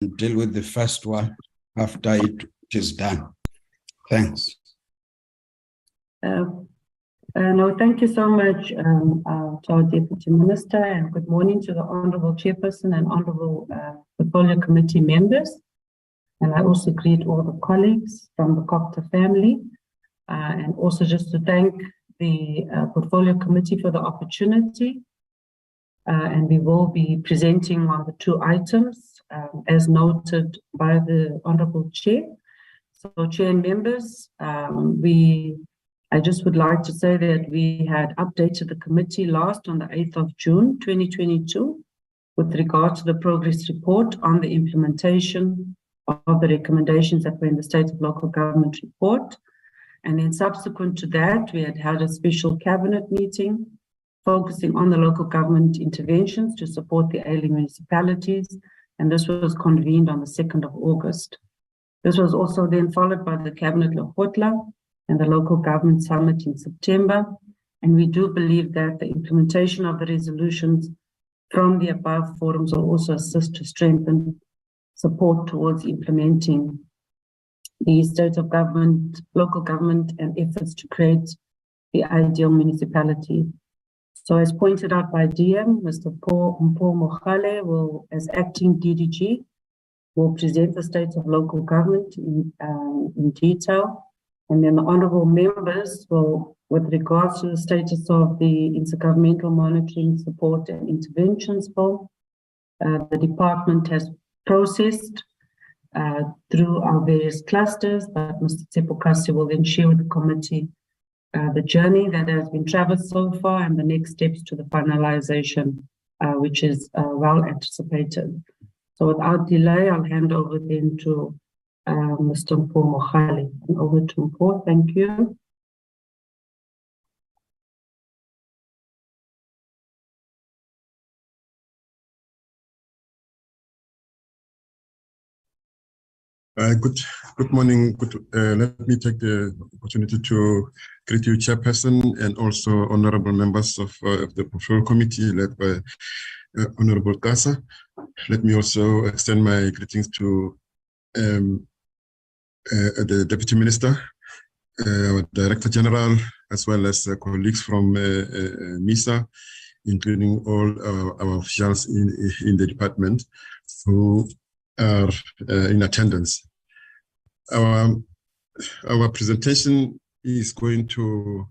deal with the first one after it is done. Thanks. No, thank you so much to our Deputy Minister, and good morning to the Honourable Chairperson and Honourable Portfolio Committee members. And I also greet all the colleagues from the Copter family, and also just to thank the Portfolio Committee for the opportunity. And we will be presenting on the two items as noted by the Honourable Chair. So, Chair and members, I just would like to say that we had updated the committee last on the 8th of June 2022 with regard to the progress report on the implementation of the recommendations that were in the State of Local Government report. And then subsequent to that, we had a special cabinet meeting focusing on the local government interventions to support the ailing municipalities. And this was convened on the 2nd of August. This was also then followed by the Cabinet Lekgotla and the Local Government Summit in September. And we do believe that the implementation of the resolutions from the above forums will also assist to strengthen support towards implementing the state of government, local government, and efforts to create the ideal municipality. So as pointed out by DM, Mr. Mpho Mohale will, as acting DDG, will present the state of local government in detail. And then the honourable members will, with regards to the status of the Intergovernmental Monitoring Support and Interventions Bill, the department has processed through our various clusters, but Mr. Tsepokasi will then share with the committee the journey that has been traversed so far and the next steps to the finalization, which is well anticipated. So without delay, I'll hand over then to Mr. Mpho Mohale. And over to Mpho. Thank you. Good morning. Let me take the opportunity to greet you, Chairperson, and also honourable members of the Portfolio Committee led by Honourable Kasa. Let me also extend my greetings to the Deputy Minister, our Director General, as well as colleagues from MISA, including all our officials in the department who are in attendance. Our presentation is going to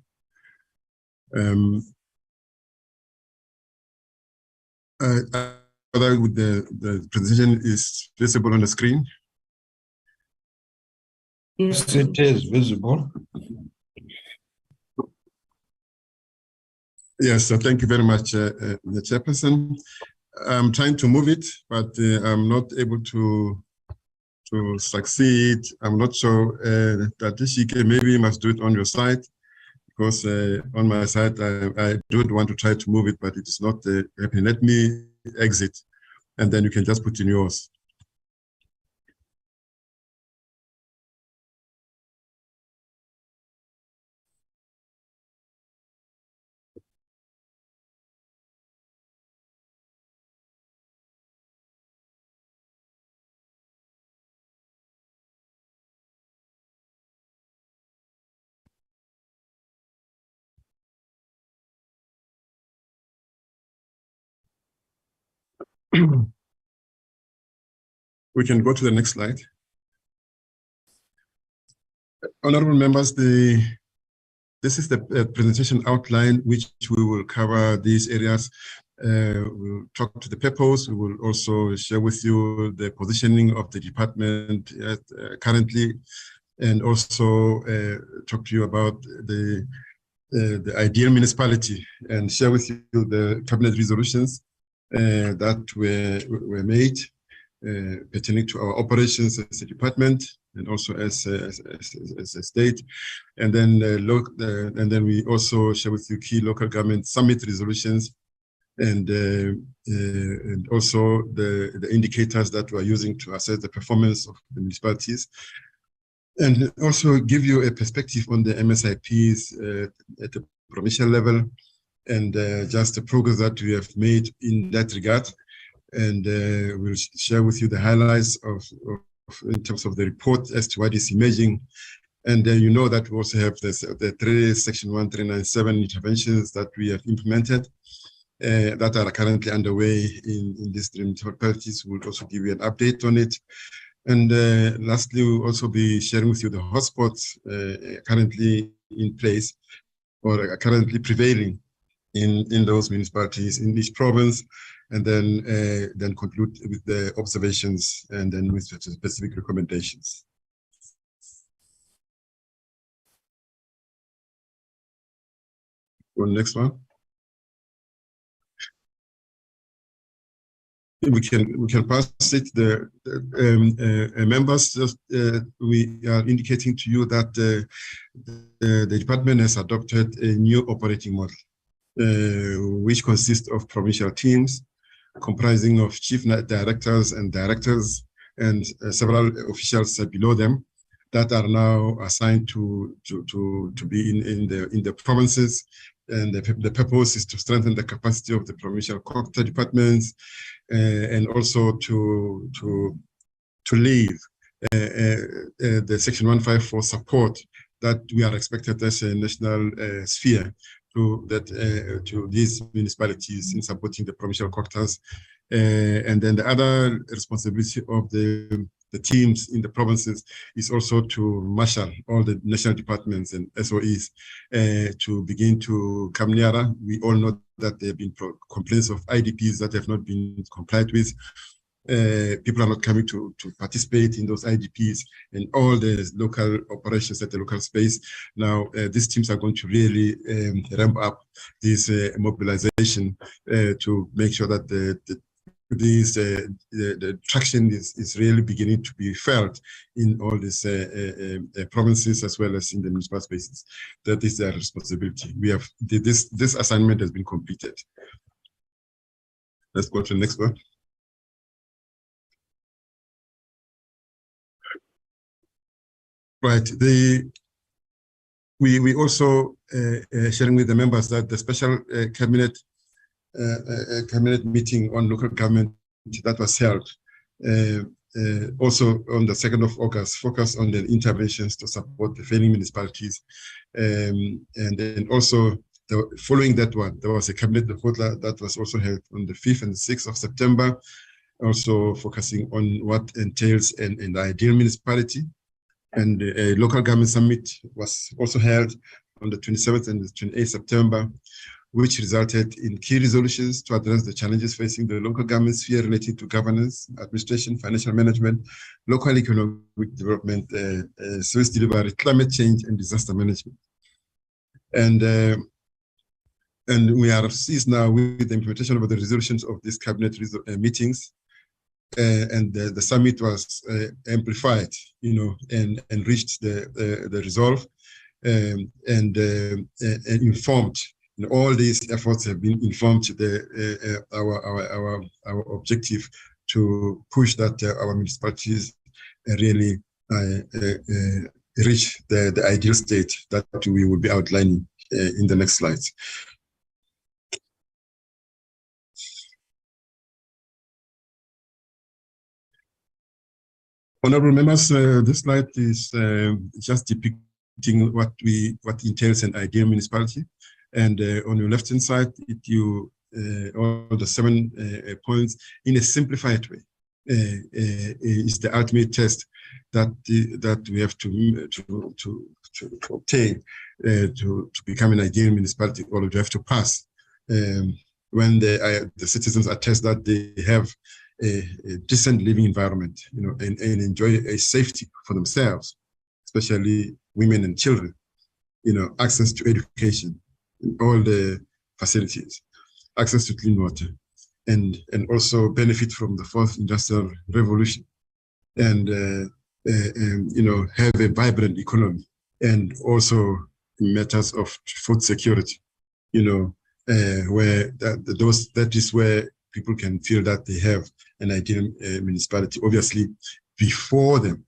the presentation is visible on the screen. Yes, it is visible. Yes, so thank you very much, the Chairperson. I'm trying to move it, but I'm not able to succeed. I'm not sure that Ishike maybe must do it on your side, because on my side I don't want to try to move it, but it is not happening. Let me exit, and then you can just put in yours. We can go to the next slide. Honourable members, this is the presentation outline which we will cover these areas. We'll talk to the purpose. We will also share with you the positioning of the department currently, and also talk to you about the ideal municipality, and share with you the cabinet resolutions that were made pertaining to our operations as a department and also as a state, and then we also share with you key local government summit resolutions, and also the indicators that we are using to assess the performance of the municipalities, and also give you a perspective on the MSIPs at the provincial level, and just the progress that we have made in that regard. and we'll share with you the highlights in terms of the report as to what is emerging. And you know that we also have the three Section 1397 interventions that we have implemented that are currently underway in these three municipalities. We'll also give you an update on it. And lastly, we'll also be sharing with you the hotspots currently in place or currently prevailing in those municipalities in each province, and then conclude with the observations and then with specific recommendations. One next one. We can pass it. The members, we are indicating to you that the department has adopted a new operating model, which consists of provincial teams comprising of chief directors and directors and several officials below them that are now assigned to be in the provinces. And the purpose is to strengthen the capacity of the provincial cooperative departments and also to lead the Section 154 support that we are expected as a national sphere to these municipalities in supporting the provincial quotas. And then the other responsibility of the teams in the provinces is also to marshal all the national departments and SOEs to begin to come nearer. We all know that there have been complaints of IDPs that have not been complied with. People are not coming to participate in those IDPs and all the local operations at the local space. Now, these teams are going to really ramp up this mobilization to make sure that the traction is really beginning to be felt in all these provinces as well as in the municipal spaces. That is their responsibility. We have this assignment has been completed. Let's go to the next one. Right. We also sharing with the members that the special cabinet meeting on local government that was held also on the 2nd of August focused on the interventions to support the failing municipalities, and then also following that one there was a cabinet that was also held on the 5th and 6th of September, also focusing on what entails an ideal municipality. And a local government summit was also held on the 27th and the 28th September, which resulted in key resolutions to address the challenges facing the local government sphere related to governance, administration, financial management, local economic development, service delivery, climate change, and disaster management. And we are seized now with the implementation of the resolutions of these cabinet meetings. And the summit was amplified, and reached the resolve and informed. And all these efforts have been informed our objective to push that our municipalities really reach the ideal state that we will be outlining in the next slides. Honorable members, this slide is just depicting what entails an ideal municipality, and on your left-hand side, all the 7 points in a simplified way is the ultimate test that we have to obtain to become an ideal municipality, or you have to pass when the citizens attest that they have a decent living environment, and enjoy a safety for themselves, especially women and children, access to education, all the facilities, access to clean water, and also benefit from the 4th industrial revolution, and have a vibrant economy, and also matters of food security, where that is where people can feel that they have an ideal municipality. Obviously, before them,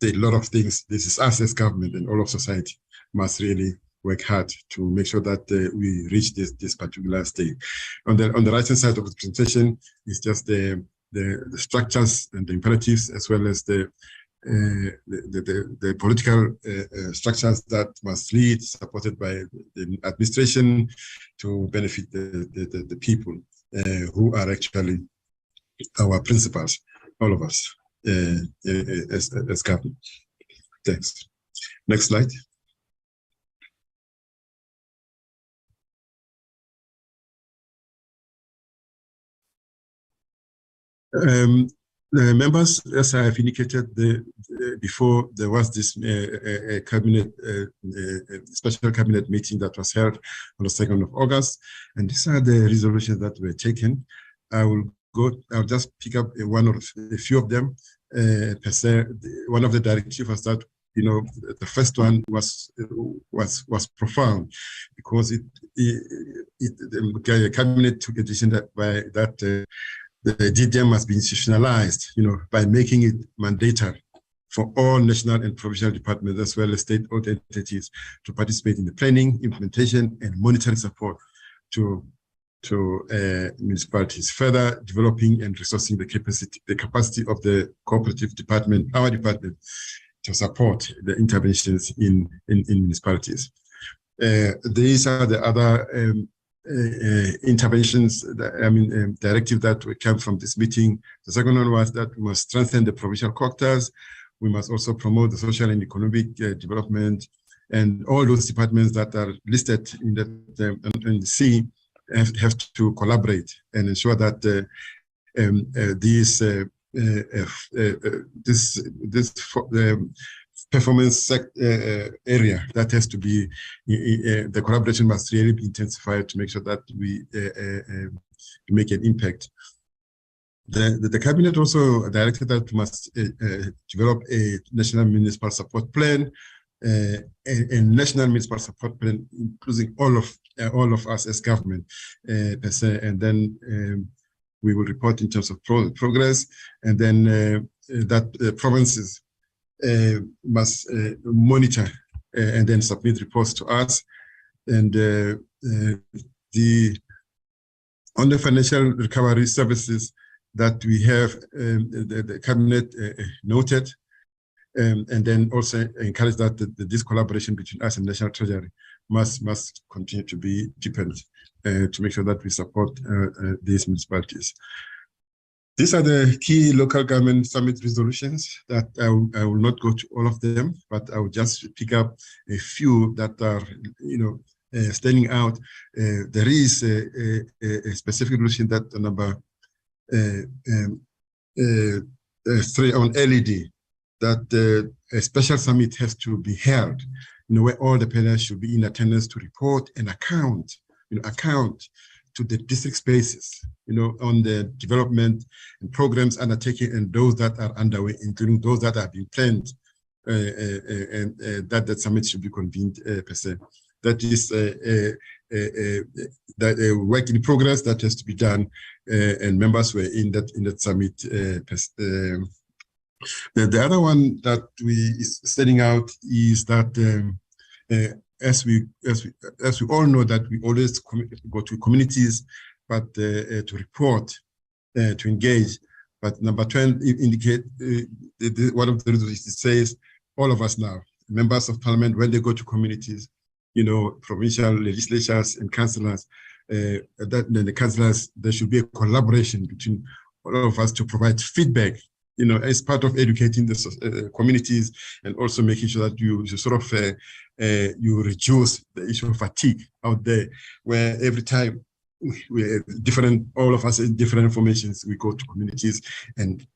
there are a lot of things. This is us as government and all of society must really work hard to make sure that we reach this particular state. On the right hand side of the presentation is just the structures and the imperatives, as well as the political structures that must lead, supported by the administration, to benefit the people who are actually our principals, all of us as government. Thanks. Next slide. The members, as I have indicated before, there was this special cabinet meeting that was held on the 2nd of August, and these are the resolutions that were taken. I'll just pick up a few of them. Per se, one of the directives was that, the first one was profound, because the cabinet took a decision that the DDM must be institutionalized, by making it mandatory for all national and provincial departments, as well as state-owned entities, to participate in the planning, implementation, and monitoring support to municipalities, further developing and resourcing the capacity of the cooperative department, our department, to support the interventions in municipalities. These are the other interventions, directive that came from this meeting. The second one was that we must strengthen the provincial chapters. We must also promote the social and economic development, and all those departments that are listed in the C have to collaborate and ensure that this performance area that has to be, the collaboration must really be intensified to make sure that we make an impact. The cabinet also directed that we must develop a national municipal support plan, a national municipal support plan, including all of us as government, per se, and then we will report in terms of progress, and then that provinces must monitor and then submit reports to us. And on the financial recovery services that we have, the cabinet noted, and then also encourage that this collaboration between us and National Treasury must continue to be deepened to make sure that we support these municipalities. These are the key local government summit resolutions that I will not go to all of them, but I will just pick up a few that are, standing out. There is a specific resolution that number 3 on LED, that a special summit has to be held, where all the panels should be in attendance to report and account to the district spaces, on the development and programs undertaken and those that are underway, including those that have been planned, and that summit should be convened per se. That is a work in progress that has to be done, and members were in that summit. The other one that is standing out is that as we all know, that we always go to communities, but to report, to engage. But number 12 indicate one of the reasons it says all of us now, members of parliament, when they go to communities, provincial legislatures and councillors, the councillors, there should be a collaboration between all of us to provide feedback, as part of educating the communities, and also making sure that you sort of you reduce the issue of fatigue out there, where every time all of us in different informations, we go to communities and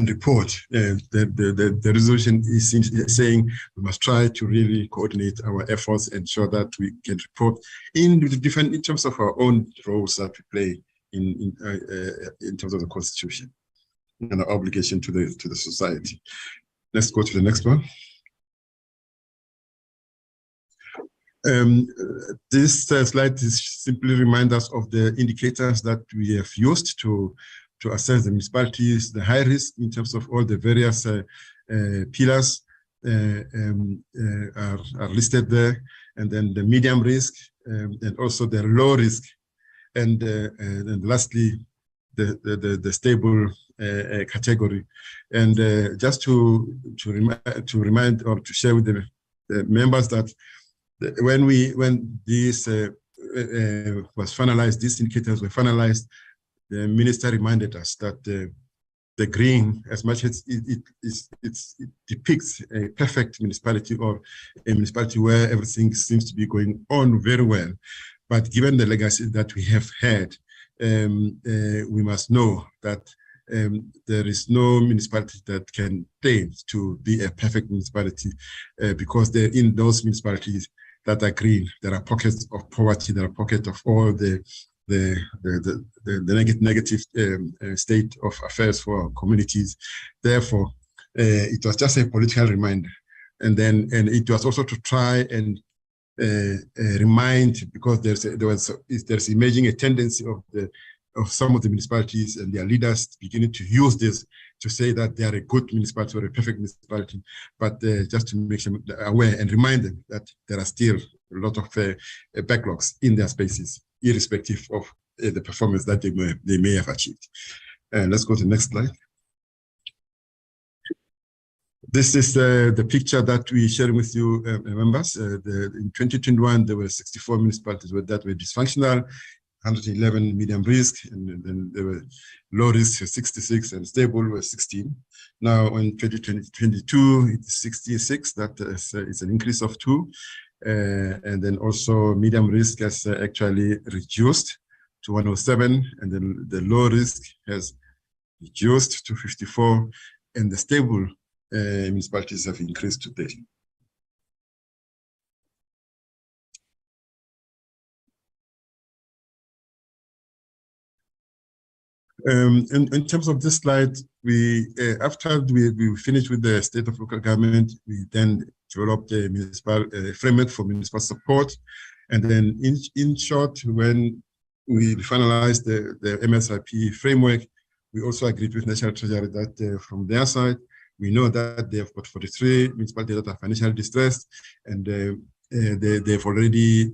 report. The resolution is saying we must try to really coordinate our efforts and ensure that we can report in terms of our own roles that we play in terms of the Constitution and our obligation to the society. Let's go to the next one. This slide is simply remind us of the indicators that we have used to assess the municipalities, the high risk in terms of all the various pillars are listed there. and then the medium risk, and also the low risk, and lastly, the stable category. And just to remind or to share with the members that when this was finalized, these indicators were finalized, the minister reminded us that the green, as much as it depicts a perfect municipality or a municipality where everything seems to be going on very well, but given the legacy that we have had, we must know that there is no municipality that can claim to be a perfect municipality, because in those municipalities that are green, there are pockets of poverty, there are pockets of all the negative state of affairs for our communities. Therefore, it was just a political reminder, and it was also to try and remind, because there's emerging a tendency of some of the municipalities and their leaders beginning to use this to say that they are a good municipality or a perfect municipality, but just to make them aware and remind them that there are still a lot of backlogs in their spaces, irrespective of the performance that they may have achieved. Let's go to the next slide. This is the picture that we share with you, members. In 2021, there were 64 municipalities that were dysfunctional, 111 medium risk, and then there were low risk 66, and stable were 16. Now in 2022, it's 66. That is an increase of 2. And then also medium risk has actually reduced to 107, and then the low risk has reduced to 54, and the stable municipalities have increased to 30. In terms of this slide, after we finished with the state of local government, we then developed a municipal framework for municipal support. And then in short, when we finalized the MSIP framework, we also agreed with National Treasury that from their side, we know that they have got 43 municipalities that are financially distressed, and they've already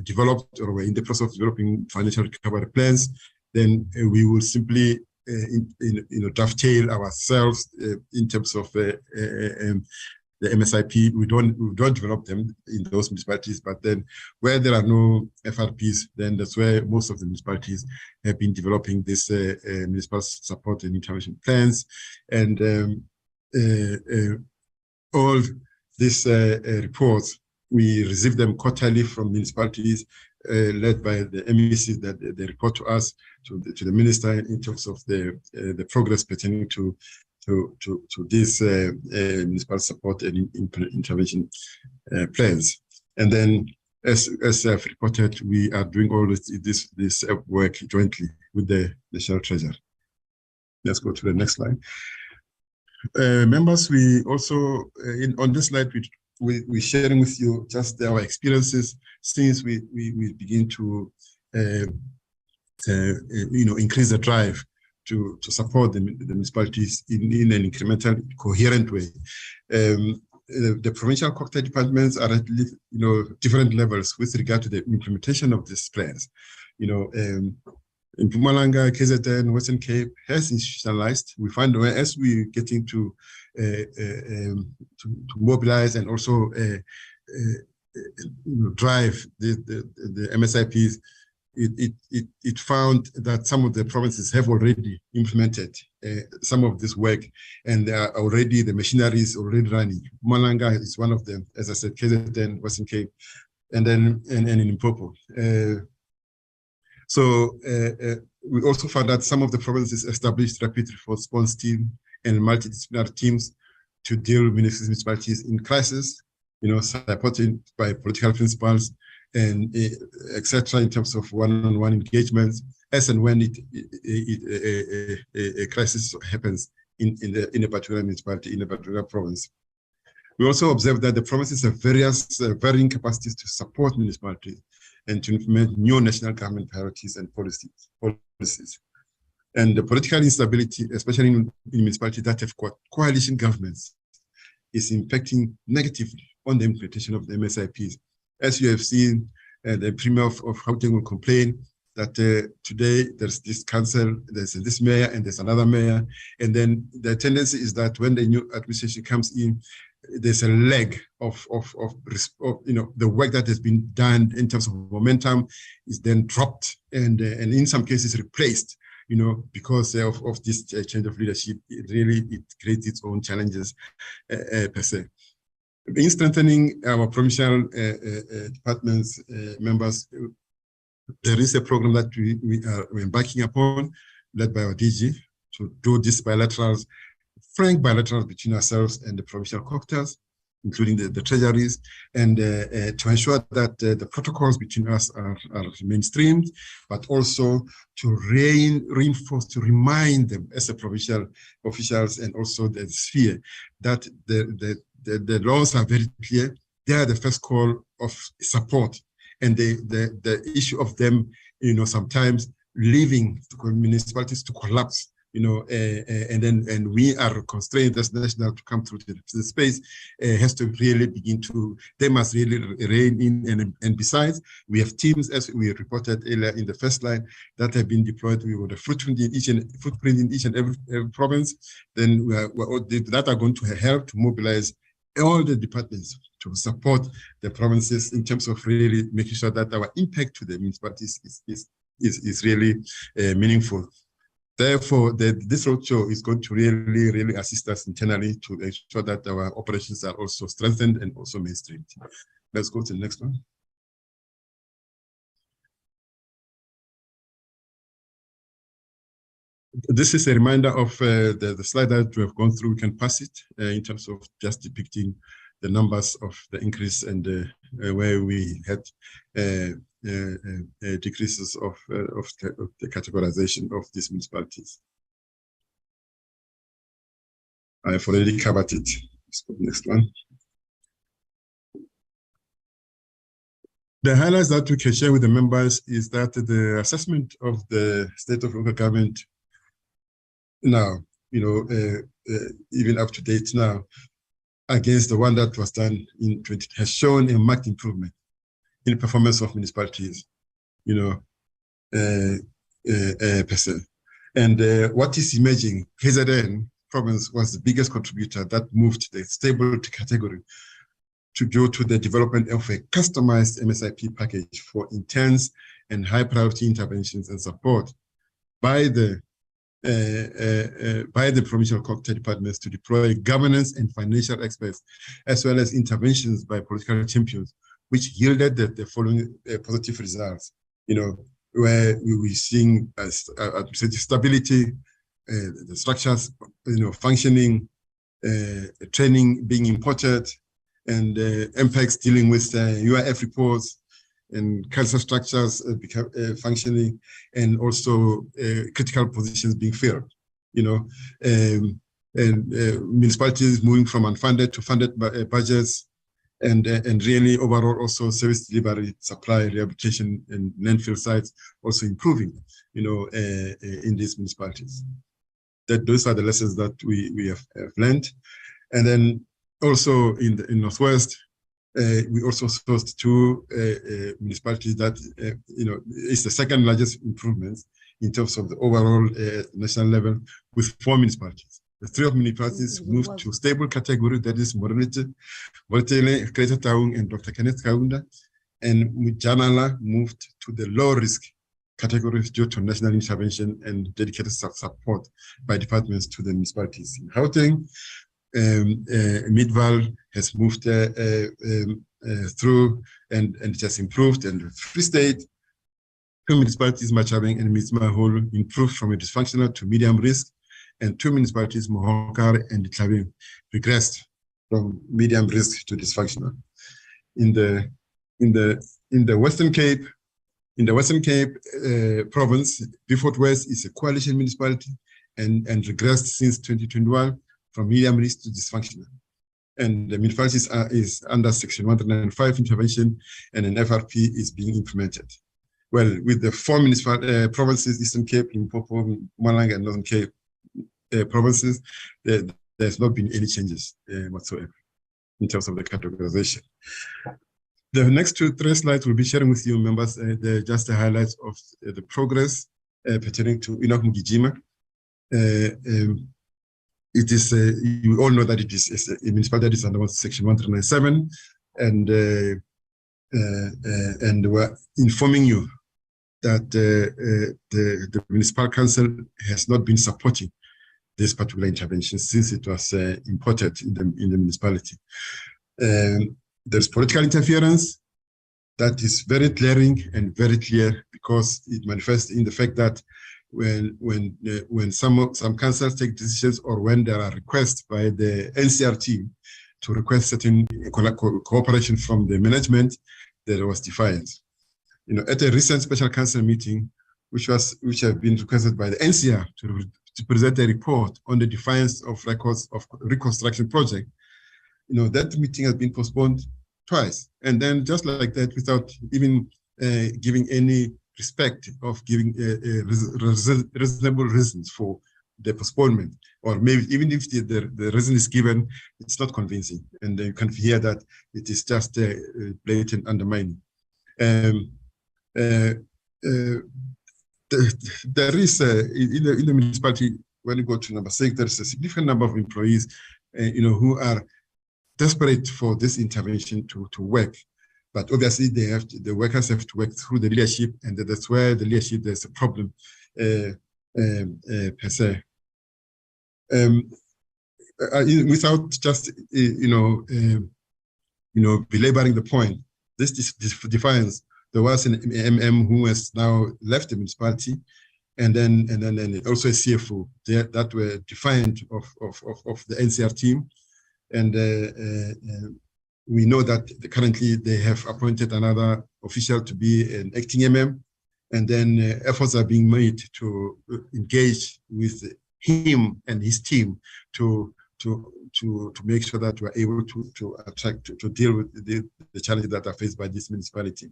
developed or were in the process of developing financial recovery plans. Then we will simply dovetail ourselves in terms of the MSIP. We don't develop them in those municipalities, but then where there are no FRPs, then that's where most of the municipalities have been developing this municipal support and intervention plans. And all these reports, we receive them quarterly from municipalities led by the MECs that they report to us, to the minister, in terms of the progress pertaining to this municipal support and intervention plans. And then, as I've reported, we are doing all this work jointly with the National Treasury. Let's go to the next slide. Members, we also, on this slide, we're sharing with you just our experiences since we begin to increase the drive to support the municipalities in an incremental, coherent way. The provincial cooperative departments are at different levels with regard to the implementation of these plans. In Mpumalanga, KZN, Western Cape has institutionalized. We find as we're getting to mobilize and also drive the MSIPs, it found that some of the provinces have already implemented some of this work, and the machinery is already running. Mpumalanga is one of them, as I said, KZN, Western Cape, and then in Limpopo. So we also found that some of the provinces established rapid response team and multidisciplinary teams to deal with municipalities in crisis, supported by political principals and etc. in terms of one-on-one engagements, as and when a crisis happens in a particular municipality, in a particular province. We also observed that the provinces have varying capacities to support municipalities and to implement new national government priorities and policies. And the political instability, especially in municipalities that have got coalition governments, is impacting negatively on the implementation of the MSIPs, As you have seen, the Premier of Gauteng will complain that today there's this council, there's this mayor, and there's another mayor. And then the tendency is that when the new administration comes in, there's a lag of the work that has been done in terms of momentum is then dropped and in some cases replaced, because of this change of leadership. It creates its own challenges per se. In strengthening our provincial departments members, there is a program that we are embarking upon, led by our DG, to do these bilaterals, frank bilaterals between ourselves and the provincial cocktails, including the treasuries, and to ensure that the protocols between us are mainstreamed, but also to reinforce, to remind them as a provincial officials and also the sphere that the laws are very clear. They are the first call of support, and the issue of them, sometimes leaving municipalities to collapse, and we are constrained as national to come through to the space, has to really begin to, they must really rein in, and besides, we have teams, as we reported earlier in the first line, that have been deployed. We want a footprint in each and every province, then that are going to help to mobilize all the departments to support the provinces in terms of really making sure that our impact to the municipalities is really meaningful. Therefore, this roadshow is going to really assist us internally to ensure that our operations are also strengthened and also mainstreamed. Let's go to the next one. This is a reminder of the slide that we have gone through. We can pass it in terms of just depicting the numbers of the increase and where we had decreases of the categorization of these municipalities. I have already covered it. Let's go to the next one. The highlights that we can share with the members is that the assessment of the state of local government now, even up to date now, against the one that was done in 20, has shown a marked improvement in the performance of municipalities, per se. And what is emerging, KZN province was the biggest contributor that moved the stable category to go to the development of a customized MSIP package for intense and high priority interventions and support by the provincial cocktail departments to deploy governance and financial experts, as well as interventions by political champions, which yielded the following positive results, where we were seeing administrative stability, the structures, functioning, training being imported, and MPEX dealing with UIF reports, and culture structures functioning, and also critical positions being filled, and municipalities moving from unfunded to funded budgets, and really overall also service delivery, supply, rehabilitation, and landfill sites also improving, in these municipalities. Those are the lessons that we have learned. And then also in Northwest, we also sourced two municipalities that, is the second largest improvement in terms of the overall national level, with 4 municipalities. The 3 of municipalities moved to stable category, that is Morenete, Greater Taung, and Dr. Kenneth Kaunda. And Janala moved to the low risk categories due to national intervention and dedicated support by departments to the municipalities. In Gauteng, Midval has moved through and it has improved, and Free State, 2 municipalities, Machabeng and Mitsmaholo, improved from a dysfunctional to medium risk, and 2 municipalities, Mohokar and Tlabeng, regressed from medium risk to dysfunctional. In the Western Cape, province, Beaufort West is a coalition municipality and regressed since 2021 from medium risk to dysfunctional. And the municipality is under Section 195 intervention, and an FRP is being implemented. Well, with the 4 municipal provinces, Eastern Cape, Limpopo, Mpumalanga, and Northern Cape provinces, there's not been any changes whatsoever in terms of the categorization. The next three slides we'll be sharing with you, members, just the highlights of the progress pertaining to Enoch Mugijima. It is, you all know that it is a municipality that is under Section 197, and we're informing you that the municipal council has not been supporting this particular intervention since it was imported in the municipality. There's political interference that is very glaring and very clear, because it manifests in the fact that when some councils take decisions, or when there are requests by the NCR team to request certain cooperation from the management, there was defiance. You know, at a recent special council meeting, which have been requested by the NCR to present a report on the defiance of records of reconstruction project, you know, that meeting has been postponed twice, and then just like that, without even giving any respect of giving reasonable reasons for the postponement, or maybe even if the reason is given, it's not convincing, and you can hear that it is just blatant undermining. There is in the municipality, when you go to number 6, there is a significant number of employees, you know, who are desperate for this intervention to work, but obviously the workers have to work through the leadership, and that's where the leadership, there's a problem per se. Without just belaboring the point, this defiance. There was an MM who has now left the municipality, and then also a CFO that were defiant of the NCR team, and we know that currently they have appointed another official to be an acting MM, and then efforts are being made to engage with him and his team to make sure that we're able to deal with the challenges that are faced by this municipality.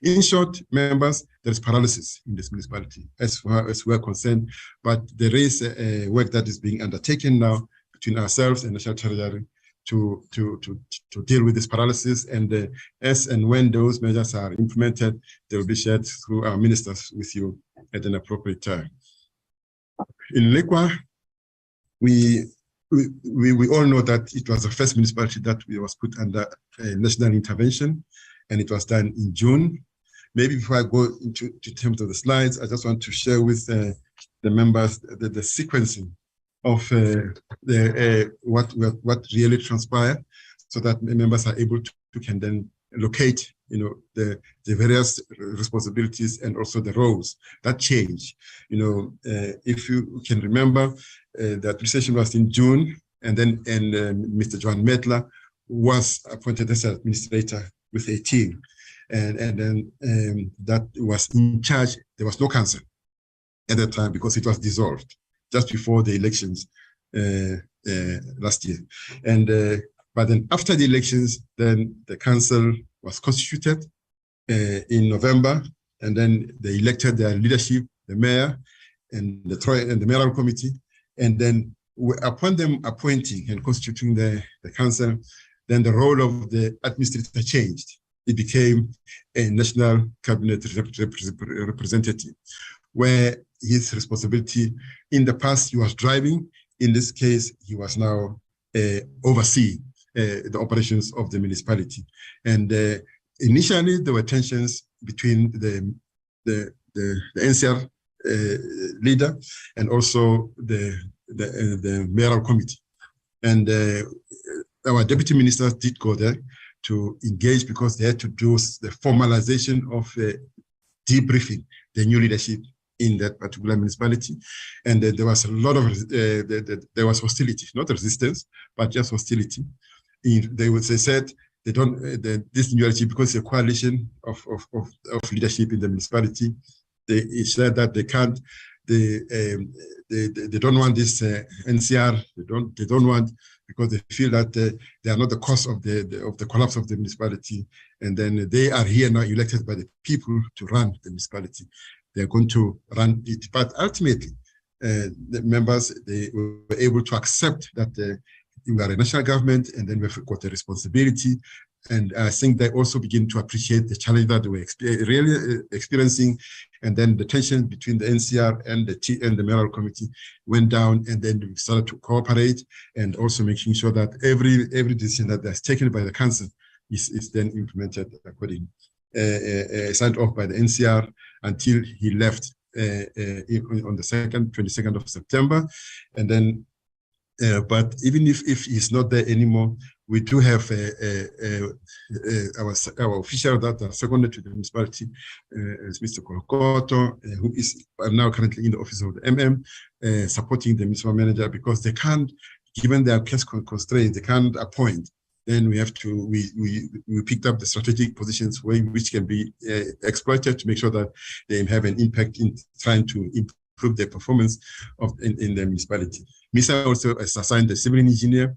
In short, members, there's paralysis in this municipality as far as we're concerned, but there is a work that is being undertaken now between ourselves and National Treasury to deal with this paralysis, and as and when those measures are implemented, they will be shared through our ministers with you at an appropriate time. In Lekwa, we all know that it was the first municipality that was put under national intervention, and it was done in June. Maybe before I go into terms of the slides, I just want to share with the members the sequencing of what really transpired, so that members are able to can then locate, you know, the various responsibilities and also the roles that change. You know, if you can remember, the administration was in June, and then Mr. Johan Metler was appointed as administrator with a team, and then that was in charge. There was no council at that time because it was dissolved just before the elections last year, and but then after the elections, then the council was constituted in November, and then they elected their leadership, the mayor and the mayoral committee, and then upon them appointing and constituting the council, then the role of the administrator changed. It became a national cabinet representative, where his responsibility in the past, he was driving. In this case, he was now overseeing the operations of the municipality. And initially, there were tensions between the NCR leader and also the mayoral committee. And our deputy ministers did go there to engage, because they had to do the formalization of debriefing the new leadership in that particular municipality. And there was a lot of, there was hostility, not resistance, but just hostility. They said they don't, this new leadership, because it's a coalition of leadership in the municipality, they said that they can't, they don't want this NCR, they don't want, because they feel that they are not the cause of the collapse of the municipality, and then they are here now elected by the people to run the municipality. They are going to run it, but ultimately, the members, they were able to accept that we are a national government, and then we've got a responsibility And I think they also begin to appreciate the challenge that they were really experiencing. And then the tension between the NCR and the mayoral committee went down, and then we started to cooperate, and also making sure that every decision that is taken by the council is then implemented accordingly. Signed off by the NCR until he left on the 22nd of September. And then, but even if he's not there anymore, we do have our official that are seconded to the municipality, is Mr. Kolokoto, who is now currently in the office of the MM, supporting the municipal manager, because they can't, given their case constraints, they can't appoint. Then we have to, we picked up the strategic positions which can be exploited to make sure that they have an impact in trying to improve their performance in the municipality. MISA also has assigned the civil engineer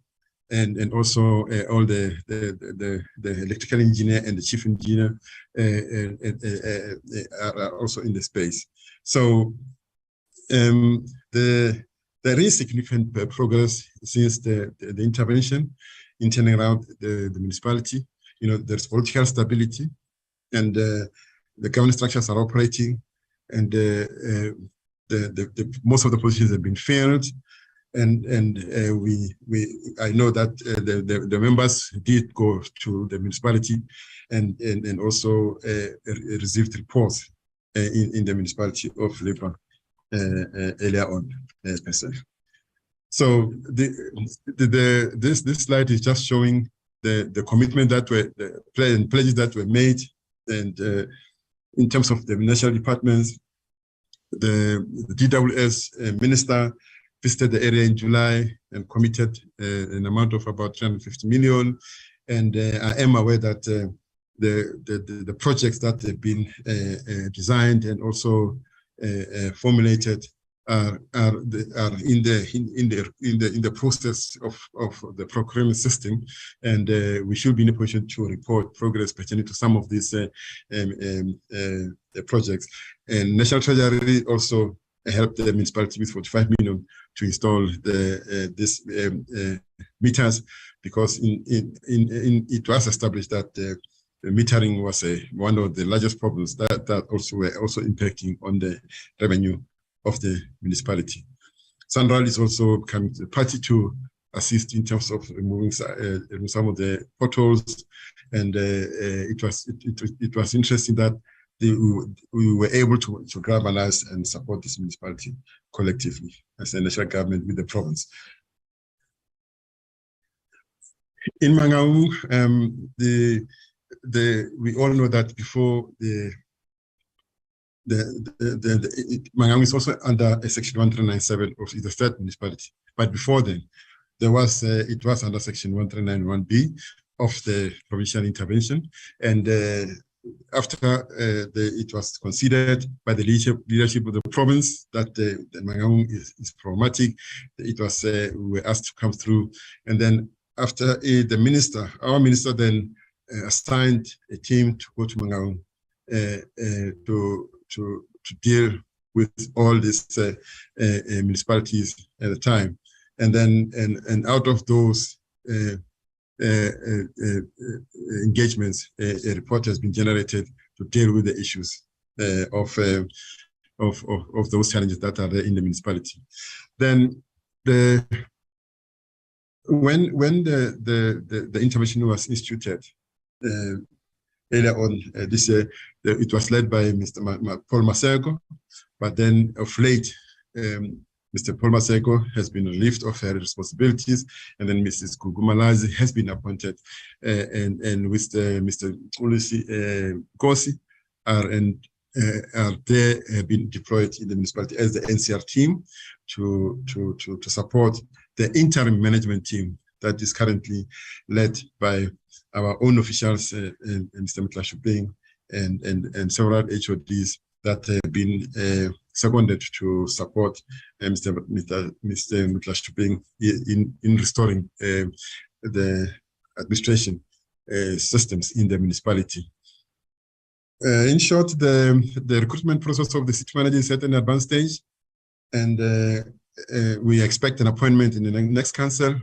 and also all the electrical engineer and the chief engineer are also in the space. So there is significant progress since the intervention in turning around the municipality. You know, there's political stability, and the governance structures are operating, and most of the positions have been filled. And I know that the members did go to the municipality and also received reports in the municipality of Lipa earlier on. So this slide is just showing the commitment that were the pledges that were made, and in terms of the national departments, the DWS minister visited the area in July and committed an amount of about 350 million. And I am aware that the projects that have been designed and also formulated are in the process of the procurement system, and we should be in a position to report progress pertaining to some of these projects. And National Treasury also helped the municipality with 45 million to install these meters, because it was established that metering was one of the largest problems that also were also impacting on the revenue of the municipality. Sandral is also coming to the party to assist in terms of removing some of the potholes, and it was interesting that we were able to galvanize and support this municipality collectively as a national government with the province. In Mangaung, we all know that before Mangaung is also under a section 1397 of the third municipality, but before then, it was under section 1391B of the provincial intervention, and after it was considered by the leadership of the province that the Mangaung is problematic, it was we were asked to come through, and then after our minister then assigned a team to go to Mangaung to deal with all these municipalities at the time, and then and out of those engagements, a report has been generated to deal with the issues of those challenges that are there in the municipality. Then when the intervention was instituted earlier on this year, it was led by Mr. Paul Masego, but then of late, Mr. Paul Masego has been relieved of her responsibilities, and then Mrs. Gugumalazi has been appointed, and with Mr. Ulisi Gosi are there have been deployed in the municipality as the NCR team to support the interim management team that is currently led by our own officials, Mr. Mtlashuping and several HODs that have been seconded to support Mr. Mtlashuping in restoring the administration systems in the municipality. In short, the recruitment process of the city manager is at an advanced stage, and we expect an appointment in the next council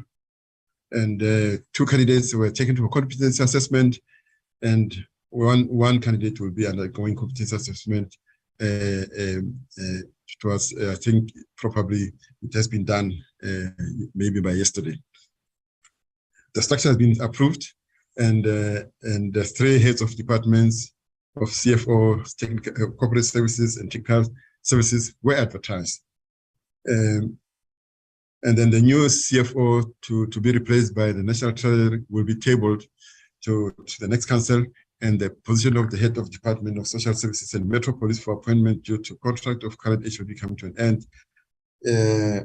and 2 candidates were taken to a competency assessment, and one candidate will be undergoing competency assessment. It was, I think, probably it has been done maybe by yesterday. The structure has been approved, and the 3 heads of departments of CFO, technical, corporate services, and technical services were advertised. And then the new CFO to be replaced by the National Treasurer will be tabled to the next council, and the position of the head of Department of Social Services and Metro Police for appointment due to contract of current HOD coming to an end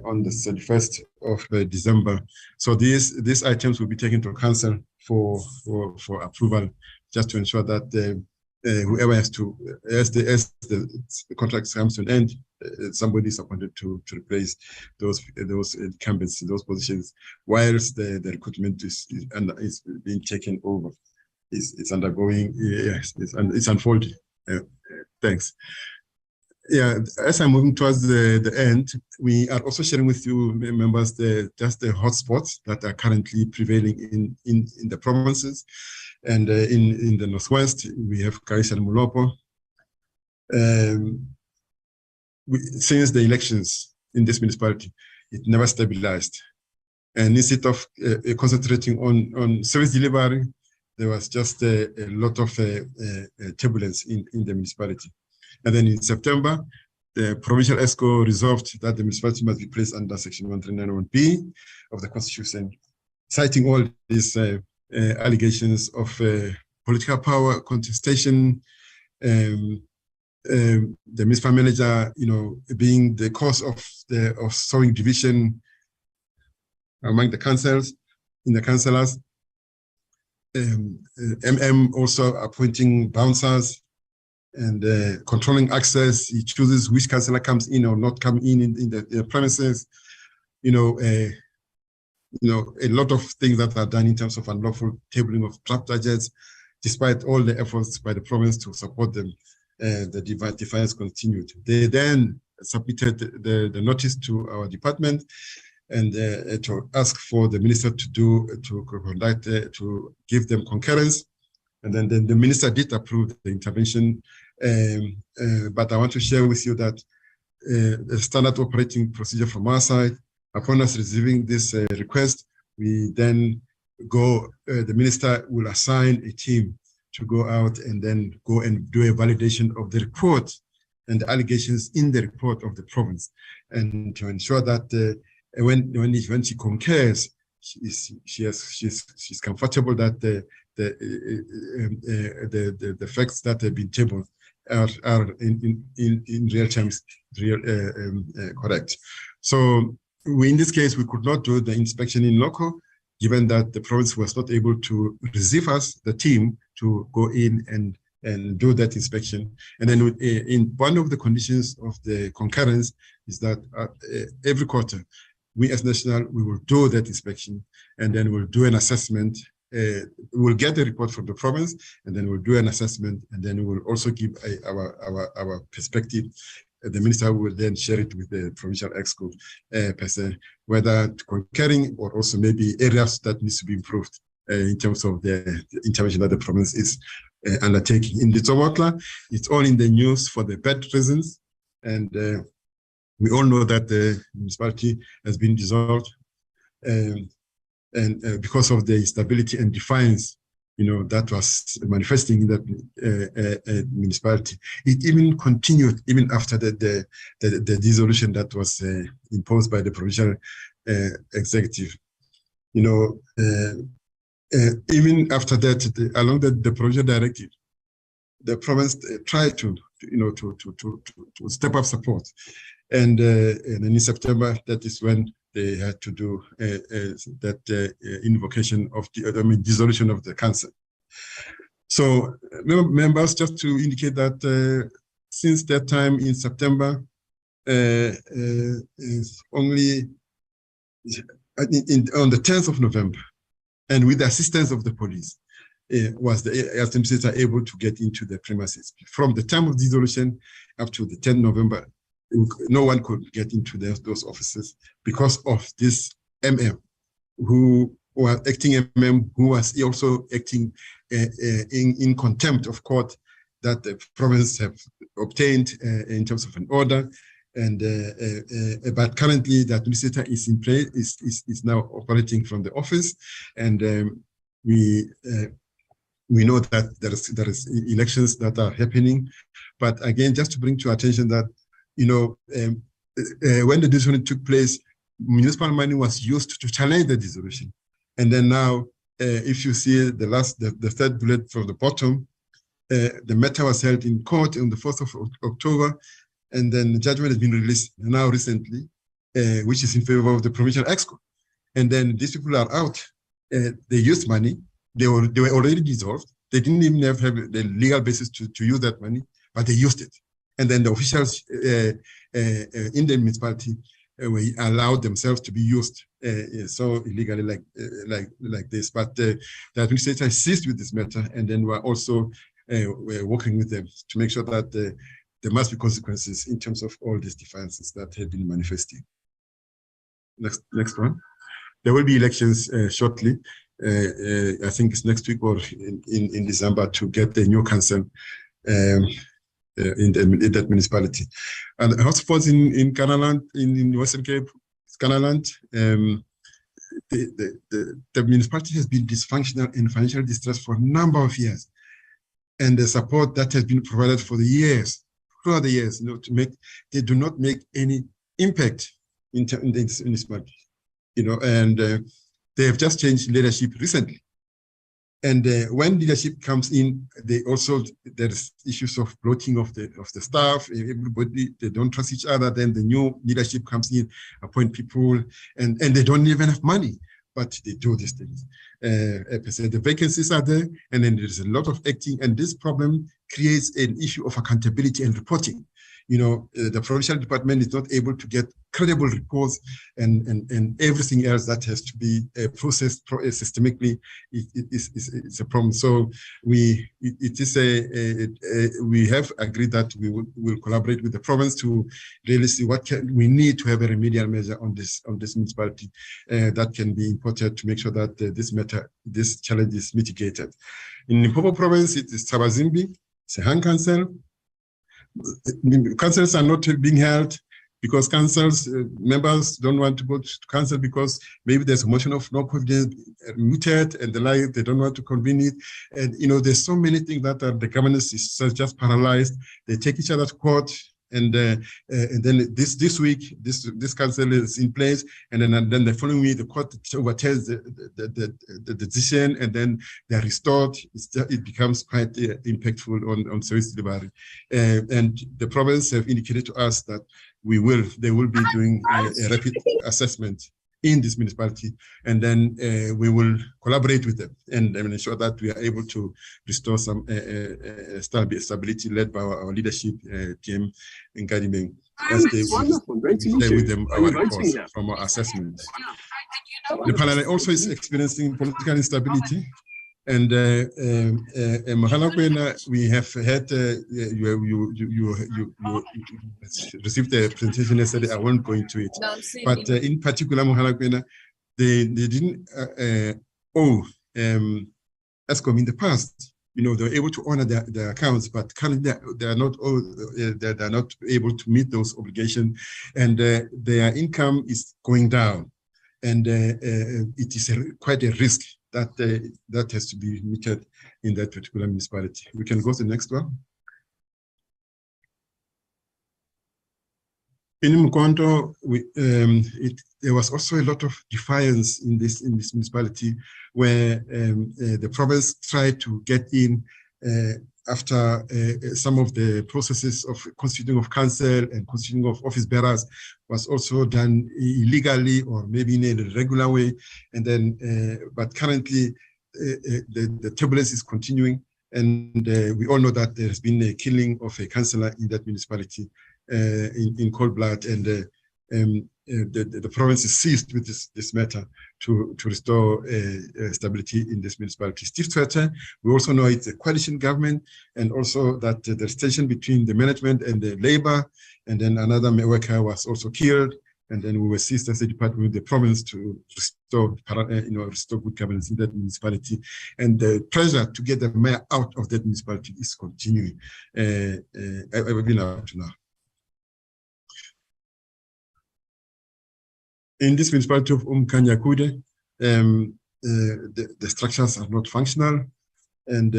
on the 31st of December. So these items will be taken to council for approval, just to ensure that whoever has to, as the contract comes to an end, somebody is appointed to replace those incumbents, those positions, whilst the recruitment is being taken over. It's undergoing, yes, it's unfolding. Thanks. Yeah, as I'm moving towards the end, we are also sharing with you, members, just the hotspots that are currently prevailing in the provinces. And in the Northwest, we have Garissa and Molopo. Since the elections in this municipality, it never stabilized. And instead of concentrating on service delivery, there was just a lot of turbulence in the municipality. And then in September, the provincial ESCO resolved that the municipality must be placed under Section 1391B of the Constitution, citing all these allegations of political power contestation, the municipal manager, being the cause of sowing division among the councillors, also appointing bouncers and controlling access. He chooses which councillor comes in or not come in the premises. A lot of things that are done in terms of unlawful tabling of draft budgets, despite all the efforts by the province to support them. The defiance continued. They then submitted the notice to our department and to ask for the minister to give them concurrence. And then the minister did approve the intervention. But I want to share with you that the standard operating procedure from our side, upon us receiving this request, we then the minister will assign a team to go out and then go and do a validation of the report and the allegations in the report of the province, and to ensure that when she concurs, she's comfortable that the facts that have been tabled are in real terms correct. So in this case, we could not do the inspection in loco, given that the province was not able to receive us, the team, to go in and do that inspection. And then in one of the conditions of the concurrence is that every quarter, we as National, we will do that inspection, and then we'll do an assessment. We'll get the report from the province, and then we'll do an assessment, and then we'll also give our perspective. The minister will then share it with the provincial EXCO person, whether concurring or also maybe areas that needs to be improved in terms of the intervention that the province is undertaking. In the Tawakla, it's all in the news for the bad reasons, and we all know that the municipality has been dissolved, and because of the instability and defiance, that was manifesting in that municipality. It even continued even after the dissolution that was imposed by the provincial executive. Even after that, along the provincial directive, the province tried to step up support, and in September, that is when they had to do that invocation of the dissolution of the council. So, members, just to indicate that since that time in September, is only on the 10th of November, and with the assistance of the police, was the administrators able to get into the premises. From the time of dissolution up to the 10th November, no one could get into those offices because of this MM, who or acting MM who was also acting in contempt of court that the province have obtained in terms of an order. And but currently the administrator is in place, is now operating from the office, and we know that there is elections that are happening. But again, just to bring to your attention that, you know, when the dissolution took place, municipal money was used to challenge the dissolution. And then now, if you see the third bullet from the bottom, the matter was held in court on the 4th of October, and then the judgment has been released now recently, which is in favor of the provincial exco. And then these people are out. They used money. They were already dissolved. They didn't even have the legal basis to use that money, but they used it. And then the officials in the municipality allowed themselves to be used so illegally like this. But the administrator seized with this matter, and then we're also working with them to make sure that there must be consequences in terms of all these defiances that have been manifesting. Next one. There will be elections shortly. I think it's next week or in December to get the new council in that municipality. And hotspots in Canaland, in Western Cape, Canaland, the municipality has been dysfunctional and financial distress for a number of years. And the support that has been provided for the years, throughout the years, you know, they do not make any impact in this municipality, you know, and they have just changed leadership recently. And when leadership comes in, there's issues of bloating of the staff. Everybody, they don't trust each other. Then the new leadership comes in, appoint people, and they don't even have money, but they do these things. The vacancies are there, and then there's a lot of acting, and this problem creates an issue of accountability and reporting. You know, the provincial department is not able to get credible reports, and everything else that has to be processed systemically. It's a problem. So we have agreed that we will collaborate with the province to really see what we need to have a remedial measure on this municipality that can be imported to make sure that this challenge is mitigated. In Limpopo province, it is Tabazimbi. It's a hang council. Councils are not being held because councils members don't want to go to council because maybe there's a motion of no confidence mooted and the like. They don't want to convene it, and you know there's so many things that the governance is just paralyzed. They take each other to court, and then this week this council is in place, and then the following week the court overturns the decision, and then they're restored. It becomes quite impactful on service delivery, and the province have indicated to us that they will be doing a rapid assessment in this municipality, and then we will collaborate with them and ensure that we are able to restore some stability led by our leadership team in Kadimeng as they share with them our reports from our assessment. The panel also is experiencing political instability. And Mahalakwena, we have had you received a presentation yesterday. I won't go into it, but in particular, Mahalakwena, they didn't owe ESCOM in the past. You know, they were able to honor their accounts, but currently they are not able to meet those obligations, and their income is going down, and it is quite a risk that has to be meted in that particular municipality. We can go to the next one. In Mkonto, there was also a lot of defiance in this municipality, where the province tried to get in after some of the processes of constituting of council and constituting of office bearers was also done illegally or maybe in a regular way. And then, but currently the turbulence is continuing, and we all know that there has been a killing of a councillor in that municipality in cold blood, and the province is seized with this matter to restore stability in this municipality. Steve Twitter, we also know it's a coalition government, and also that there's tension between the management and the labor, and then another worker was also killed, And then we will assist as a department with the province to restore, restore good governance in that municipality. And the pressure to get the mayor out of that municipality is continuing, even up to now. In this municipality of Umkanyakude, the structures are not functional, and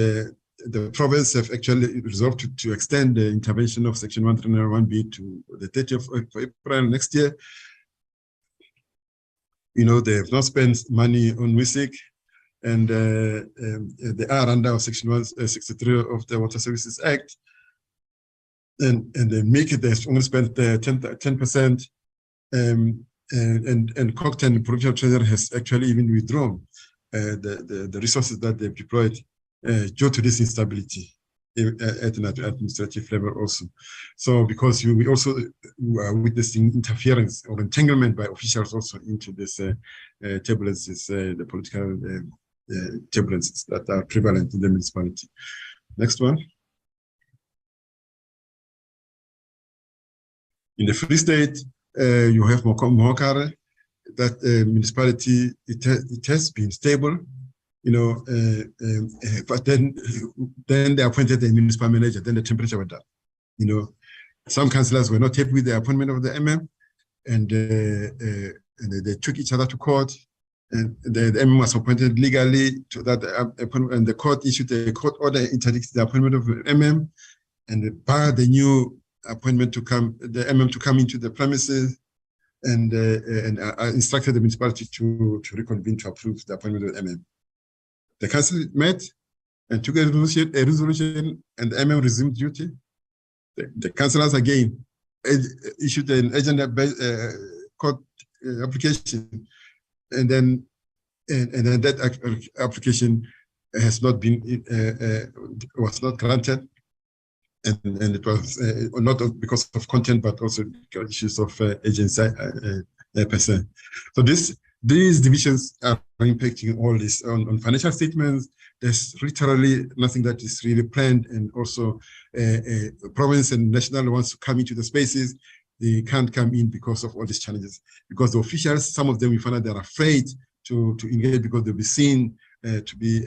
the province have actually resolved to extend the intervention of Section 139(1)B to the 30th of April next year. You know, they have not spent money on WISIC, and they are under Section 163 of the Water Services Act, and they make it, they've only spent 10%, and Cochrane Provincial Treasurer has actually even withdrawn the resources that they've deployed due to this instability at an administrative level also. So because we also are witnessing interference or entanglement by officials also into this turbulences, the political turbulences that are prevalent in the municipality. Next one. In the Free State, you have Mohokare, that municipality, it has been stable, you know, but then they appointed a municipal manager, then the temperature went up. You know, some councillors were not happy with the appointment of the MM, and they took each other to court, and the MM was appointed legally to that appointment, and the court issued a court order interdicting the appointment of the MM, and barred the new appointment to come, the MM to come into the premises, and instructed the municipality to reconvene to approve the appointment of the MM. The council met and took a resolution, and the MM resumed duty. The councillors again issued an agenda court application, and then that application has not been was not granted. And it was not because of content, but also issues of agency percent. So these divisions are impacting all this on financial statements. There's literally nothing that is really planned, and also province and national wants to come into the spaces. They can't come in because of all these challenges. Because the officials, some of them, we find out they're afraid to engage because they'll be seen to be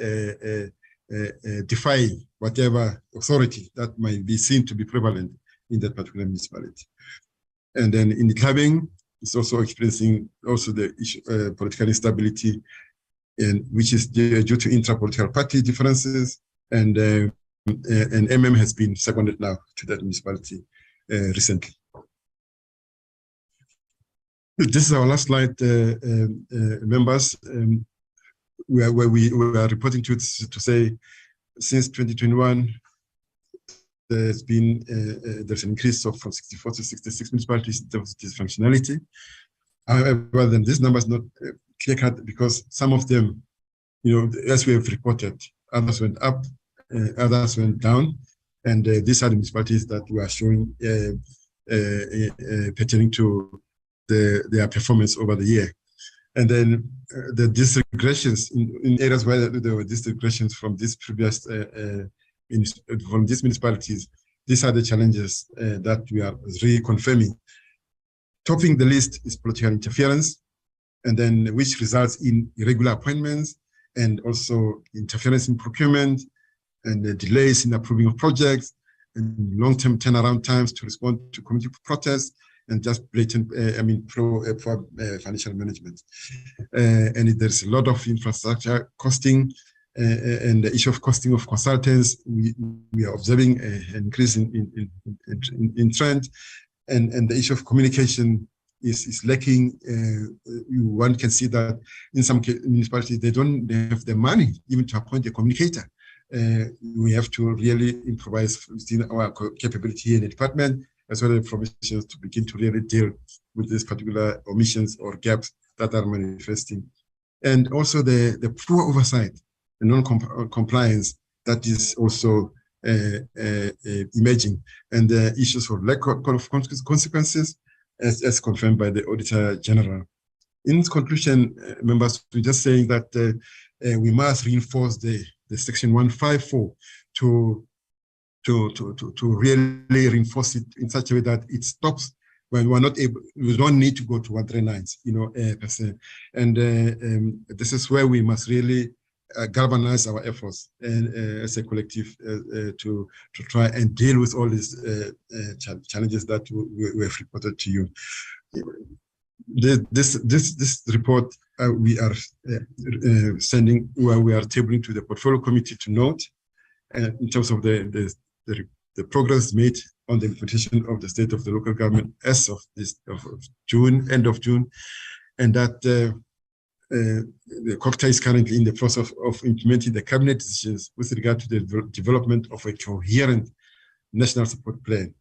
defying whatever authority that might be seen to be prevalent in that particular municipality. And then in the clubbing, it's also experiencing also the issue, political instability, and which is due to intra-political party differences, and MM has been seconded now to that municipality recently. This is our last slide, members. Where we are reporting to say, since 2021, there's been there's an increase of from 64 to 66 municipalities in terms of this functionality. However, then this number is not clear-cut, because some of them, you know, as we have reported, others went up, others went down, and these are the municipalities that we are showing pertaining to their performance over the year. And then the disregressions in areas where there were disregressions from these previous from these municipalities, these are the challenges that we are reconfirming. Topping the list is political interference, and then which results in irregular appointments, and also interference in procurement, and the delays in approving of projects, and long-term turnaround times to respond to community protests, and just blatant, poor financial management. And there's a lot of infrastructure costing, and the issue of costing of consultants. We are observing an increase in trend, and the issue of communication is lacking. One can see that in some municipalities, they don't have the money even to appoint a communicator. We have to really improvise within our capability in the department, as well as provisions, to begin to really deal with these particular omissions or gaps that are manifesting. And also the poor oversight, the non-compliance that is also emerging, and the issues of lack of consequences, as confirmed by the Auditor General. In conclusion, members, we're just saying that we must reinforce the Section 154 to really reinforce it in such a way that it stops when we're not able, we don't need to go to 139s, per se. And this is where we must really galvanize our efforts and as a collective to try and deal with all these challenges that we have reported to you. This report we are sending, where we are tabling to the portfolio committee to note in terms of the progress made on the implementation of the state of the local government as of June, end of June, and that the COGTA is currently in the process of implementing the cabinet decisions with regard to the development of a coherent national support plan,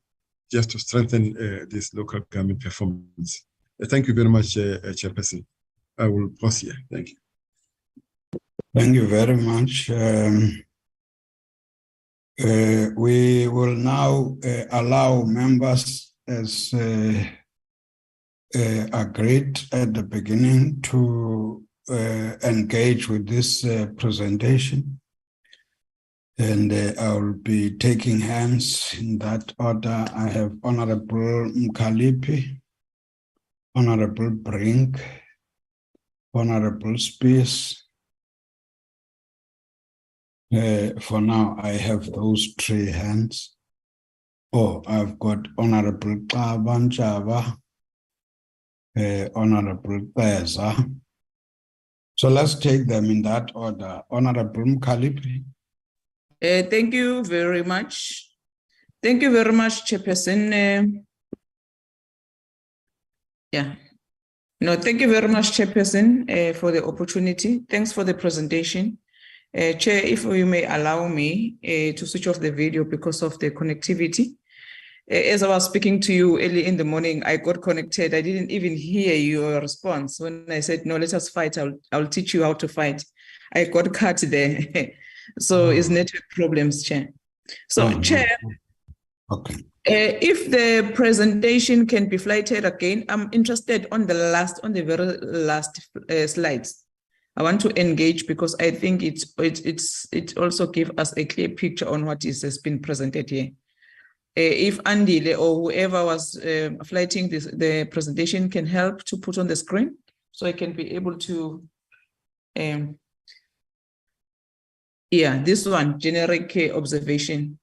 just to strengthen this local government performance. Thank you very much, Chairperson. I will pause here. Thank you. Thank you very much. We will now allow members, as agreed at the beginning, to engage with this presentation. And I will be taking hands in that order. I have Honorable Mkalipi, Honorable Brink, Honorable Spears. For now, I have those 3 hands. Oh, I've got Honorable Kabanchava, Honorable Peza. So let's take them in that order. Honorable Mkalipi. Thank you very much. Thank you very much, Chairperson. Thank you very much, Chairperson, for the opportunity. Thanks for the presentation. Chair, if you may allow me to switch off the video because of the connectivity. As I was speaking to you early in the morning, I got connected. I didn't even hear your response when I said, no, let us fight. I'll teach you how to fight. I got cut there. So it's network problems, Chair. So, Chair, okay. If the presentation can be flighted again, I'm interested on the very last slides. I want to engage because I think it also gives us a clear picture on what has been presented here. If Andile or whoever was flighting the presentation can help to put on the screen, so I can be able to, this one, generic observation.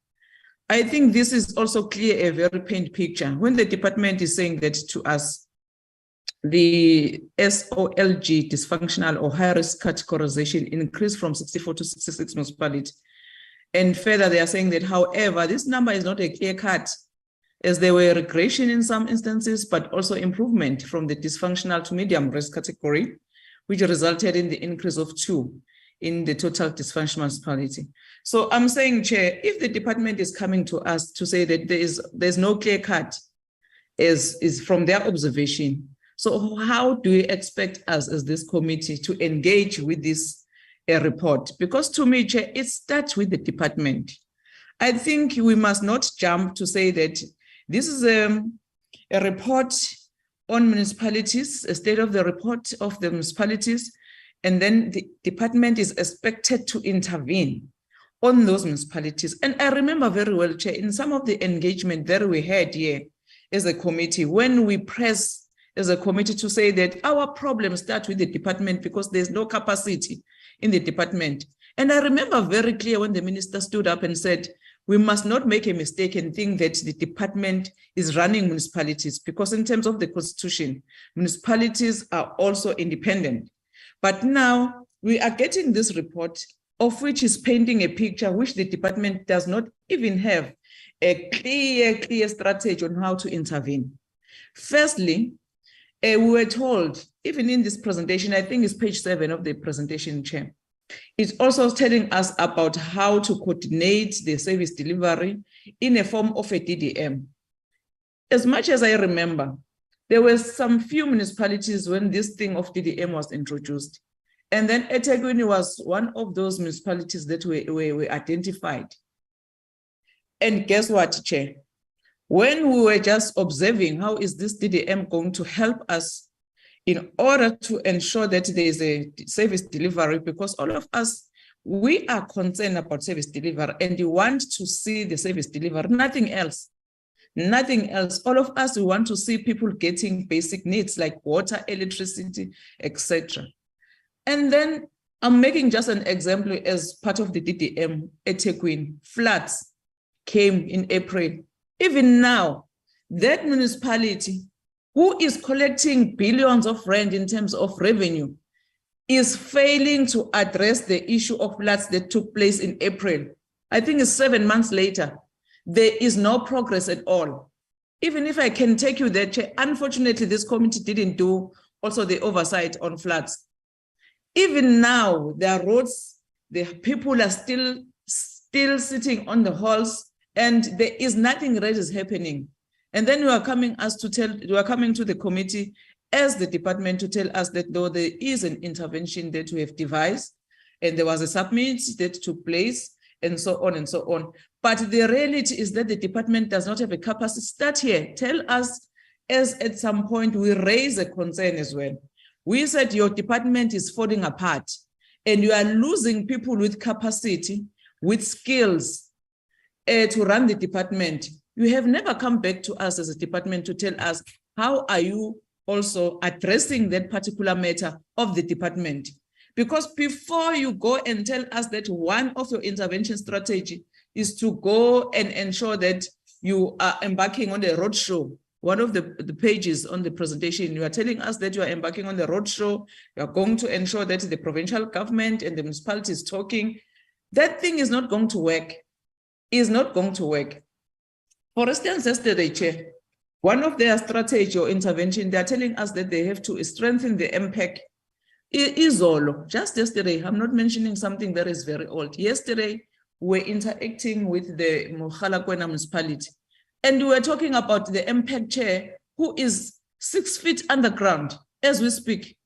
I think this is also clear, a very pained picture. When the department is saying that to us, the SOLG, dysfunctional or high-risk categorization, increased from 64 to 66 municipalities. And further, they are saying that, however, this number is not a clear cut, as there were regression in some instances, but also improvement from the dysfunctional to medium risk category, which resulted in the increase of 2 in the total dysfunctional municipality. So I'm saying, Chair, if the department is coming to us to say that there's no clear cut, is from their observation, so how do we expect us as this committee to engage with this report? Because to me, Chair, it starts with the department. I think we must not jump to say that this is a report on municipalities, a state of the report of the municipalities, and then the department is expected to intervene on those municipalities. And I remember very well, Chair, in some of the engagement that we had here as a committee, when we press as a committee to say that our problems start with the department because there's no capacity in the department. And I remember very clear when the minister stood up and said, we must not make a mistake and think that the department is running municipalities, because in terms of the constitution, municipalities are also independent. But now we are getting this report, of which is painting a picture which the department does not even have a clear strategy on how to intervene. Firstly, we were told, even in this presentation, I think it's page 7 of the presentation, Chair, it's also telling us about how to coordinate the service delivery in a form of a DDM. As much as I remember, there were some few municipalities when this thing of DDM was introduced. And then eThekwini was one of those municipalities that were identified. And guess what, Chair? When we were just observing how is this DDM going to help us in order to ensure that there is a service delivery, because all of us, we are concerned about service delivery and you want to see the service delivery, nothing else. Nothing else. All of us, we want to see people getting basic needs like water, electricity, etc. And then I'm making just an example as part of the DDM eThekwini. Floods came in April. Even now, that municipality who is collecting billions of rand in terms of revenue is failing to address the issue of floods that took place in April. I think it's 7 months later. There is no progress at all. Even if I can take you there, Chair, unfortunately, this committee didn't do also the oversight on floods. Even now, there are roads, the people are still sitting on the halls, and there is nothing that is happening. And then you are coming to the committee as the department to tell us that though there is an intervention that we have devised, and there was a submit that took place, and so on and so on. But the reality is that the department does not have a capacity. Start here. Tell us, as at some point we raise a concern as well. We said your department is falling apart and you are losing people with capacity, with skills to run the department. You have never come back to us as a department to tell us how are you also addressing that particular matter of the department. Because before you go and tell us that one of your intervention strategy is to go and ensure that you are embarking on a roadshow, one of the pages on the presentation, you are telling us that you are embarking on the roadshow, you are going to ensure that the provincial government and the municipality is talking. That thing is not going to work. Is not going to work. For instance, yesterday, Chair, one of their strategy or intervention, they are telling us that they have to strengthen the MPEC. Izolo, just yesterday, I'm not mentioning something that is very old. Yesterday, we were interacting with the Mogalakwena municipality, and we were talking about the MPEC chair who is 6 feet underground as we speak.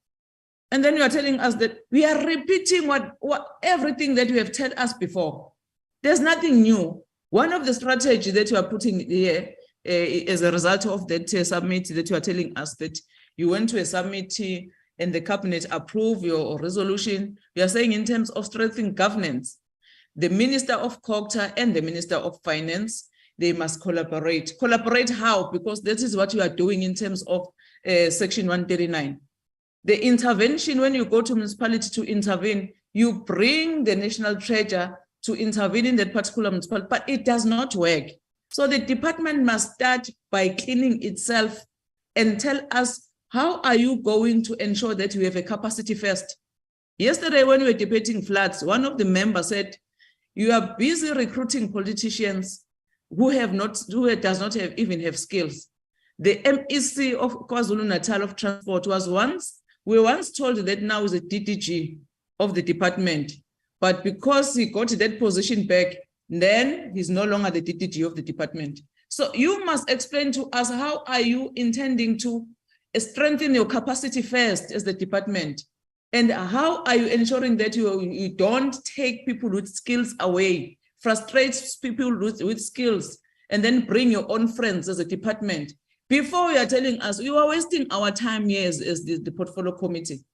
And then you are telling us that we are repeating what everything that you have told us before. There's nothing new. One of the strategies that you are putting here as a result of that summit that you are telling us that you went to a summit and the cabinet approved your resolution. You are saying in terms of strengthening governance, the Minister of Culture and the Minister of Finance, they must collaborate. Collaborate how? Because this is what you are doing in terms of Section 139. The intervention, when you go to municipality to intervene, you bring the national treasure to intervene in that particular municipality, but it does not work. So the department must start by cleaning itself and tell us, how are you going to ensure that we have a capacity first? Yesterday, when we were debating floods, one of the members said, you are busy recruiting politicians who does not even have skills. The MEC of KwaZulu-Natal of Transport we were once told that now is a DDG of the department, but because he got that position back, then he's no longer the DDG of the department. So you must explain to us, how are you intending to strengthen your capacity first as the department? And how are you ensuring that you don't take people with skills away, frustrate people with skills, and then bring your own friends as a department? Before you are telling us, you are wasting our time here as the portfolio committee.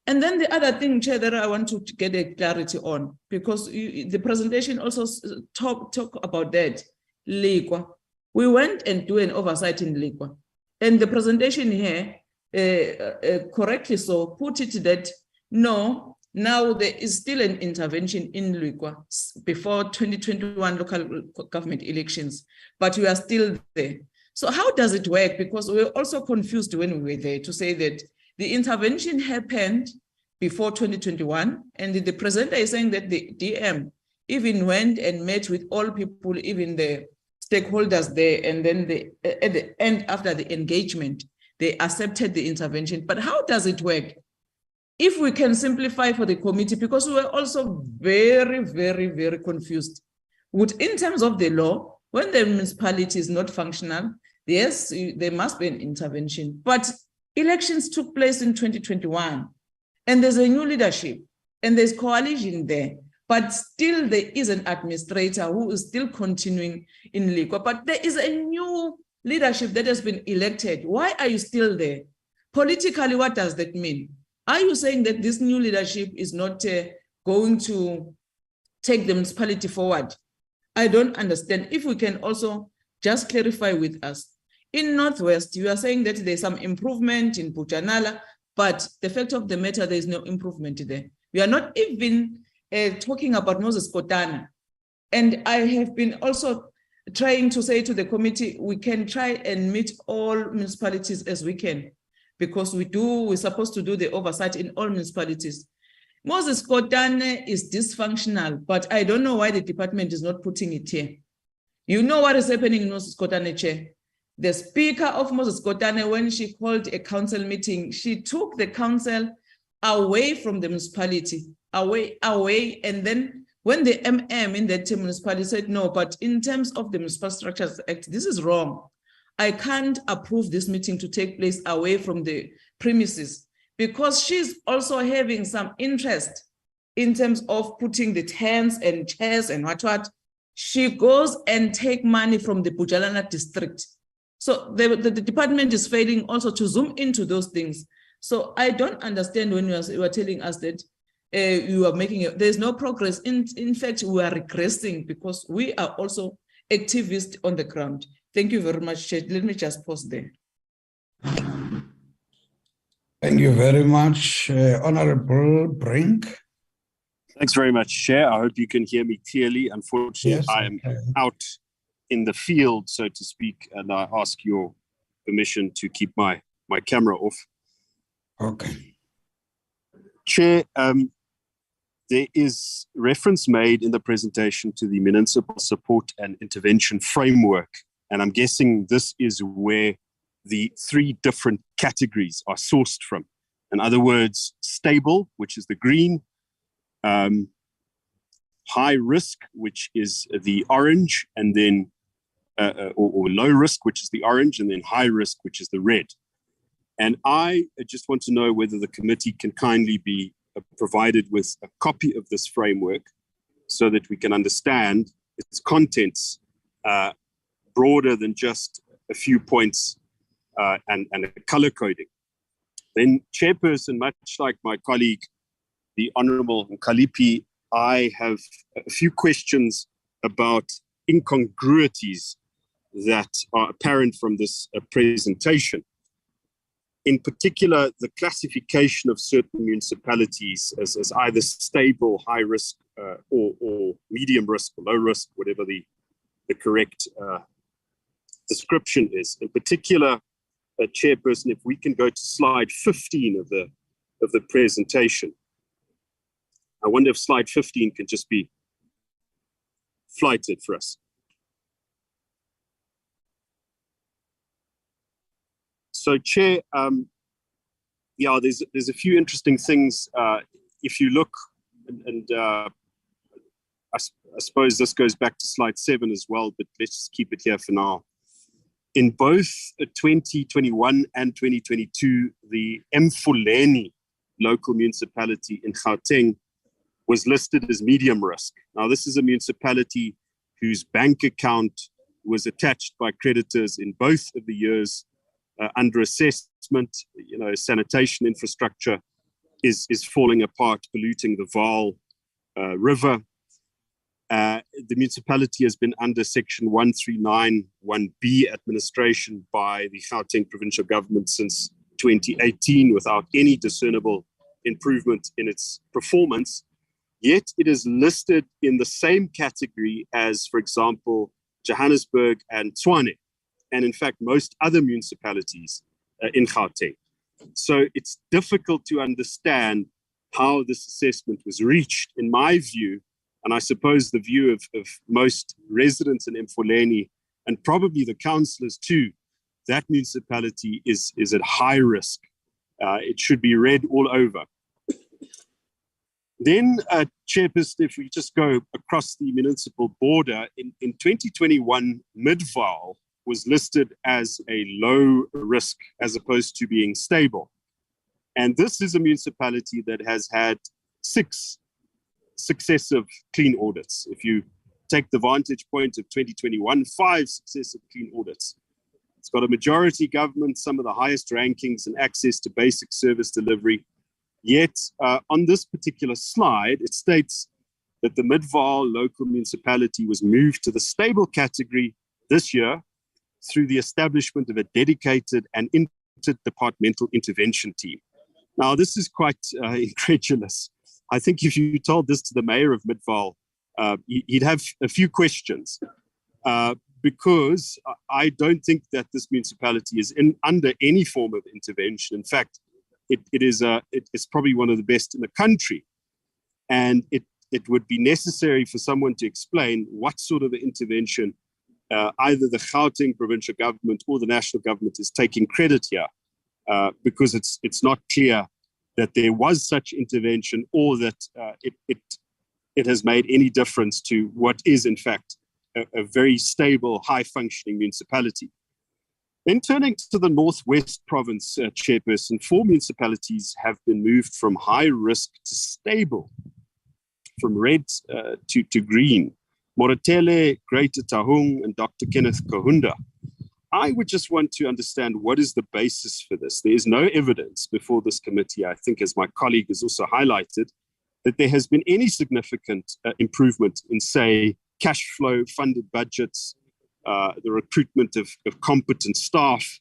And then the other thing, Chair, that I want to get a clarity on, because the presentation also talk about that, Ligwa. We went and do an oversight in Ligwa. And the presentation here, correctly so, put it that, no, now there is still an intervention in Ligwa before 2021 local government elections, but we are still there. So how does it work? Because we were also confused when we were there to say that the intervention happened before 2021, and the presenter is saying that the DM even went and met with all people, even the stakeholders there, and then at the end, after the engagement, they accepted the intervention. But how does it work? If we can simplify for the committee, because we were also very, very, very confused. In terms of the law, when the municipality is not functional, yes, there must be an intervention. But elections took place in 2021, and there's a new leadership, and there's coalition there. But still, there is an administrator who is still continuing in Ligwa. But there is a new leadership that has been elected. Why are you still there? Politically, what does that mean? Are you saying that this new leadership is not going to take the municipality forward? I don't understand. If we can also just clarify with us. In Northwest, you are saying that there's some improvement in Bujanala, but the fact of the matter, there is no improvement there. We are not even talking about Moses Kotane. And I have been also trying to say to the committee, we can try and meet all municipalities as we can, because we're supposed to do the oversight in all municipalities. Moses Kotane is dysfunctional, but I don't know why the department is not putting it here. You know what is happening in Moses Kotane, Chair? The speaker of Moses Kotane, when she called a council meeting, she took the council away from the municipality, away. And then when the MM in that municipality said, no, but in terms of the Municipal Structures Act, this is wrong. I can't approve this meeting to take place away from the premises, because she's also having some interest in terms of putting the tents and chairs and what. She goes and take money from the Bujalana district. So the department is failing also to zoom into those things. So I don't understand when you are telling us that you are making there's no progress. In fact, we are regressing because we are also activists on the ground. Thank you very much, Chair. Let me just pause there. Thank you very much, Honorable Brink. Thanks very much, Chair. I hope you can hear me clearly. Unfortunately, Yes, I am out in the field, so to speak, and I ask your permission to keep my camera off. Okay. Chair, there is reference made in the presentation to the Municipal Support and Intervention Framework, and I'm guessing this is where the three different categories are sourced from. In other words, stable, which is the green, high risk, which is the orange, and then or low risk, which is the orange, and then high risk, which is the red. And I just want to know whether the committee can kindly be provided with a copy of this framework so that we can understand its contents broader than just a few points and a color coding. Then, Chairperson, much like my colleague, the Honorable Kalipi, I have a few questions about incongruities that are apparent from this presentation. In particular, the classification of certain municipalities as either stable, high risk, or medium risk, or low risk, whatever the correct description is. In particular, Chairperson, if we can go to slide 15 of the presentation. I wonder if slide 15 can just be flighted for us. So, Chair, yeah, there's a few interesting things. If you look, and I suppose this goes back to slide 7 as well, but let's just keep it here for now. In both 2021 and 2022, the Mfuleni local municipality in Gauteng was listed as medium risk. Now, this is a municipality whose bank account was attached by creditors in both of the years under assessment. You know, sanitation infrastructure is falling apart, polluting the Vaal River. The municipality has been under Section 1391B administration by the Gauteng provincial government since 2018 without any discernible improvement in its performance. Yet it is listed in the same category as, for example, Johannesburg and Tshwane, and in fact, most other municipalities in Gauteng. So it's difficult to understand how this assessment was reached. In my view, and I suppose the view of most residents in Mfuleni, and probably the councillors too, that municipality is at high risk. It should be read all over. Then, Chairperson, if we just go across the municipal border, in 2021, Midvaal was listed as a low risk as opposed to being stable. And this is a municipality that has had 6 successive clean audits. If you take the vantage point of 2021, 5 successive clean audits. It's got a majority government, some of the highest rankings and access to basic service delivery. Yet, on this particular slide, it states that the Midvaal local municipality was moved to the stable category this year through the establishment of a dedicated and interdepartmental intervention team. Now, this is quite incredulous. I think if you told this to the mayor of Midvaal, he'd have a few questions, because I don't think that this municipality is under any form of intervention. In fact, it's probably one of the best in the country. And it would be necessary for someone to explain what sort of intervention either the Gauteng provincial government or the national government is taking credit here, because it's not clear that there was such intervention or that it has made any difference to what is in fact a very stable, high-functioning municipality. Then turning to the Northwest Province, Chairperson, 4 municipalities have been moved from high risk to stable, from red to green. Moretele, Greater Tahung, and Dr. Kenneth Kahunda. I would just want to understand what is the basis for this. There is no evidence before this committee, I think, as my colleague has also highlighted, that there has been any significant improvement in, say, cash flow, funded budgets, the recruitment of competent staff,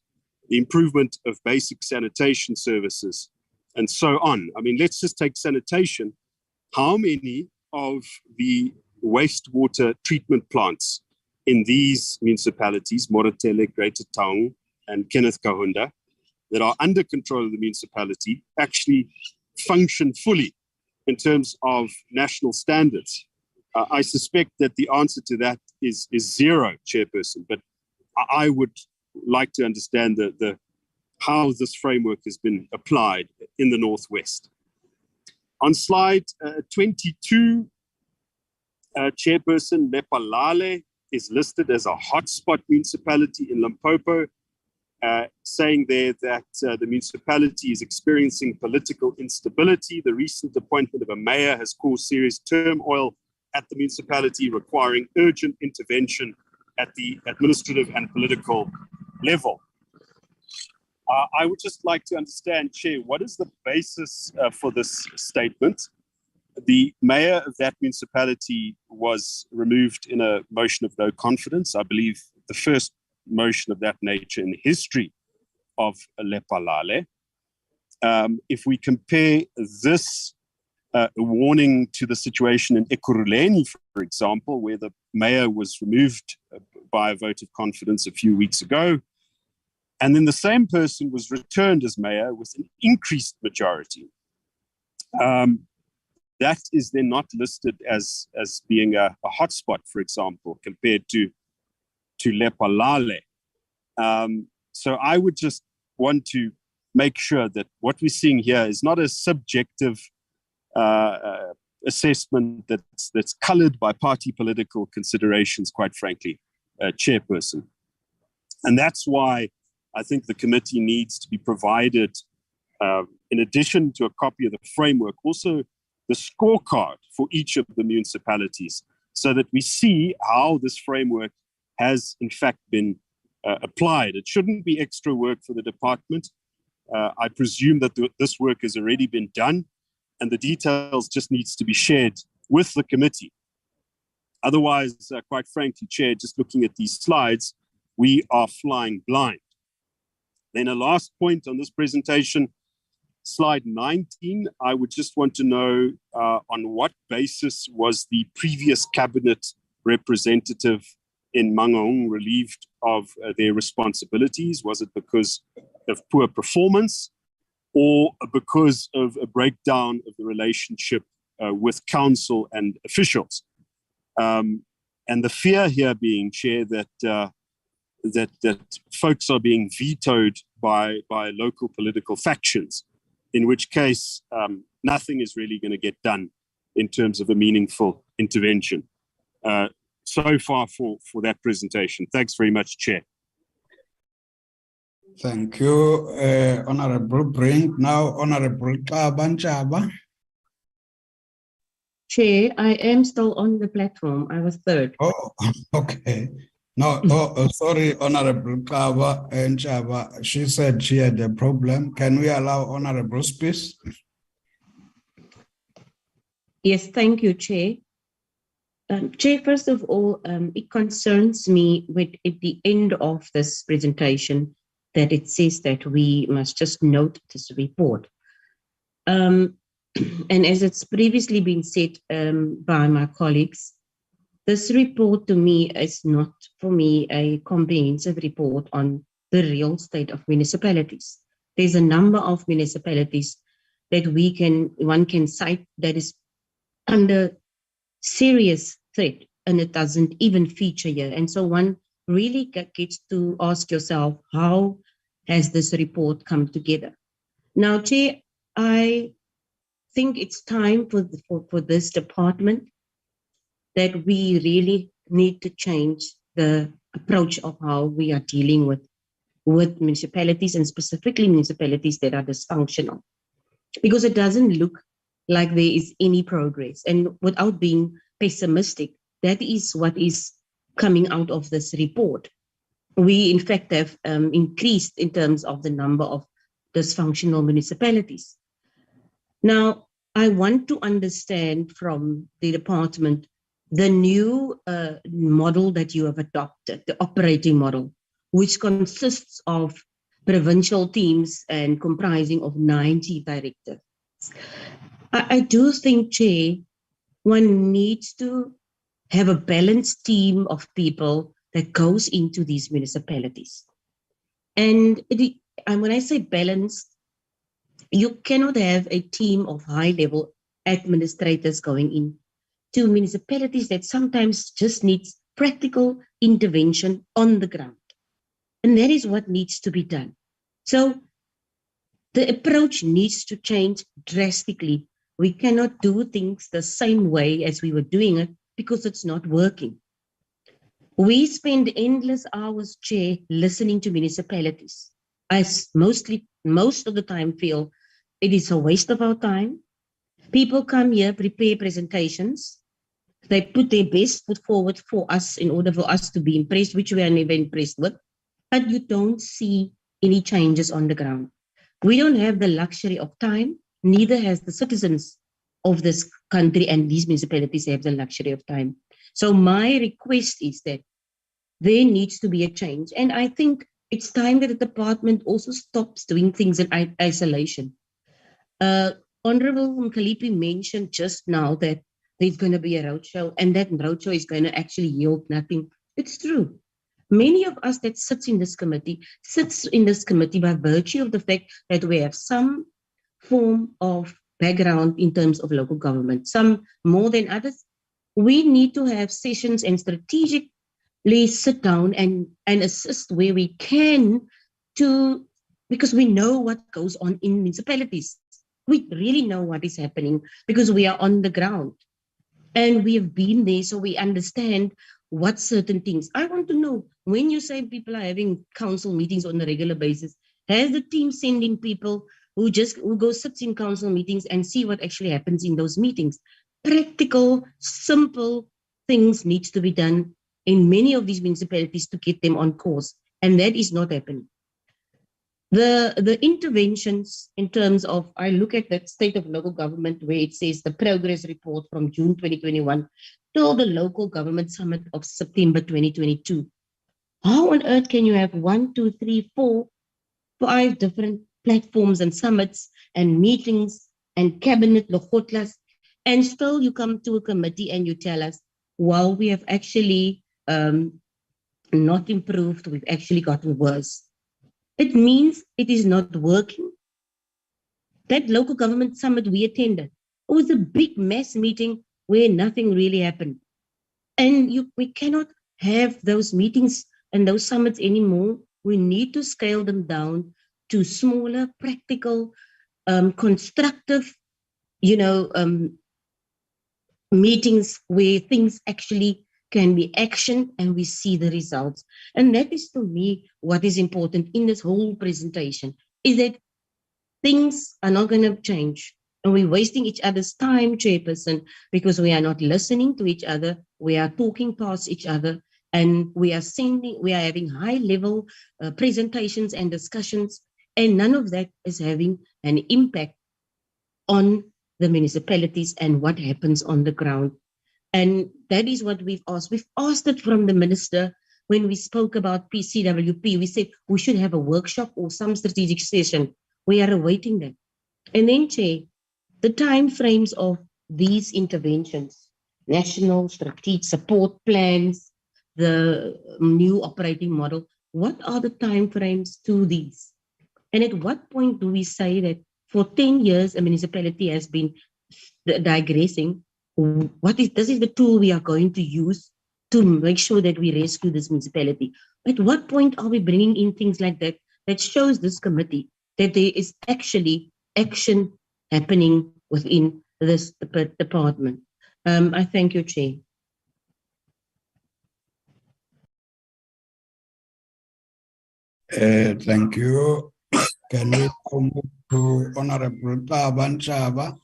the improvement of basic sanitation services, and so on. I mean, let's just take sanitation. How many of the wastewater treatment plants in these municipalities, Moretele, Greater Tahung, and Kenneth Kahunda, that are under control of the municipality actually function fully in terms of national standards? I suspect that the answer to that is zero, Chairperson, but I would like to understand how this framework has been applied in the Northwest. On slide 22, Chairperson, Lephalale is listed as a hotspot municipality in Limpopo, saying there that the municipality is experiencing political instability. The recent appointment of a mayor has caused serious turmoil at the municipality, requiring urgent intervention at the administrative and political level. I would just like to understand, Chair, what is the basis for this statement? The mayor of that municipality was removed in a motion of no confidence. I believe the first motion of that nature in the history of Lephalale. If we compare this warning to the situation in Ekurhuleni, for example, where the mayor was removed by a vote of confidence a few weeks ago, and then the same person was returned as mayor with an increased majority. That is then not listed as being a hotspot, for example, compared to Lephalale. So I would just want to make sure that what we're seeing here is not a subjective assessment that's colored by party political considerations, quite frankly, Chairperson. And that's why I think the committee needs to be provided, in addition to a copy of the framework, also the scorecard for each of the municipalities, so that we see how this framework has in fact been applied. It shouldn't be extra work for the department. I presume that this work has already been done, and the details just needs to be shared with the committee. Otherwise, quite frankly, Chair, just looking at these slides, we are flying blind. Then a last point on this presentation, slide 19, I would just want to know on what basis was the previous cabinet representative in Mangaung relieved of their responsibilities? Was it because of poor performance or because of a breakdown of the relationship with council and officials? And the fear here being, Chair, that folks are being vetoed by local political factions, in which case nothing is really going to get done in terms of a meaningful intervention. So far for that presentation. Thanks very much, Chair. Thank you, Honorable Brink. Now, Honorable Kabanchaba. Chair, I am still on the platform. I was third. Oh, okay. No, sorry, Honorable Kaba and Chaba. She said she had a problem. Can we allow Honorable Space? Yes, thank you, Chair. Chair, first of all, it concerns me with at the end of this presentation that it says that we must just note this report. And as it's previously been said by my colleagues, this report to me is not, for me, a comprehensive report on the real state of municipalities. There's a number of municipalities that one can cite that is under serious threat, and it doesn't even feature here. And so one really gets to ask yourself, how has this report come together? Now, Chair, I think it's time for this department that we really need to change the approach of how we are dealing with municipalities, and specifically municipalities that are dysfunctional, because it doesn't look like there is any progress. And without being pessimistic, that is what is coming out of this report. We, in fact, have increased in terms of the number of dysfunctional municipalities. Now, I want to understand from the department the new model that you have adopted, the operating model, which consists of provincial teams and comprising of 90 directors. I do think, Chair, one needs to have a balanced team of people that goes into these municipalities. And when I say balanced, you cannot have a team of high-level administrators going in to municipalities that sometimes just needs practical intervention on the ground. And that is what needs to be done. So the approach needs to change drastically. We cannot do things the same way as we were doing it because it's not working. We spend endless hours, Chair, listening to municipalities. I most of the time feel it is a waste of our time. People come here, prepare presentations. They put their best foot forward for us in order for us to be impressed, which we are never impressed with. But you don't see any changes on the ground. We don't have the luxury of time, neither has the citizens of this country, and these municipalities have the luxury of time. So my request is that there needs to be a change. And I think it's time that the department also stops doing things in isolation. Honorable Mkalipi mentioned just now that there's going to be a roadshow, and that roadshow is going to actually yield nothing. It's true. Many of us that sits in this committee by virtue of the fact that we have some form of background in terms of local government, some more than others. We need to have sessions and strategically sit down and assist where we can because we know what goes on in municipalities. We really know what is happening because we are on the ground and we have been there, so we understand what certain things. I want to know, when you say people are having council meetings on a regular basis, has the team sending people who go sit in council meetings and see what actually happens in those meetings? Practical, simple things needs to be done in many of these municipalities to get them on course, and that is not happening. The interventions in terms of, I look at that state of local government where it says the progress report from June 2021 till the local government summit of September 2022. How on earth can you have 1, 2, 3, 4, 5 different platforms and summits and meetings and cabinet logotlas, and still you come to a committee and you tell us, well, we have actually not improved, we've actually gotten worse. It means it is not working. That local government summit we attended, it was a big mass meeting where nothing really happened. And we cannot have those meetings and those summits anymore. We need to scale them down to smaller, practical, constructive, meetings where things actually can be actioned and we see the results. And that is, to me, what is important in this whole presentation, is that things are not going to change. And we're wasting each other's time, Chairperson, because we are not listening to each other. We are talking past each other, and we are having high-level presentations and discussions, and none of that is having an impact on the municipalities and what happens on the ground. And that is what we've asked. We've asked it from the minister when we spoke about PCWP. We said we should have a workshop or some strategic session. We are awaiting that. And then, Chair, the time frames of these interventions, national strategic support plans, the new operating model, what are the time frames to these? And at what point do we say that for 10 years a municipality has been digressing? This is the tool we are going to use to make sure that we rescue this municipality. At what point are we bringing in things like that that shows this committee that there is actually action happening within this department? I thank you, Chair. Thank you. Can we move to Honorable Chaba?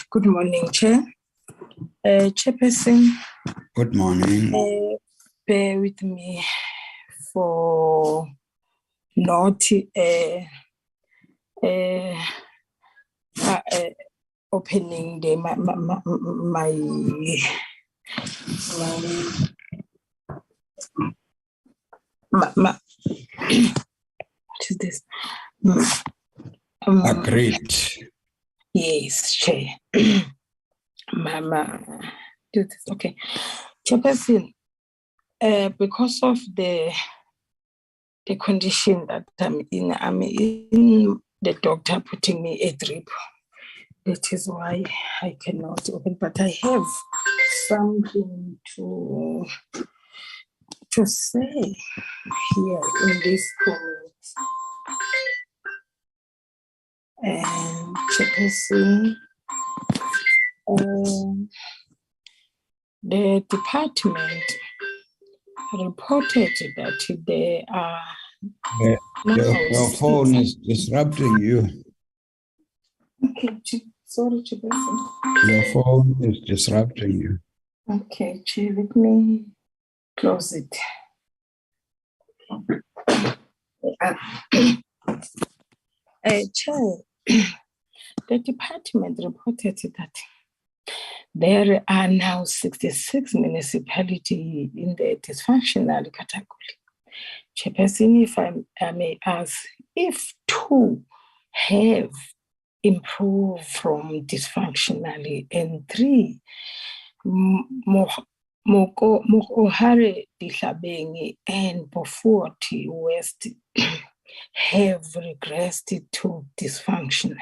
Good morning, Chair. Chairperson. Good morning. Bear with me for not opening my what is this? Agreed. Yes, Chair. Mama, do this. Okay, Chairperson. Because of the condition that I'm in the doctor putting me a drip. That is why I cannot open. But I have something to say here in this comment. And Chairperson, the department reported that they are Your phone is disrupting you. Okay, sorry, Chairperson. Your phone is disrupting you. Okay, Chair, let me close it. Chair, the department reported that there are now 66 municipalities in the dysfunctional category. Chairperson, if I may ask, if 2 have improved from dysfunctionally and 3, Mohare, Dihlabeng, and Beaufort West have regressed to dysfunctionally.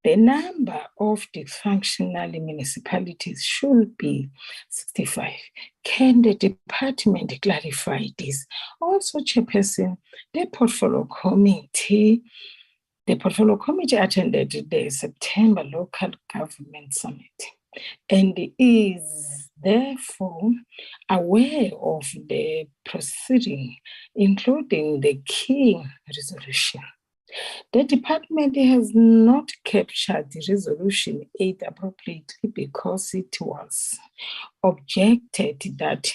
The number of dysfunctional municipalities should be 65. Can the department clarify this? Also, Chairperson, the portfolio committee attended the September local government summit and is therefore aware of the proceeding, including the key resolution. The department has not captured the resolution 8 appropriately because it was objected that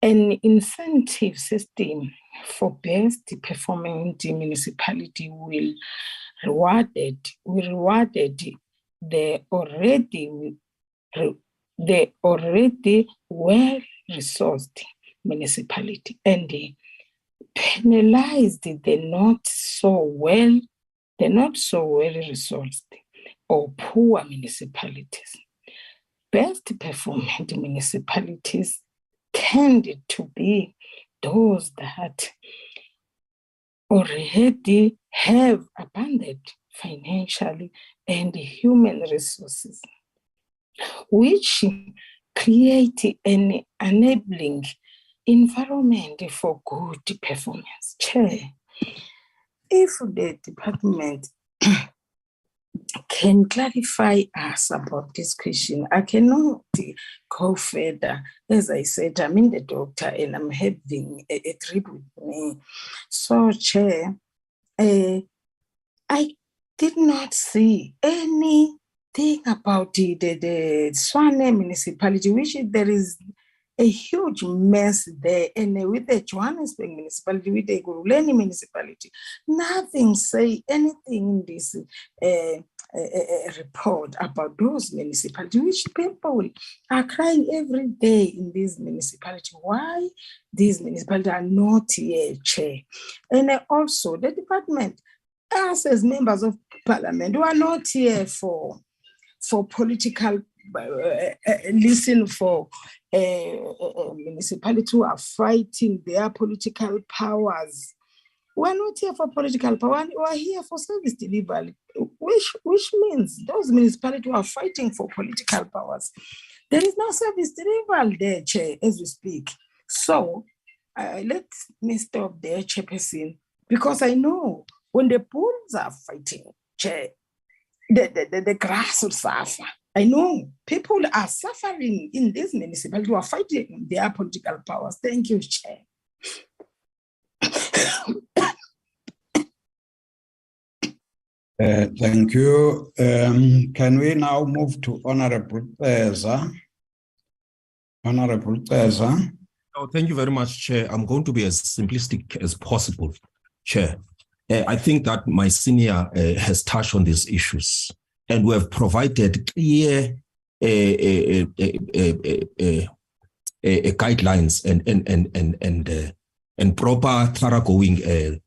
an incentive system for best performing municipality will rewarded the already well-resourced municipality and penalized the not so well resourced or poor municipalities. Best performing municipalities tended to be those that already have abundant financially and human resources, which create an enabling environment for good performance. Chair, if the department can clarify us about this question, I cannot go further. As I said, I'm in the doctor and I'm having a trip with me. So, Chair, I did not see anything about the Swane municipality, which there is a huge mess there. And with the Johannesburg municipality, with the Guruleni municipality, nothing say anything in this report about those municipalities, which people are crying every day in this municipality. Why these municipalities are not here, Chair? And also the department, us as members of parliament, who are not here for political, listen for municipalities who are fighting their political powers. We're not here for political power, we're here for service delivery, which means those municipalities who are fighting for political powers, there is no service delivery there, Chair, as we speak. So let me stop there, Chairperson, because I know when the bulls are fighting, Chair, the grass will suffer. I know people are suffering in this municipality who are fighting their political powers. Thank you, Chair. Thank you. Can we now move to Honorable Teza? Honorable Teza. Oh, thank you very much, Chair. I'm going to be as simplistic as possible, Chair. I think that my senior has touched on these issues, and we have provided clear guidelines and proper thoroughgoing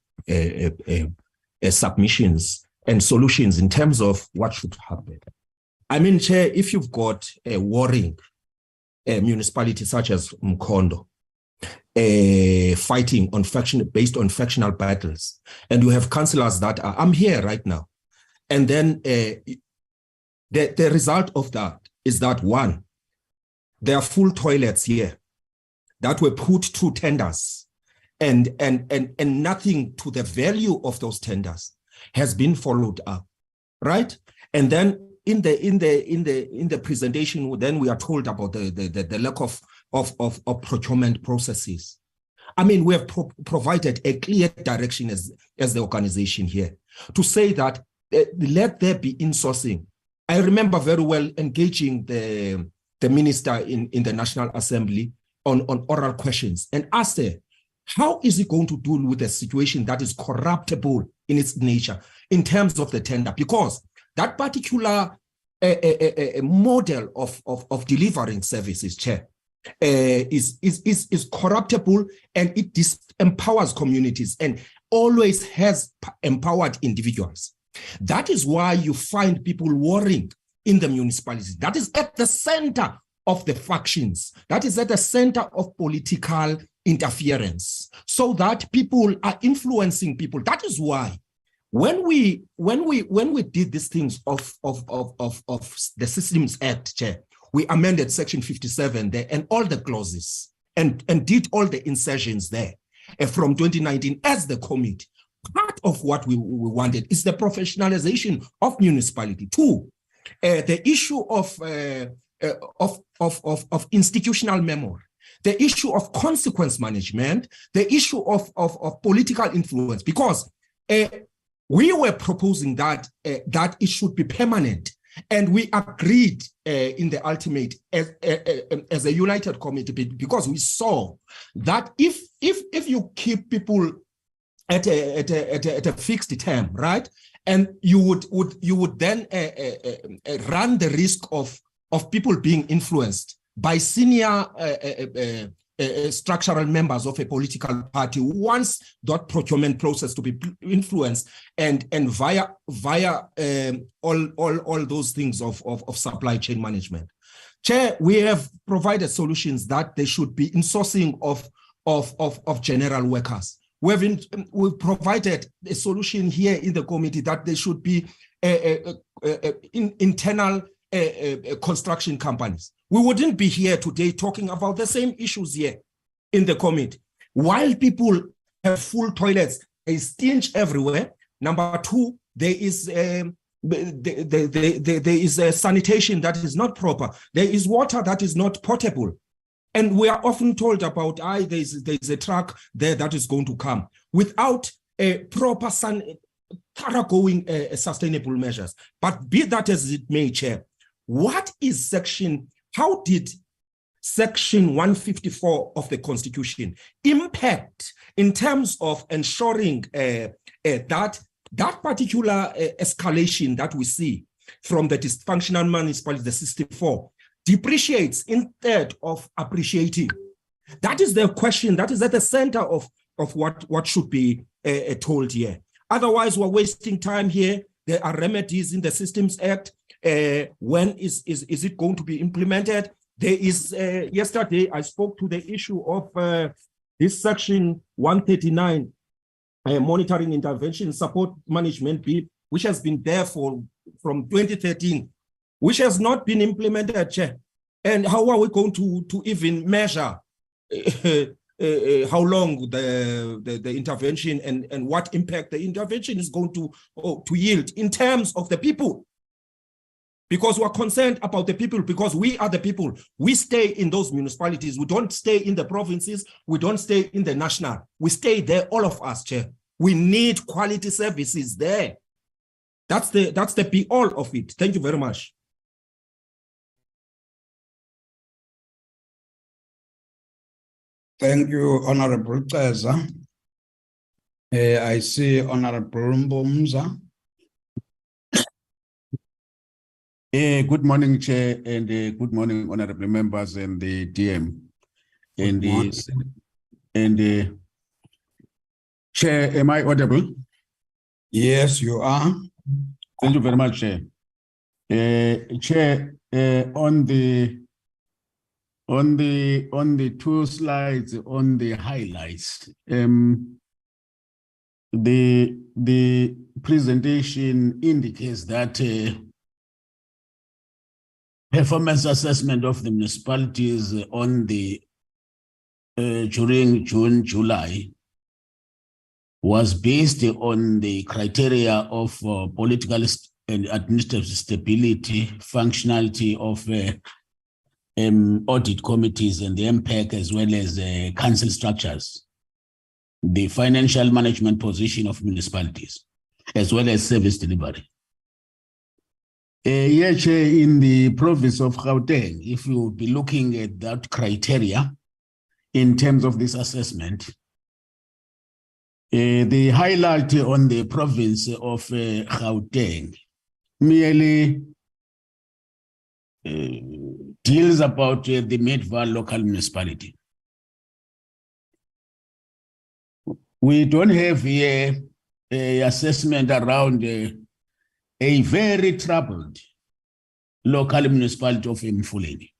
submissions and solutions in terms of what should happen. I mean, Chair, if you've got a warring municipality such as Mkhondo, fighting on based on factional battles, and you have councillors that are, I'm here right now, and then the result of that is that, one, there are full toilets here that were put through tenders, and nothing to the value of those tenders has been followed up, right? And then in the presentation, then we are told about the lack of procurement processes. I mean, we have provided a clear direction as the organization here to say that let there be insourcing. I remember very well engaging the minister in the National Assembly on oral questions and asked her, how is it going to deal with a situation that is corruptible in its nature in terms of the tender? Because that particular model of delivering services, Chair, is corruptible, and it disempowers communities and always has empowered individuals. That is why you find people warring in the municipalities. That is at the center of the factions. That is at the center of political interference, so that people are influencing people. That is why when we did these things of the Systems Act, Chair, we amended Section 57 there and all the clauses and did all the insertions there from 2019 as the committee. Part of what we wanted is the professionalization of municipality. Two, the issue of institutional memory, the issue of consequence management, the issue of political influence, because we were proposing that it should be permanent, and we agreed in the ultimate as a united committee, because we saw that if you keep people at a fixed term, right, and you would then run the risk of people being influenced by senior structural members of a political party who wants that procurement process to be influenced and via all those things of supply chain management. Chair, we have provided solutions that there should be insourcing of general workers. We've provided a solution here in the committee that there should be internal construction companies. We wouldn't be here today talking about the same issues here in the committee. While people have full toilets, there is stench everywhere. Number two, there is a sanitation that is not proper. There is water that is not potable. And we are often told about, there's a truck there that is going to come without a proper thoroughgoing sustainable measures. But be that as it may, Chair, how did Section 154 of the Constitution, impact in terms of ensuring that particular escalation that we see from the dysfunctional municipalities, the 64, depreciates instead of appreciating? That is the question that is at the center of what should be told here. Otherwise, we're wasting time here. There are remedies in the Systems Act. When is it going to be implemented? There is, yesterday I spoke to the issue of this section 139, monitoring intervention support management bill, which has been there from 2013, which has not been implemented, Chair. And how are we going to even measure how long the intervention and what impact the intervention is going to yield in terms of the people? Because we're concerned about the people, because we are the people. We stay in those municipalities. We don't stay in the provinces. We don't stay in the national. We stay there, all of us, Chair. We need quality services there. That's the be all of it. Thank you very much. Thank you, Honorable Teza. I see Honorable Mbumza. Good morning, Chair, and good morning, honorable members and the DM. And Chair, am I audible? Yes, you are. Thank you very much, Chair. Chair, on the two slides on the highlights, the presentation indicates that performance assessment of the municipalities on the during June, July was based on the criteria of political and administrative stability, functionality of audit committees and the MPEC, as well as council structures, the financial management position of municipalities, as well as service delivery. Yes, in the province of Gauteng, if you be looking at that criteria in terms of this assessment, the highlight on the province of Gauteng merely deals about the Midvaal local municipality. We don't have here an assessment around a very troubled local municipality of Mfuleni.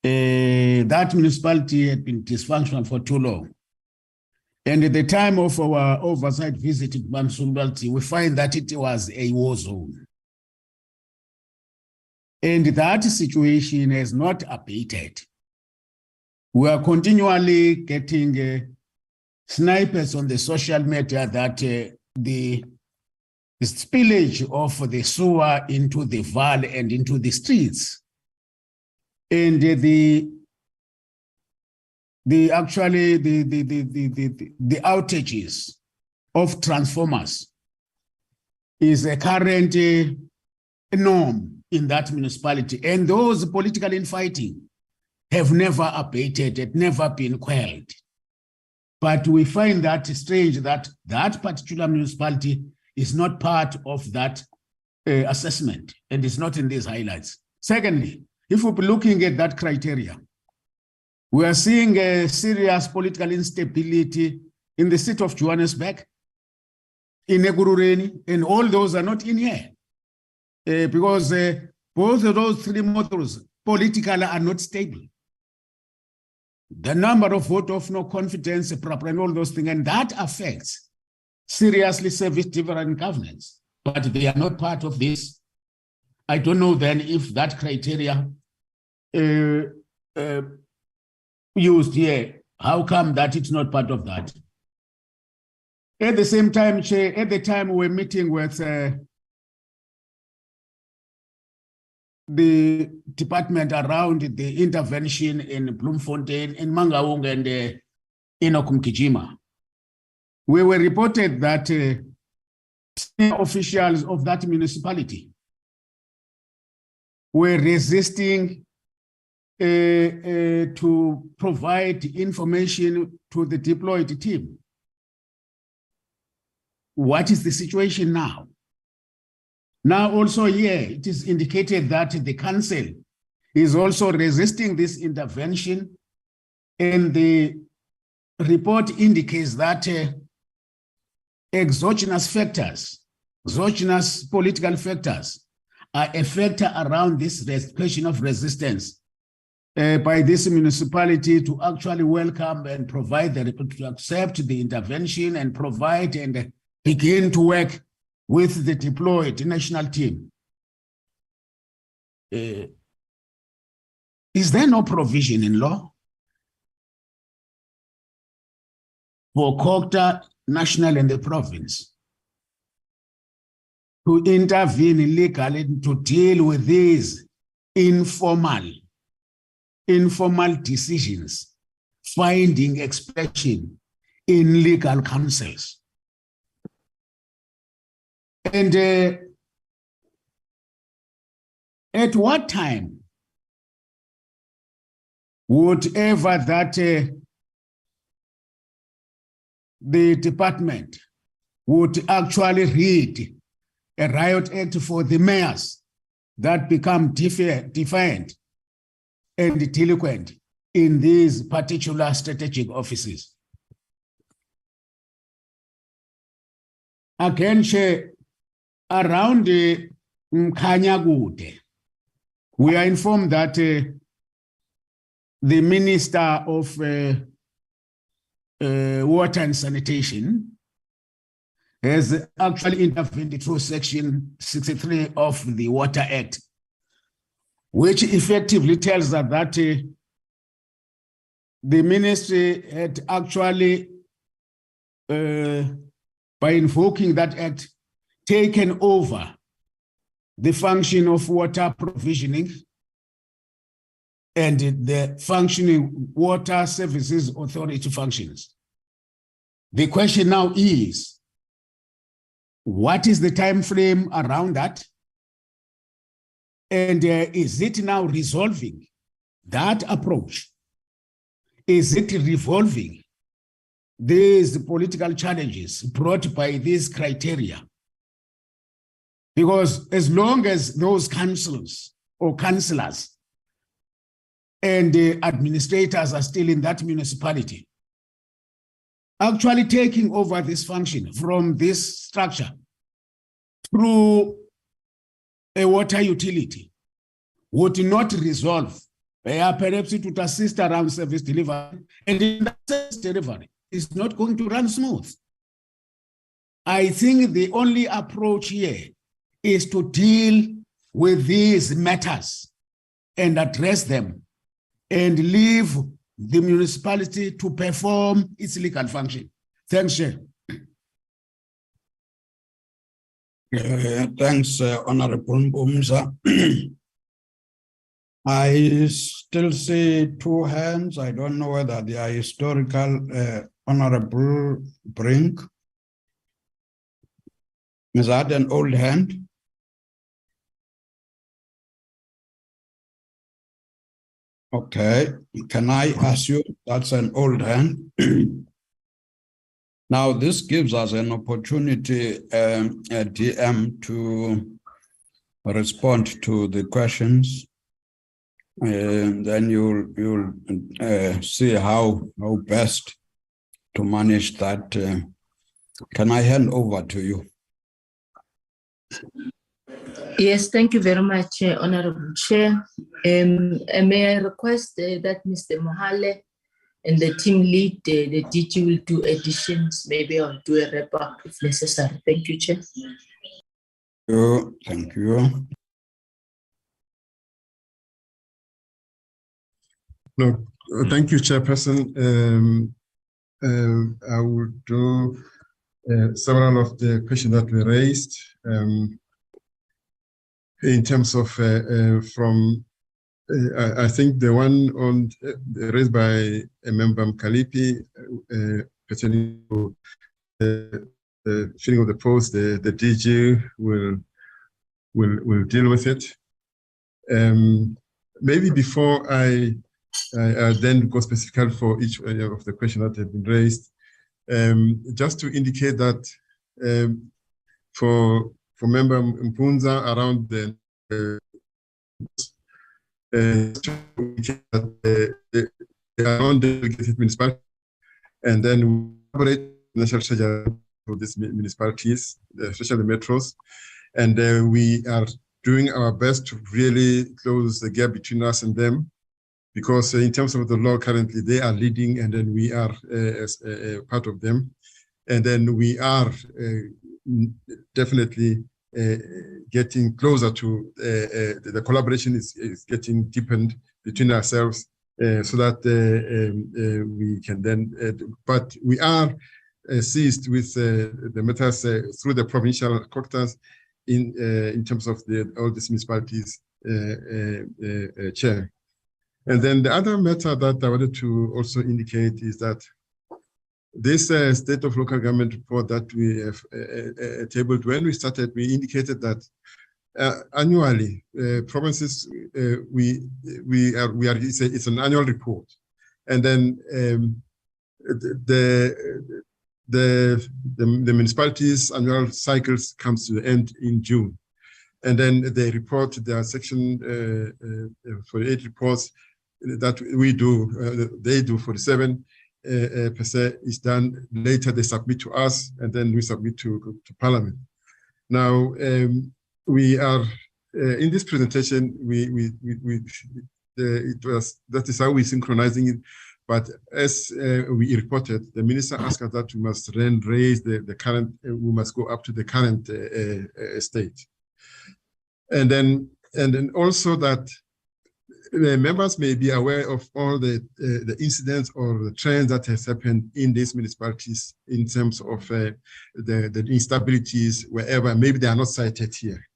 That municipality had been dysfunctional for too long. And at the time of our oversight visit to municipality, we find that it was a war zone. And that situation has not abated. We are continually getting snipers on the social media that the spillage of the sewer into the valley and into the streets, and the outages of transformers is a current norm in that municipality, and those political infighting have never abated, had never been quelled. But we find that strange that that particular municipality is not part of that assessment and is not in these highlights. Secondly, if we're looking at that criteria, we are seeing a serious political instability in the city of Johannesburg, in Ekurhuleni, and all those are not in here because both of those three models politically are not stable. The number of vote of no confidence, and all those things, and that affects seriously service delivery and governance, but they are not part of this. I don't know then if that criteria used here, how come that it's not part of that? At the same time, Chair, at the time we're meeting with the department around the intervention in Bloemfontein, in Mangaung and Inokumkijima, we were reported that senior officials of that municipality were resisting to provide information to the deployed team. What is the situation now? Now also here, it is indicated that the council is also resisting this intervention, and the report indicates that exogenous factors, exogenous political factors are a factor around this question of resistance by this municipality to actually welcome and provide to accept the intervention and provide and begin to work with the deployed national team. Is there no provision in law for COGTA, national and the province, to intervene legally to deal with these informal decisions, finding expression in legal councils? And at what time would ever that the department would actually read a riot act for the mayors that become defiant and delinquent in these particular strategic offices? Again, around Mkhanyakude, we are informed that the Minister of Water and Sanitation has actually intervened through Section 63 of the Water Act, which effectively tells us that the ministry had actually, by invoking that act, taken over the function of water provisioning and the functioning water services authority functions. The question now is, what is the time frame around that? And is it now resolving that approach? Is it revolving these political challenges brought by these criteria? Because as long as those councils or councillors and administrators are still in that municipality, actually taking over this function from this structure through a water utility would not resolve. Perhaps it would assist around service delivery, and in that service delivery, it's not going to run smooth. I think the only approach here is to deal with these matters and address them and leave the municipality to perform its legal function. Thanks, Chair. Thanks, Honorable Mbumza. I still see two hands. I don't know whether they are historical. Honorable Brink. Is that an old hand? Okay, can I assume that's an old hand? Now, this gives us an opportunity, DM, to respond to the questions. And then you'll see how best to manage that. Can I hand over to you? Yes, thank you very much, Honorable Chair. May I request that Mr. Mohale and the team lead, the DG will do additions. Maybe I'll do a wrap up if necessary. Thank you, Chair. Thank you. No, thank you, Chairperson. I will do several of the questions that were raised in terms of I think the one on raised by a member Mkalipi pertaining to the filling of the post, the DG will deal with it. maybe before I then go specifically for each of the questions that have been raised, just to indicate that for Member Mpunza around the non-delegated municipalities, and then we collaborate with national treasury for these municipalities, especially metros, and we are doing our best to really close the gap between us and them, because in terms of the law currently, they are leading, and then we are as part of them, and then we are definitely getting closer to the collaboration is getting deepened between ourselves, so that we can then, but we are seized with the matters through the provincial caucus in terms of all these municipalities chair. And then the other matter that I wanted to also indicate is that this state of local government report that we have tabled, when we started, we indicated that annually provinces it's an annual report, and then the municipalities' annual cycles comes to the end in June, and then they report their section 48 reports that we do, they do 47%, is done later. They submit to us, and then we submit to Parliament. Now we are in this presentation. That is how we're synchronizing it. But as we reported, the minister asked us that we must then raise the current. We must go up to the current state, and then also that the members may be aware of all the incidents or the trends that has happened in these municipalities in terms of the instabilities wherever. Maybe they are not cited here.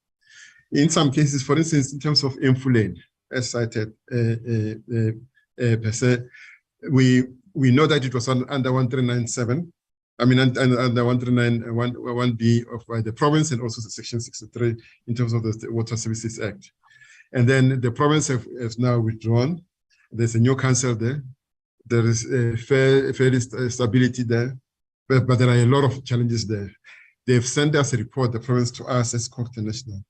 In some cases, for instance, in terms of Mfuleni, as cited per se, we know that it was under 1397. I mean, under 139(1)(b) of the province, and also the Section 63 in terms of the Water Services Act. And then the province has now withdrawn. There's a new council there. There is a fair stability there, but there are a lot of challenges there. They've sent us a report, the province, to us as Cooperative National.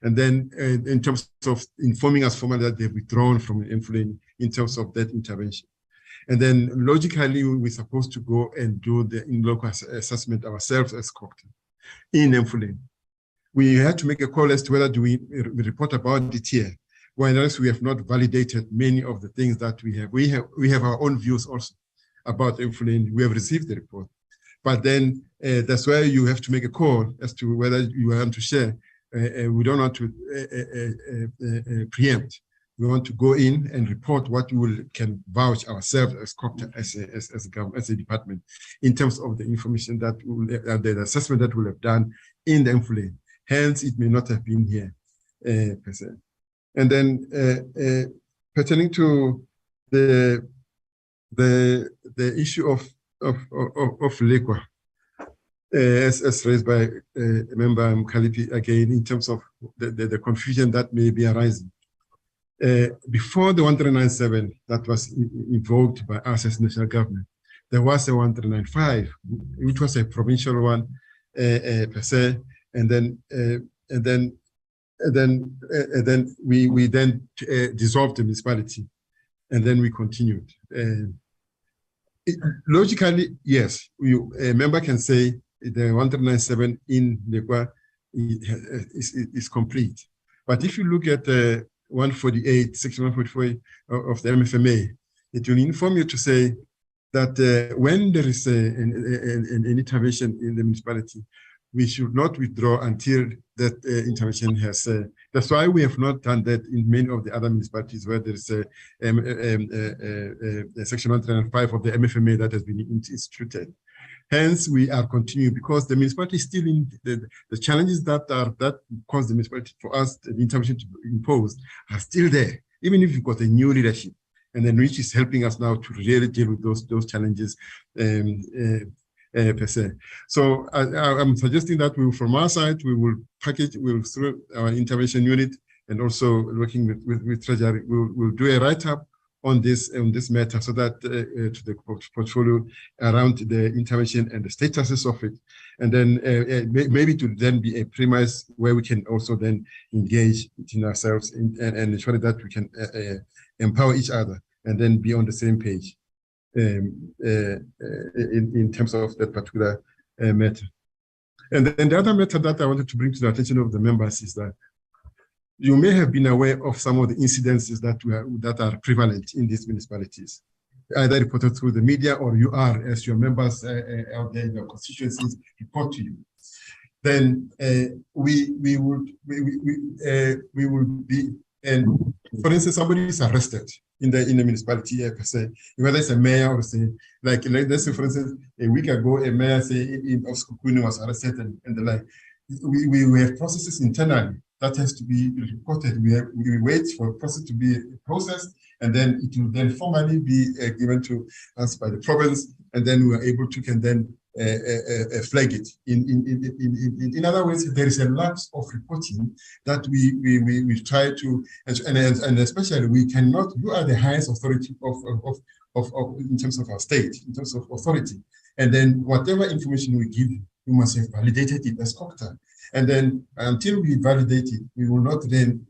And then in terms of informing us formally that they've withdrawn from Mfuleni in terms of that intervention. And then logically, we're supposed to go and do the in-local assessment ourselves as Cooperative in Mfuleni. We had to make a call as to whether do we report about it here, whereas we have not validated many of the things that we have. We have our own views also about Mfuleni. We have received the report, but then that's where you have to make a call as to whether you want to share. We don't want to preempt. We want to go in and report what we can vouch ourselves as as a government, as a department, in terms of the information that the assessment that we'll have done in the Mfuleni. Hence, it may not have been here per se. And then pertaining to the issue of Lekwa, as raised by Member Mkalipi again, in terms of the confusion that may be arising. Before the 1397 that was invoked by us as national government, there was a 1395, which was a provincial one per se. And then we dissolved the municipality, and then we continued. Logically, yes, a member can say the 1397 in Lekwa is complete. But if you look at 148, section 144 of the MFMA, it will inform you to say that when there is an intervention in the municipality, we should not withdraw until that intervention has. That's why we have not done that in many of the other municipalities where there is a section 105 of the MFMA that has been instituted. Hence, we are continuing because the municipality is still in the challenges that cause the municipality for us the intervention to impose are still there, even if you've got a new leadership, and then which is helping us now to really deal with those challenges. Per se. So I'm suggesting that from our side, we will package, we will through our intervention unit and also working with Treasury, we'll do a write-up on this matter, so that to the portfolio around the intervention and the statuses of it, and then maybe to then be a premise where we can also then engage between ourselves and ensure that we can empower each other and then be on the same page in terms of that particular matter. And then the other matter that I wanted to bring to the attention of the members is that you may have been aware of some of the incidences that are prevalent in these municipalities, either reported through the media or you are, as your members out there in your constituencies report to you. Then we would be, and for instance, somebody is arrested in the municipality per se, whether it's a mayor or say, like let's say for instance, a week ago, a mayor say in Oskukuni was arrested and the like. We have processes internally that has to be reported. We wait for the process to be processed, and then it will then formally be given to us by the province, and then we are able to can then flag it. In other words, there is a lapse of reporting that we try to, and especially we cannot. You are the highest authority of in terms of our state, in terms of authority, and then whatever information we give you, we must have validated it as COCTA. And then until we validate it, we will not then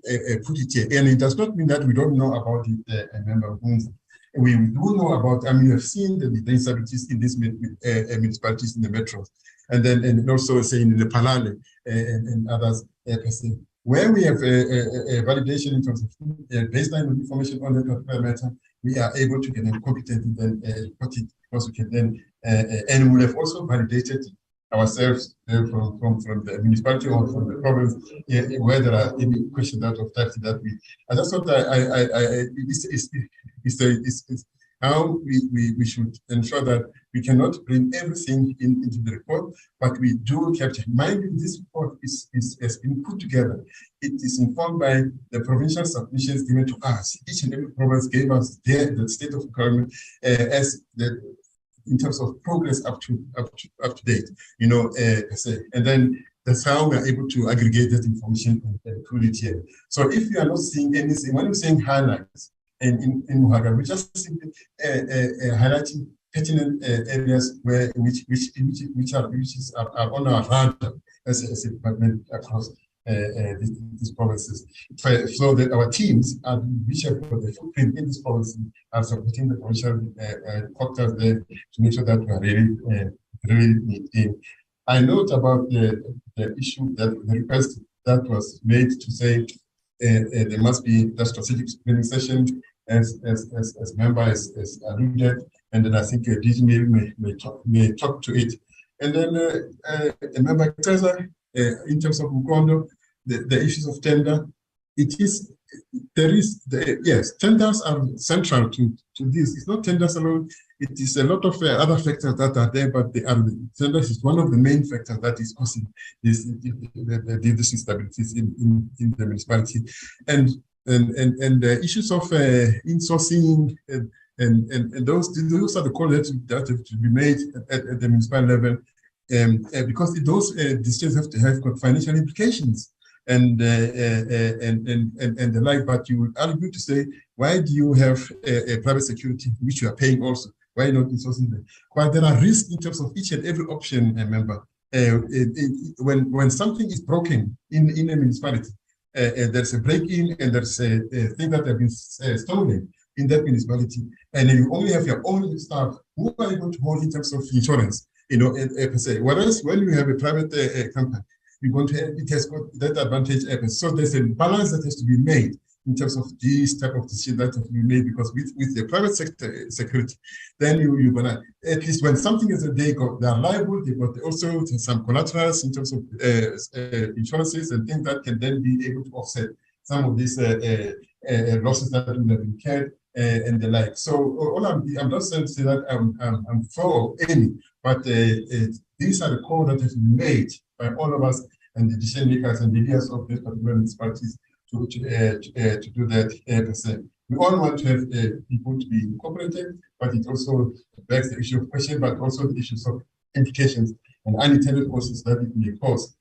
put it here. And it does not mean that we don't know about it, member. We do know about, I mean, you have seen the instabilities in these municipalities in the metros. And then and also saying in the Palale and others, where we have a validation in terms of baseline information on the particular matter, we are able to get competent then report it, because we can then, and we have also validated ourselves from the municipality or from the province, where there are any questions out of that we. I just thought it's how we should ensure that we cannot bring everything into the report, but we do capture. Mind you, this report has been put together. It is informed by the provincial submissions given to us. Each and every province gave us the state of government as the. In terms of progress up to date, you know, and then that's how we are able to aggregate that information and put it here. So if you are not seeing anything, when we're saying highlights in Muhaga, we're just simply highlighting pertinent areas which are on our radar as a department across these provinces, so that our teams which have got the footprint in these provinces are supporting the provincial COCTAs there to make sure that we are really in. I note about the issue that the request that was made to say there must be the strategic planning session as member has alluded, and then I think Disney may talk to it, and then a member in terms of Mukondo, the issues of tender, yes, tenders are central to this. It's not tenders alone, it is a lot of other factors that are there, but tenders is one of the main factors that is causing these instabilities in the municipality. And the issues of insourcing and those are the calls that have to be made at the municipal level. Because those decisions have to have got financial implications and the like, but you would argue to say, why do you have a private security which you are paying also? Why not insourcing them? But there are risks in terms of each and every option, member. When something is broken in a municipality, there's a break-in and there's a thing that has been stolen in that municipality, and you only have your own staff, who are you going to hold in terms of insurance? You know, per se. Whereas when you have a private company, you're going to have, it has got that advantage. So there's a balance that has to be made in terms of this type of decision that has to be made, because with the private sector security, then you're gonna, at least when something is they are liable, they got also some collaterals in terms of insurances and things that can then be able to offset some of these losses that would have been incurred and the like. So all I'm not saying to say that I'm for any, but these are the calls that have been made by all of us and the decision makers and leaders of these particular municipalities to do that. We all want to have people to be incorporated, but it also begs the issue of question, but also the issues of implications and unintended causes that it may cause.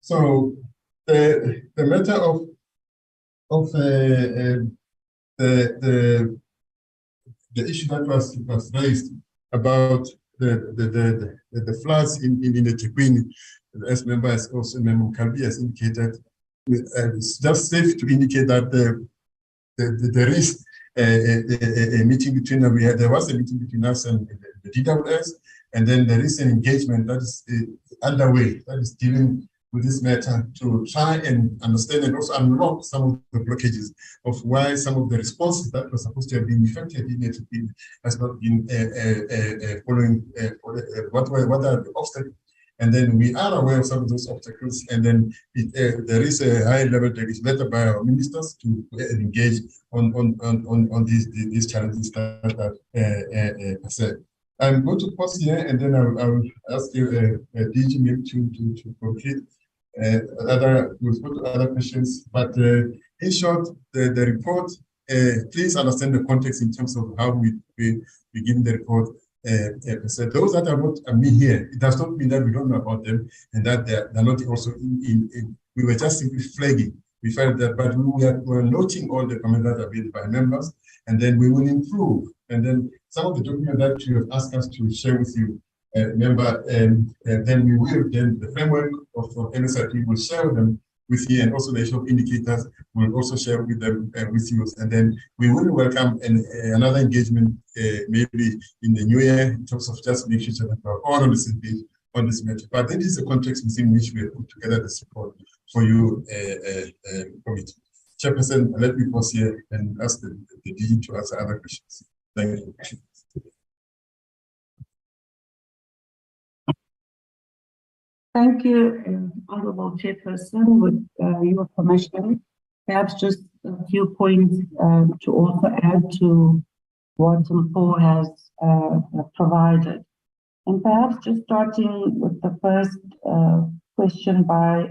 So the matter of the issue that was raised about the floods in the Chikwini, as member has also Member Kalbi has indicated, it's just safe to indicate that there is a meeting between them. There was a meeting between us and the DWS, and then there is an engagement that is underway that is dealing with this matter to try and understand and also unlock some of the blockages of why some of the responses that were supposed to have been effective in it has not been following what are the obstacles. And then we are aware of some of those obstacles, and then there is a high level that is led by our ministers to engage on these challenges that are said. I'm going to pause here, and then I'll ask you, DG, maybe to complete respond to other questions. But in short, the report, please understand the context in terms of how we begin the report. So those that are not me here, it does not mean that we don't know about them and that they're not also in. We were just simply flagging. We felt that, but we were noting all the comments that are made by members, and then we will improve. And then some of the documents that you have asked us to share with you, member, then we will, then the framework of NSRP will share them with you, and also the issue of indicators will also share with them with you. And then we will welcome another engagement maybe in the new year in terms of just making sure that we're all on the same page on this matter. But this is the context within which we have put together this report for you, committee. Chairperson, let me pause here and ask the DG to answer other questions. Thank you. Thank you, Honorable Chairperson. With your permission, perhaps just a few points to also add to what Mpho has provided. And perhaps just starting with the first question by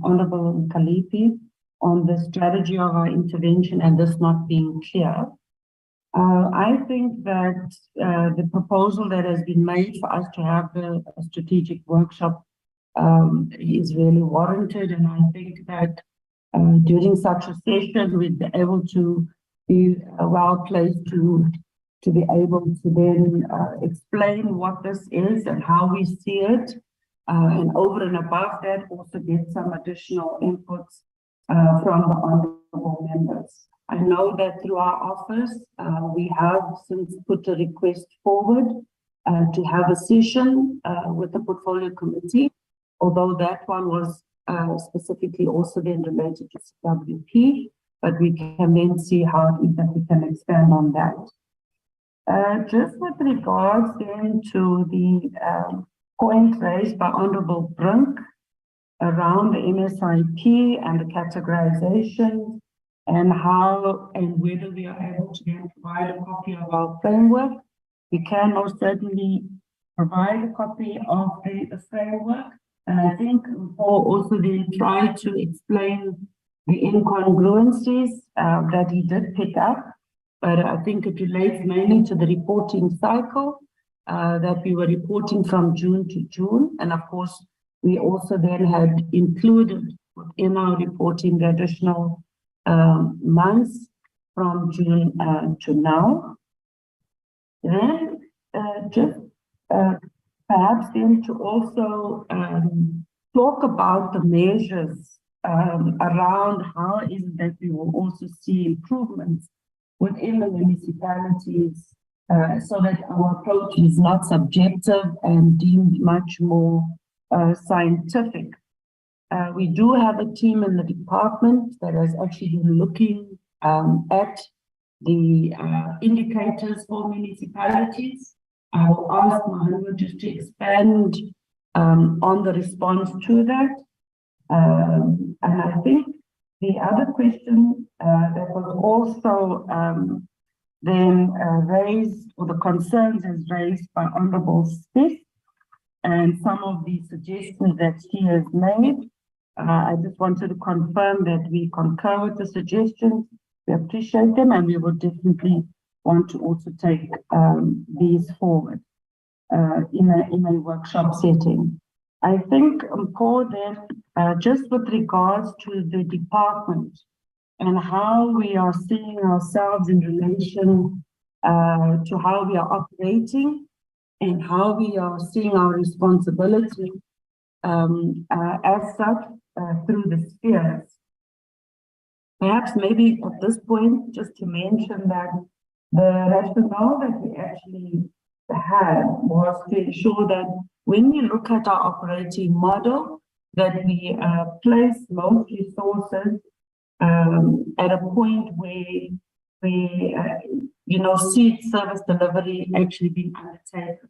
Honorable Kalipi on the strategy of our intervention and this not being clear. I think that the proposal that has been made for us to have a strategic workshop is really warranted, and I think that during such a session we'd be able to be well placed to be able to then explain what this is and how we see it, and over and above that also get some additional inputs from the honourable members. I know that through our office we have since put a request forward to have a session with the portfolio committee, although that one was specifically also then related to CWP, but we can then see how it is that we can expand on that. Just with regards then to the point raised by Honourable Brink around the MSIP and the categorization and how and whether we are able to then provide a copy of our framework, we can most certainly provide a copy of the framework. And I think Paul also then tried to explain the incongruencies that he did pick up, but I think it relates mainly to the reporting cycle that we were reporting from June to June. And of course, we also then had included in our reporting the additional months from June to now. Then just perhaps then to also talk about the measures around how is it that we will also see improvements within the municipalities so that our approach is not subjective and deemed much more scientific. We do have a team in the department that has actually been looking at the indicators for municipalities. I will ask Mahalo just to expand on the response to that. And I think the other question that was also then raised, or the concerns is raised by Honourable Smith, and some of the suggestions that she has made. I just wanted to confirm that we concur with the suggestions, we appreciate them, and we would definitely want to also take these forward in a workshop setting. I think, Paul, then, just with regards to the department and how we are seeing ourselves in relation to how we are operating and how we are seeing our responsibility as such through the spheres. Perhaps maybe at this point, just to mention that the rationale that we actually had was to ensure that when we look at our operating model, that we place most resources at a point where we, see service delivery actually being undertaken.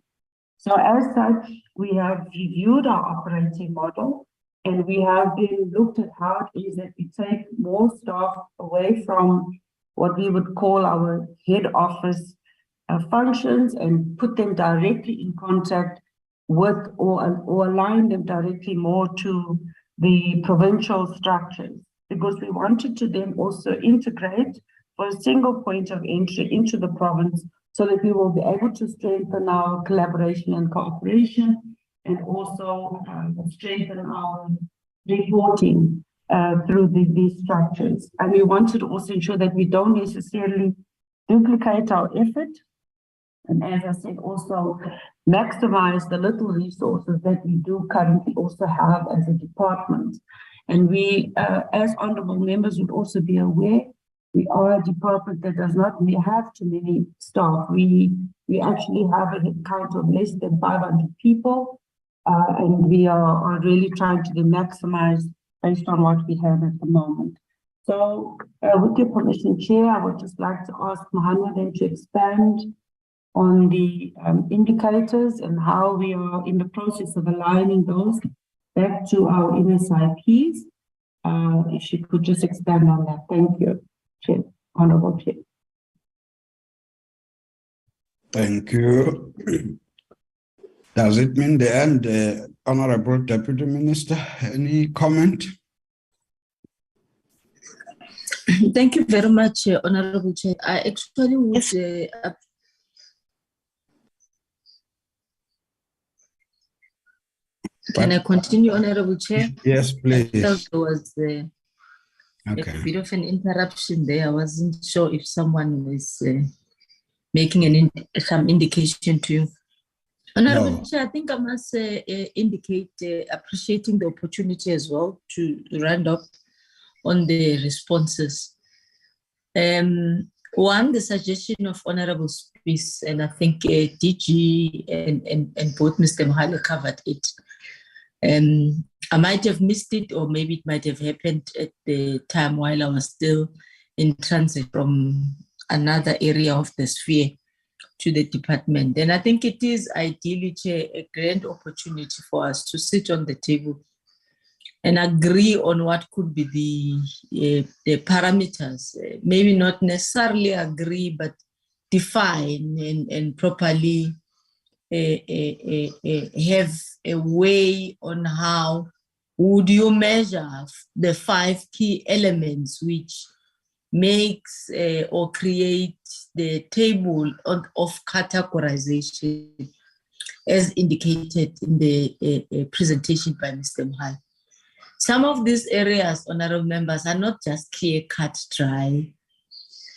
So as such, we have reviewed our operating model, and we have then looked at how it is that we take more staff away from what we would call our head office functions and put them directly in contact with or align them directly more to the provincial structures, because we wanted to then also integrate for a single point of entry into the province so that we will be able to strengthen our collaboration and cooperation and also strengthen our reporting through these structures. And we wanted to also ensure that we don't necessarily duplicate our effort. And as I said, also maximize the little resources that we do currently also have as a department. And we, as honorable members, would also be aware, we are a department that does not have too many staff. We actually have a count of less than 500 people, and we are really trying to maximize based on what we have at the moment. So with your permission, Chair, I would just like to ask Mohanwa then to expand on the indicators and how we are in the process of aligning those back to our MSIPs. If she could just expand on that. Thank you, Chair, Honorable Chair. Thank you. Does it mean the end, Honorable Deputy Minister? Any comment? Thank you very much, Honorable Chair. I actually would can I continue, Honorable Chair? Yes, please. I felt there was a bit of an interruption there. I wasn't sure if someone was making some indication to you. Honorable Chair, I think I must indicate appreciating the opportunity as well to round up on the responses. One, the suggestion of Honorable Spies, and I think DG and both Mr. Mohale covered it. I might have missed it, or maybe it might have happened at the time while I was still in transit from another area of the sphere to the department. And I think it is ideally, Chair, a grand opportunity for us to sit on the table and agree on what could be the parameters. Maybe not necessarily agree, but define and properly have a way on how would you measure the 5 key elements which makes or create the table of categorization as indicated in the presentation by Mr. Mohale. Some of these areas, honorable members, are not just clear-cut, dry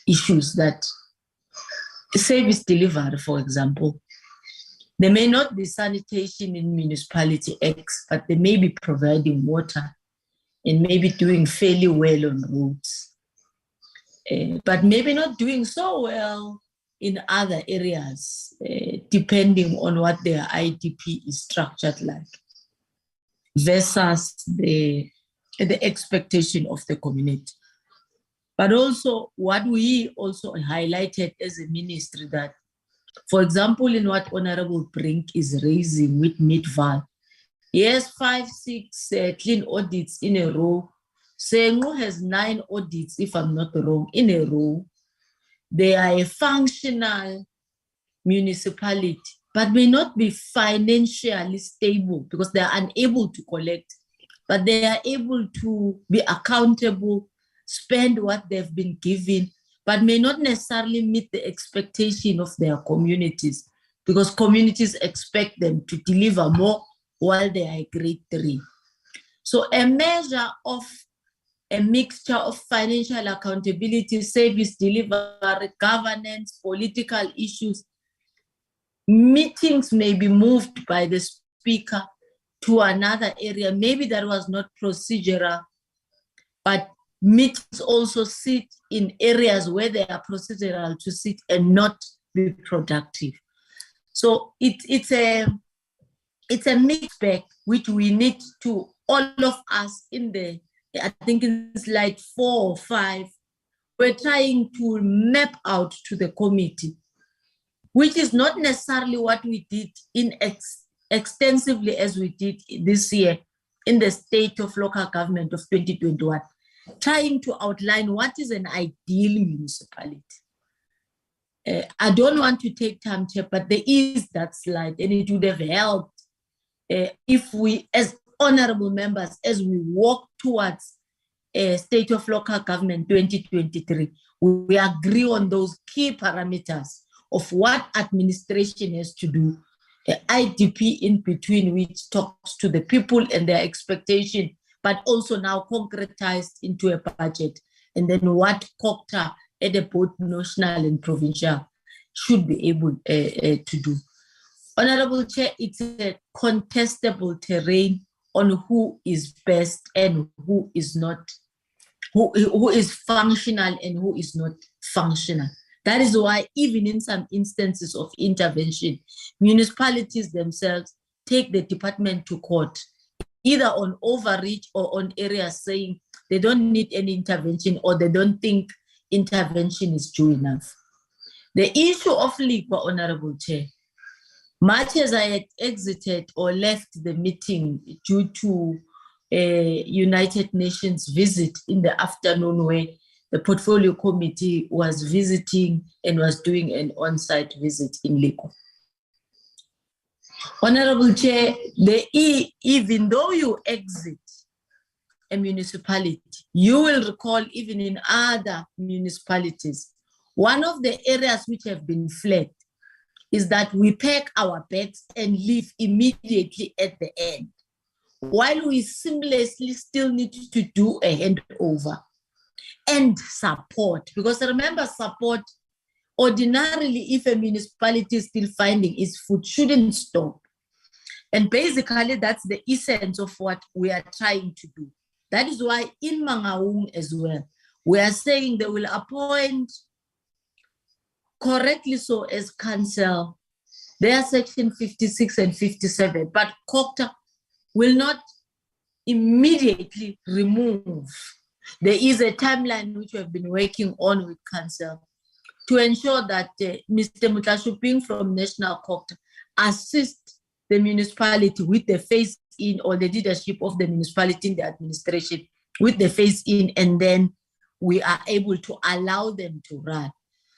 issues that service delivery, for example. There may not be sanitation in municipality X, but they may be providing water and maybe doing fairly well on roads, but maybe not doing so well in other areas, depending on what their IDP is structured like, versus the expectation of the community. But also what we also highlighted as a ministry that, for example, in what Honorable Brink is raising with Midval, yes, 5, 6 clean audits in a row. Sengo has 9 audits, if I'm not wrong, in a row. They are a functional municipality, but may not be financially stable because they are unable to collect, but they are able to be accountable, spend what they've been given, but may not necessarily meet the expectation of their communities because communities expect them to deliver more while they are a grade 3. So a measure of a mixture of financial accountability, service delivery, governance, political issues. Meetings may be moved by the speaker to another area. Maybe that was not procedural, but meetings also sit in areas where they are procedural to sit and not be productive. So it's a mixed bag which we need to, all of us in the, I think it's like 4 or 5, we're trying to map out to the committee, which is not necessarily what we did in extensively as we did this year in the State of Local Government of 2021, trying to outline what is an ideal municipality. I don't want to take time, Chair, but there is that slide, and it would have helped if we, as honorable members, as we walk towards State of Local Government 2023, we agree on those key parameters of what administration has to do, IDP in between, which talks to the people and their expectation, but also now concretized into a budget, and then what COCTA at the both national and provincial should be able to do. Honorable Chair, it's a contestable terrain on who is best and who is not, who is functional and who is not functional. That is why even in some instances of intervention, municipalities themselves take the department to court, either on overreach or on areas saying they don't need any intervention or they don't think intervention is due enough. The issue of LIPA, Honorable Chair, much as I had exited or left the meeting due to a United Nations visit in the afternoon where the portfolio committee was visiting and was doing an on-site visit in Liko. Honorable Chair, even though you exit a municipality, you will recall even in other municipalities, one of the areas which have been flagged is that we pack our bags and leave immediately at the end, while we seamlessly still need to do a handover and support. Because remember, support, ordinarily, if a municipality is still finding its food, shouldn't stop. And basically, that's the essence of what we are trying to do. That is why in Mangaung as well, we are saying they will appoint, correctly so, as council, their section 56 and 57, but COCTA will not immediately remove. There is a timeline which we have been working on with council to ensure that Mr. Mutlashuping from National COCTA assist the municipality with the phase-in, or the leadership of the municipality in the administration with the phase-in, and then we are able to allow them to run.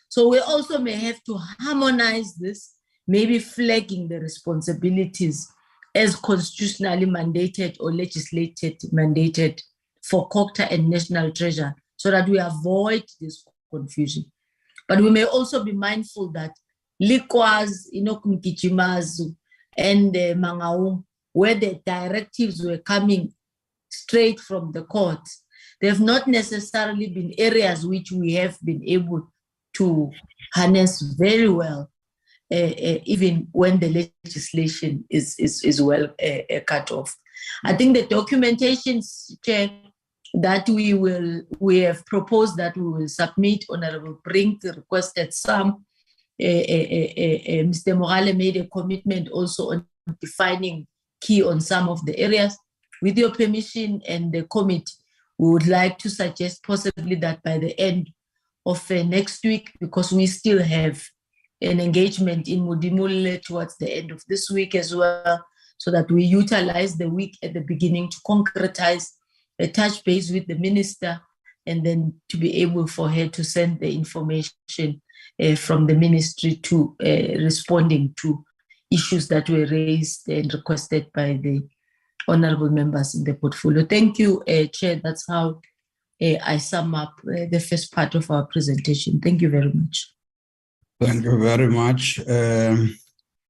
So we also may have to harmonize this, maybe flagging the responsibilities as constitutionally mandated or legislated mandated for COCTA and National Treasury, so that we avoid this confusion. But we may also be mindful that Likwas, Inokumkichimazu, and Mangaung, where the directives were coming straight from the courts, they have not necessarily been areas which we have been able to harness very well, even when the legislation is well cut off. I think the documentation, Chair, that we have proposed that we will submit, Honorable Brink requested some. Mr. Morale made a commitment also on defining key on some of the areas. With your permission and the committee, we would like to suggest possibly that by the end of next week, because we still have an engagement in Mudimule towards the end of this week as well, so that we utilize the week at the beginning to concretize a touch base with the minister, and then to be able for her to send the information from the ministry to responding to issues that were raised and requested by the honorable members in the portfolio. Thank you, Chair. That's how I sum up the first part of our presentation. Thank you very much. Thank you very much.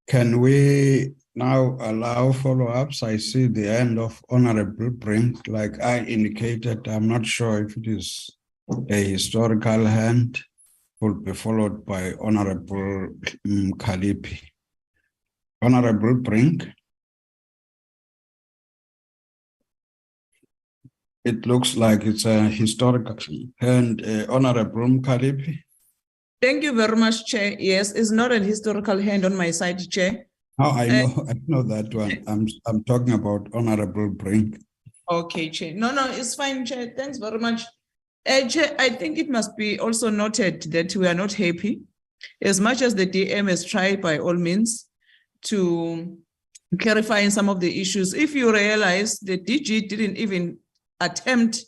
Can we now allow follow-ups. I see the end of Honorable Brink. Like I indicated, I'm not sure if it is a historical hand, will be followed by Honorable Kalipi. Honorable Brink. It looks like it's a historical hand. Honorable Kalipi. Thank you very much, Chair. Yes, it's not a historical hand on my side, Chair. Oh, I know that one. I'm talking about Honorable Brink. Okay, Chair. No, it's fine, Chair. Thanks very much. Chair, I think it must be also noted that we are not happy, as much as the DM has tried by all means to clarify some of the issues. If you realize the DG didn't even attempt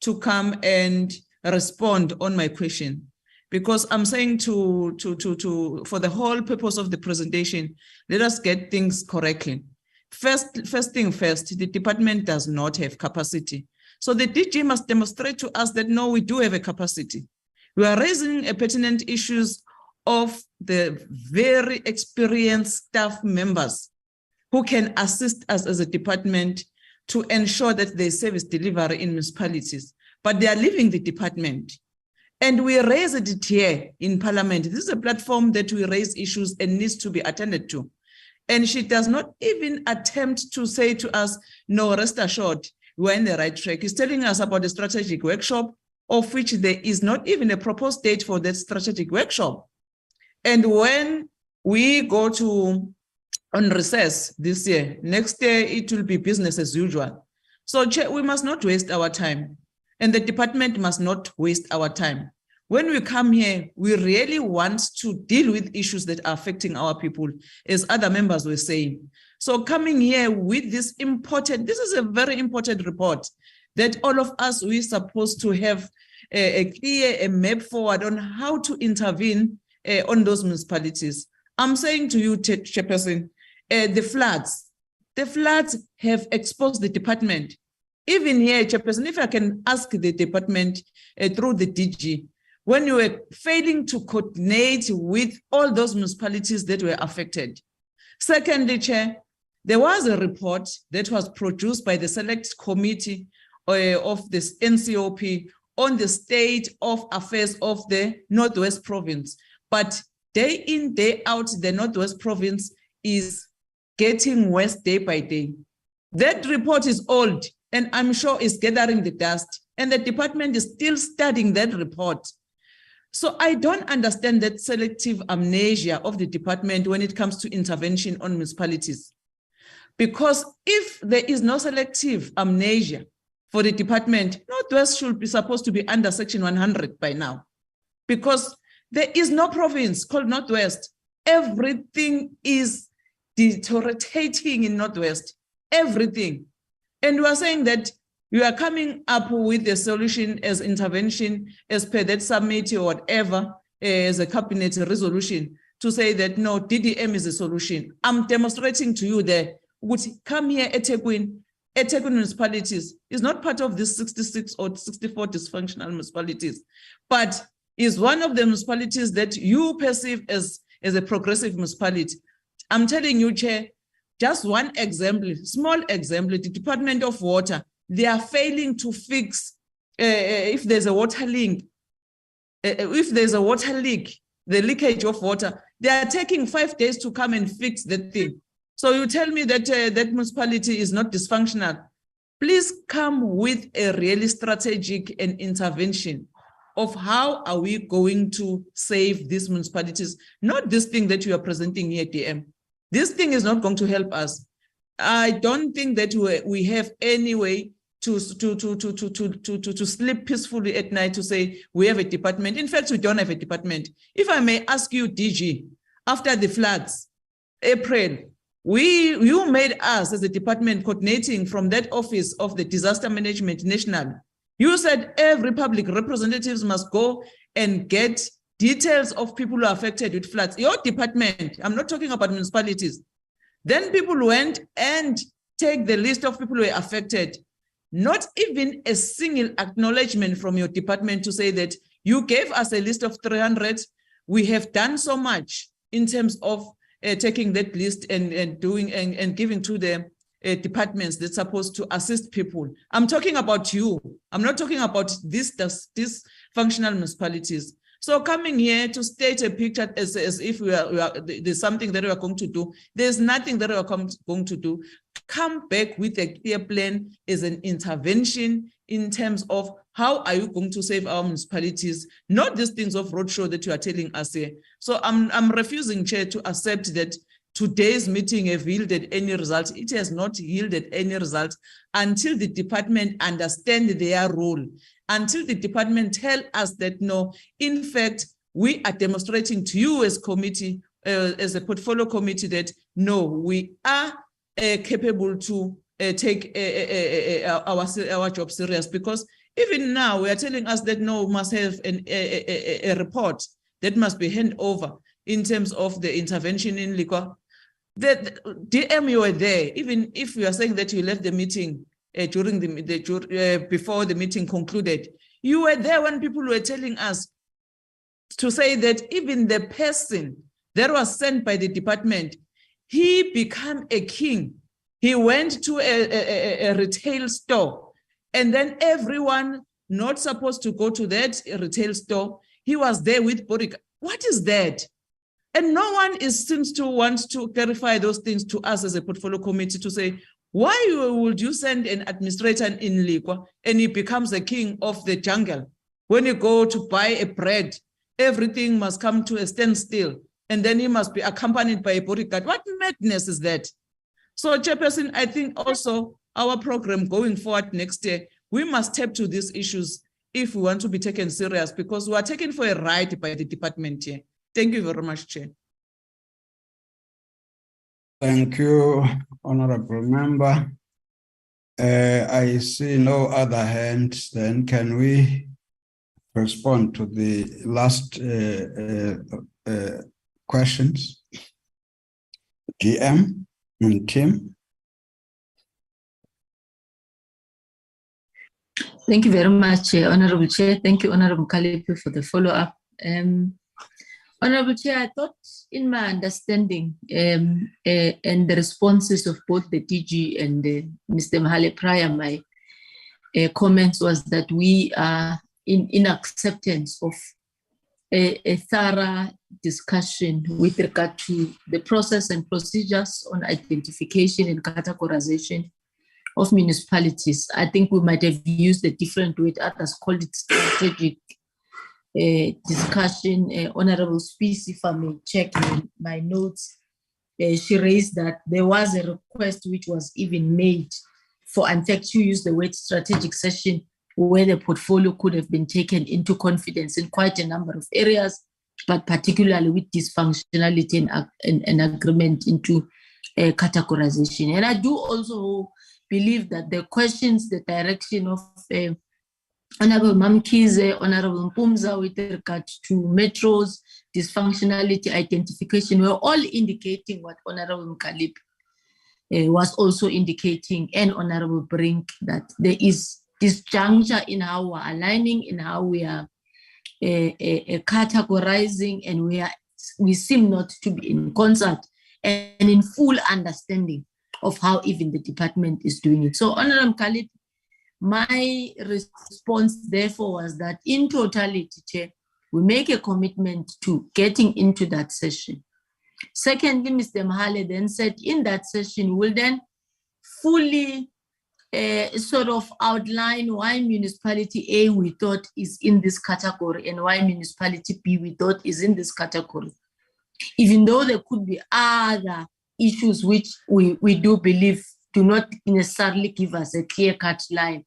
to come and respond on my question, because I'm saying for the whole purpose of the presentation, let us get things correctly. First thing first, the department does not have capacity. So the DG must demonstrate to us that no, we do have a capacity. We are raising pertinent issues of the very experienced staff members who can assist us as a department to ensure that there's service delivery in municipalities, but they are leaving the department. And we raise it here in Parliament. This is a platform that we raise issues and needs to be attended to. And she does not even attempt to say to us, no, rest assured, we're in the right track. He's telling us about the strategic workshop, of which there is not even a proposed date for that strategic workshop. And when we go on recess this year, next year, it will be business as usual. So we must not waste our time. And the department must not waste our time. When we come here, we really want to deal with issues that are affecting our people, as other members were saying. So coming here with this is a very important report that all of us, we're supposed to have a clear map forward on how to intervene on those municipalities. I'm saying to you, Chairperson, the floods have exposed the department. Even here, Chairperson, if I can ask the department through the DG, when you were failing to coordinate with all those municipalities that were affected. Secondly, Chair, there was a report that was produced by the Select Committee of this NCOP on the state of affairs of the Northwest Province. But day in, day out, the Northwest Province is getting worse day by day. That report is old, and I'm sure it's gathering the dust, and the department is still studying that report. So I don't understand that selective amnesia of the department when it comes to intervention on municipalities. Because if there is no selective amnesia for the department, Northwest should be supposed to be under Section 100 by now. Because there is no province called Northwest. Everything is deteriorating in Northwest, everything. And we are saying that you are coming up with a solution as intervention as per that summit or whatever, as a cabinet resolution to say that no, DDM is a solution. I'm demonstrating to you that would come here at eThekwini municipalities is not part of this 66 or 64 dysfunctional municipalities, but is one of the municipalities that you perceive as a progressive municipality. I'm telling you, Chair, just one example, small example, the Department of Water, they are failing to fix if there's a water leak, the leakage of water, they are taking 5 days to come and fix that thing. So you tell me that that municipality is not dysfunctional. Please come with a really strategic and intervention of how are we going to save these municipalities, not this thing that you are presenting here, DM. This thing is not going to help us. I don't think that we have any way to sleep peacefully at night to say we have a department. In fact, we don't have a department. If I may ask you, DG, after the floods, April, you made us as a department coordinating from that office of the Disaster Management National. You said every public representatives must go and get details of people who are affected with floods. Your department, I'm not talking about municipalities. Then people went and take the list of people who were affected. Not even a single acknowledgement from your department to say that you gave us a list of 300. We have done so much in terms of taking that list and doing and giving to the departments that's supposed to assist people. I'm talking about you. I'm not talking about these functional municipalities. So coming here to state a picture as if there's something that we are going to do, there's nothing that we are going to do. Come back with a clear plan as an intervention in terms of how are you going to save our municipalities, not these things of roadshow that you are telling us here. So I'm refusing, Chair, to accept that today's meeting have yielded any results. It has not yielded any results until the department understand their role, until the department tell us that, no, in fact, we are demonstrating to you as committee, as a portfolio committee, that no, we are capable to take our job serious. Because even now we are telling us that no, we must have a report that must be handed over in terms of the intervention in liquor. The DM, you were there, even if you are saying that you left the meeting during before the meeting concluded. You were there when people were telling us to say that even the person that was sent by the department, he became a king. He went to a retail store, and then everyone not supposed to go to that retail store, he was there with bodyguard. What is that? And no one seems to want to clarify those things to us as a portfolio committee to say, why would you send an administrator in Likwa and he becomes the king of the jungle? When you go to buy a bread, everything must come to a standstill, and then he must be accompanied by a bodyguard. What madness is that? So, Chairperson, I think also our program going forward next year, we must tap to these issues if we want to be taken serious, because we are taken for a ride by the department here. Thank you very much, Chair. Thank you, Honorable Member. I see no other hands. Then can we respond to the last questions? GM and Tim. Thank you very much, Honorable Chair. Thank you, Honorable Kalipi, for the follow-up. Honorable Chair, I thought in my understanding and the responses of both the DG and Mr. Mohale prior, my comments was that we are in acceptance of a thorough discussion with regard to the process and procedures on identification and categorization of municipalities. I think we might have used a different word, others called it strategic discussion. Honorable Speaker, if I may check my notes, she raised that there was a request which was even made for, in fact, you used the word strategic session, where the portfolio could have been taken into confidence in quite a number of areas, but particularly with dysfunctionality and agreement into categorization. And I do also believe that the questions, the direction of Honorable Mamkize, Honorable Mpumza with regard to metros, dysfunctionality, identification, were all indicating what Honorable Mkalip was also indicating, and Honorable Brink, that there is disjuncture in how we're aligning, in how we are categorizing, and we seem not to be in concert and in full understanding of how even the department is doing it. So, Honorable Mkalip, my response, therefore, was that in totality, Chair, we make a commitment to getting into that session. Secondly, Mr. Mohale then said in that session, we'll then fully sort of outline why municipality A we thought is in this category and why municipality B we thought is in this category. Even though there could be other issues which we do believe do not necessarily give us a clear-cut line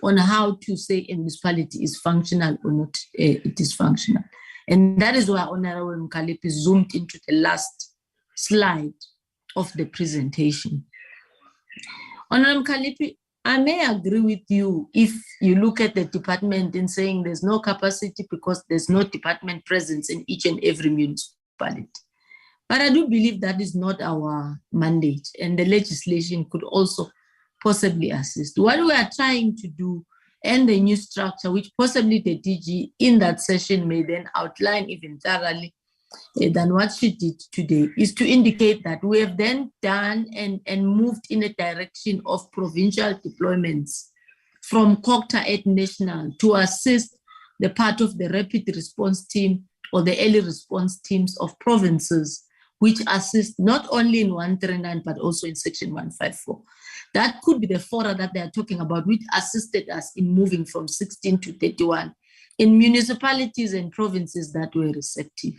on how to say a municipality is functional or not dysfunctional. And that is why Honorable Mkalipi zoomed into the last slide of the presentation. Honorable Mkalipi, I may agree with you if you look at the department in saying there's no capacity because there's no department presence in each and every municipality. But I do believe that is not our mandate, and the legislation could also possibly assist. What we are trying to do, and the new structure, which possibly the DG in that session may then outline even thoroughly, than what she did today, is to indicate that we have then done and moved in a direction of provincial deployments from COCTA at national to assist the part of the rapid response team or the early response teams of provinces, which assist not only in 139, but also in section 154. That could be the fora that they are talking about, which assisted us in moving from 16 to 31 in municipalities and provinces that were receptive.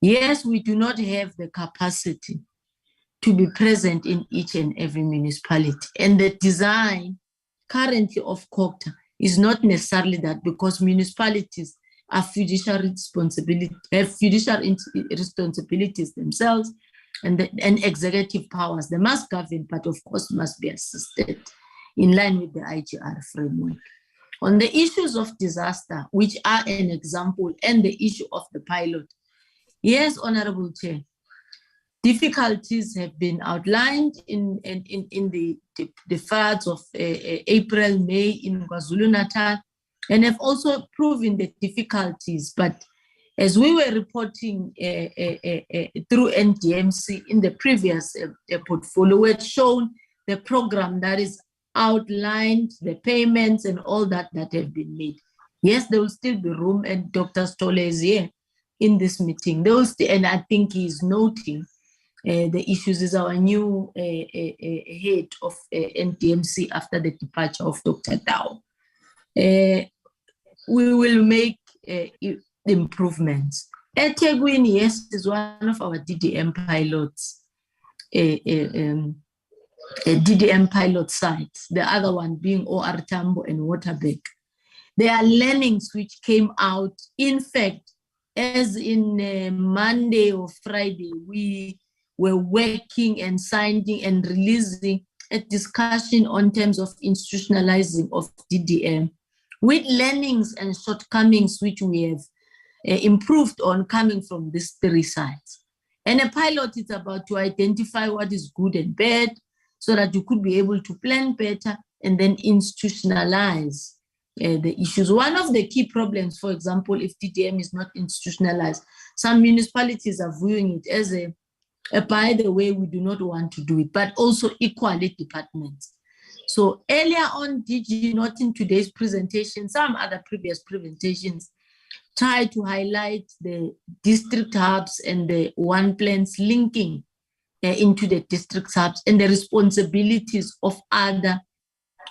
Yes, we do not have the capacity to be present in each and every municipality. And the design currently of COCTA is not necessarily that, because municipalities are fiduciary responsibilities themselves and executive powers. They must govern, but of course must be assisted in line with the IGR framework. On the issues of disaster, which are an example, and the issue of the pilot, yes, Honorable Chair, difficulties have been outlined in the floods of April, May in KwaZulu-Natal, and have also proven the difficulties. But as we were reporting through NDMC in the previous portfolio, we had shown the program that is outlined, the payments and all that have been made. Yes, there will still be room, and Dr. Stolle is here in this meeting. There will still, and I think he is noting the issues, is our new head of NDMC after the departure of Dr. Tao. We will make improvements. eThekwini, yes, is one of our DDM pilots, DDM pilot sites, the other one being OR Tambo and Waterberg. There are learnings which came out. In fact, as in Monday or Friday, we were working and signing and releasing a discussion on terms of institutionalizing of DDM, with learnings and shortcomings which we have improved on coming from these three sides. And a pilot is about to identify what is good and bad so that you could be able to plan better and then institutionalize the issues. One of the key problems, for example, if DDM is not institutionalized, some municipalities are viewing it as a by the way, we do not want to do it, but also equally departments. So earlier on, DG, not in today's presentation, some other previous presentations, try to highlight the district hubs and the one plans linking into the district hubs and the responsibilities of other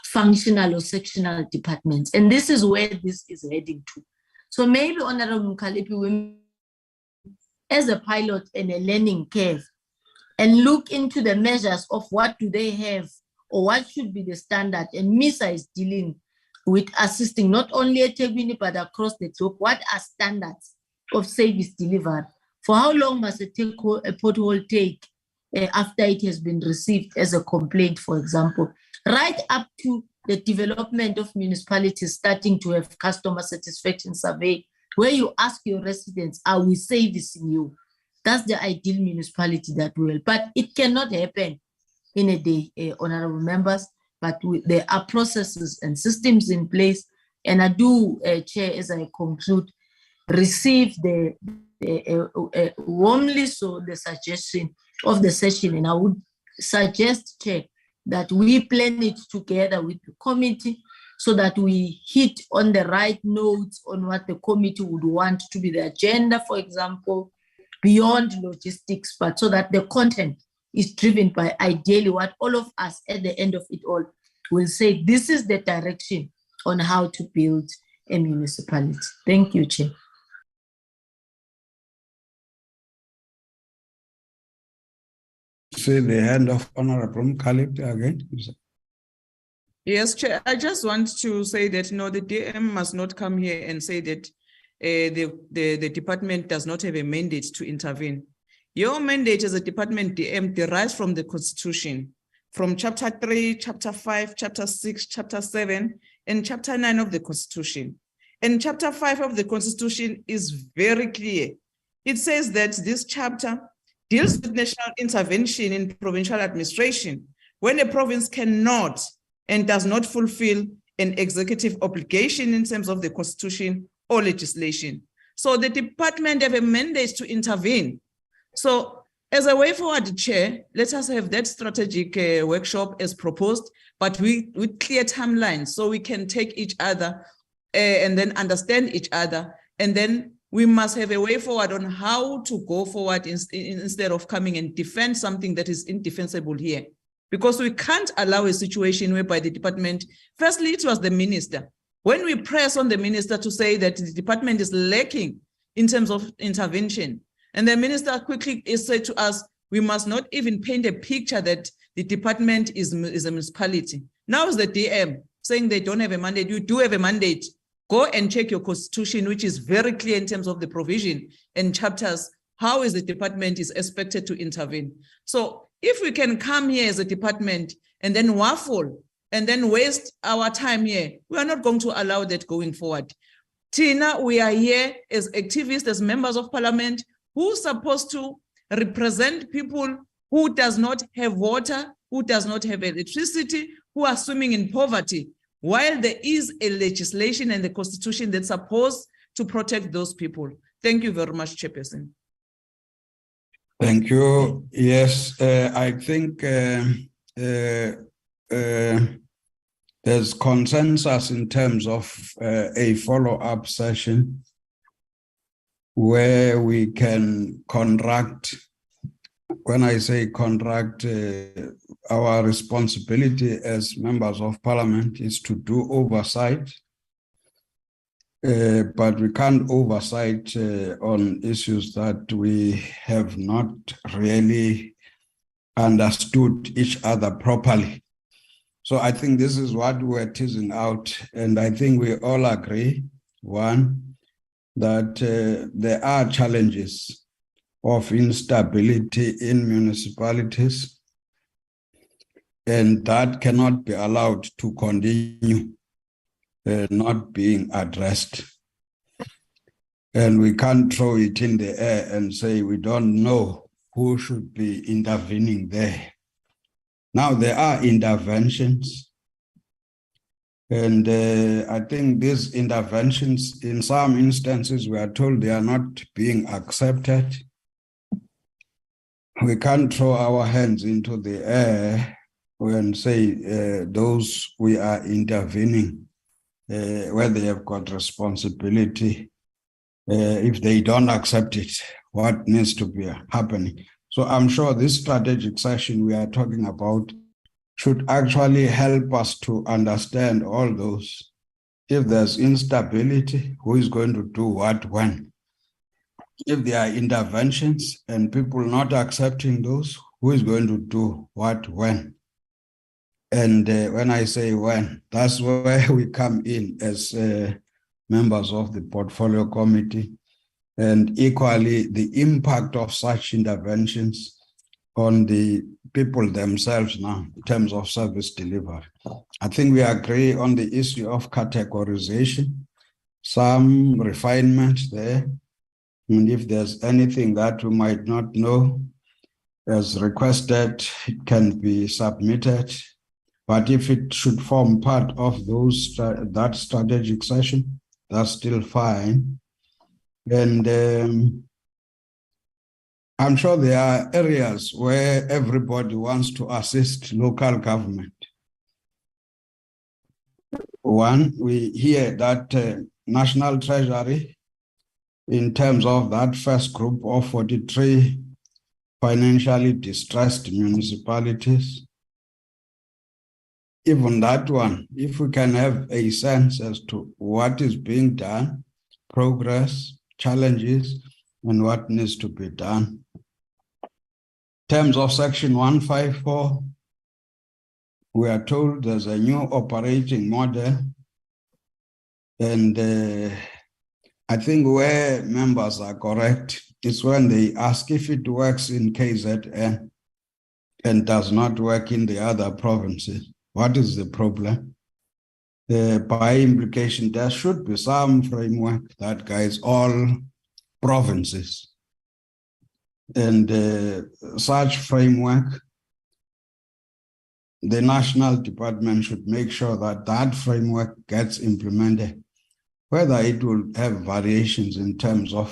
functional or sectional departments. And this is where this is heading to. So maybe Honorable Mkhaliphi, as a pilot and a learning curve, and look into the measures of what do they have or what should be the standard. And MISA is dealing with assisting not only at eThekwini but across the globe. What are standards of service delivered? For how long must a pothole take after it has been received as a complaint, for example, right up to the development of municipalities starting to have customer satisfaction survey, where you ask your residents, are we servicing you? That's the ideal municipality that will, but it cannot happen in a day, honorable members, but there are processes and systems in place. And I do, Chair, as I conclude, receive the warmly so the suggestion of the session. And I would suggest, Chair, that we plan it together with the committee so that we hit on the right notes on what the committee would want to be the agenda, for example, beyond logistics, but so that the content is driven by ideally what all of us at the end of it all will say, this is the direction on how to build a municipality. Thank you, Chair. See the hand of Honorable Mkhaliphi again. Yes, Chair. I just want to say that no, the DM must not come here and say that the department does not have a mandate to intervene. Your mandate as a department DM derives from the Constitution, from Chapter 3, Chapter 5, Chapter 6, Chapter 7, and Chapter 9 of the Constitution. And Chapter 5 of the Constitution is very clear. It says that this chapter deals with national intervention in provincial administration when a province cannot and does not fulfill an executive obligation in terms of the Constitution or legislation. So the department have a mandate to intervene. So as a way forward, Chair, let us have that strategic workshop as proposed, but with clear timelines so we can take each other and then understand each other. And then we must have a way forward on how to go forward instead of coming and defend something that is indefensible here. Because we can't allow a situation whereby the department, firstly, it was the minister. When we press on the minister to say that the department is lacking in terms of intervention, and the minister quickly said to us, we must not even paint a picture that the department is a municipality. Now is the DM saying they don't have a mandate. You do have a mandate. Go and check your constitution, which is very clear in terms of the provision and chapters. How is the department is expected to intervene? So if we can come here as a department and then waffle and then waste our time here, we are not going to allow that going forward. Tina, we are here as activists, as members of parliament, who's supposed to represent people who does not have water, who does not have electricity, who are swimming in poverty, while there is a legislation and the constitution that's supposed to protect those people. Thank you very much, Chairperson. Thank you. Yes, I think there's consensus in terms of a follow-up session where we can contract. When I say contract, our responsibility as members of parliament is to do oversight, but we can't oversight on issues that we have not really understood each other properly. So I think this is what we're teasing out, and I think we all agree, one, that there are challenges of instability in municipalities, and that cannot be allowed to continue not being addressed. And we can't throw it in the air and say we don't know who should be intervening there. Now there are interventions, and I think these interventions, in some instances, we are told they are not being accepted. We can't throw our hands into the air and say those we are intervening, where they have got responsibility. If they don't accept it, what needs to be happening? So I'm sure this strategic session we are talking about should actually help us to understand all those. If there's instability, who is going to do what, when? If there are interventions and people not accepting those, who is going to do what, when? And when I say when, that's where we come in as members of the portfolio committee, and equally the impact of such interventions on the people themselves now in terms of service delivery. I think we agree on the issue of categorization, some refinement there. And if there's anything that we might not know, as requested, it can be submitted. But if it should form part of those that strategic session, that's still fine. And I'm sure there are areas where everybody wants to assist local government. One, we hear that National Treasury, in terms of that first group of 43 financially distressed municipalities, even that one, if we can have a sense as to what is being done, progress, challenges, and what needs to be done. In terms of Section 154, we are told there's a new operating model, and I think where members are correct is when they ask if it works in KZN and does not work in the other provinces. What is the problem? By implication, there should be some framework that guides all provinces. And such framework, the national department should make sure that that framework gets implemented. whether it will have variations in terms of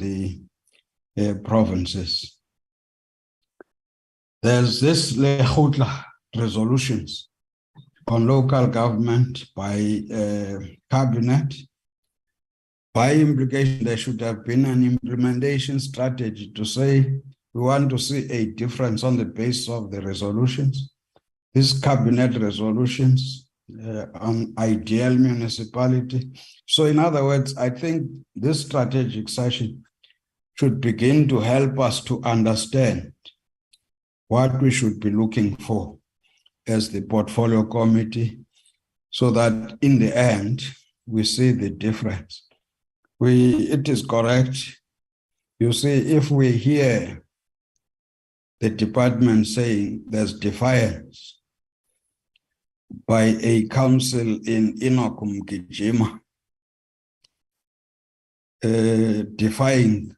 the provinces. There's this Lekgotla resolutions on local government by cabinet. By implication, there should have been an implementation strategy to say we want to see a difference on the basis of the resolutions. These cabinet resolutions on ideal municipality. So in other words, I think this strategic session should begin to help us to understand what we should be looking for as the portfolio committee, so that in the end, we see the difference. It is correct. You see, if we hear the department saying there's defiance by a council in Inokum Gijima, defying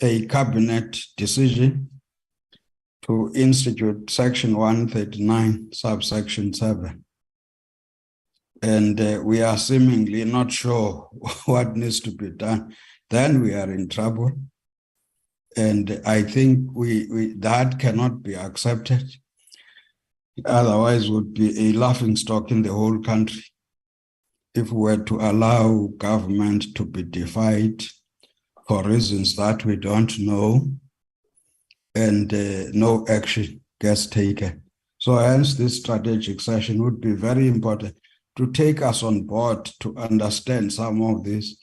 a cabinet decision to institute section 139, subsection 7. And we are seemingly not sure what needs to be done, then we are in trouble. And I think that cannot be accepted. Otherwise, would be a laughingstock in the whole country if we were to allow government to be defied for reasons that we don't know, and no action gets taken. So hence this strategic session would be very important to take us on board to understand some of this,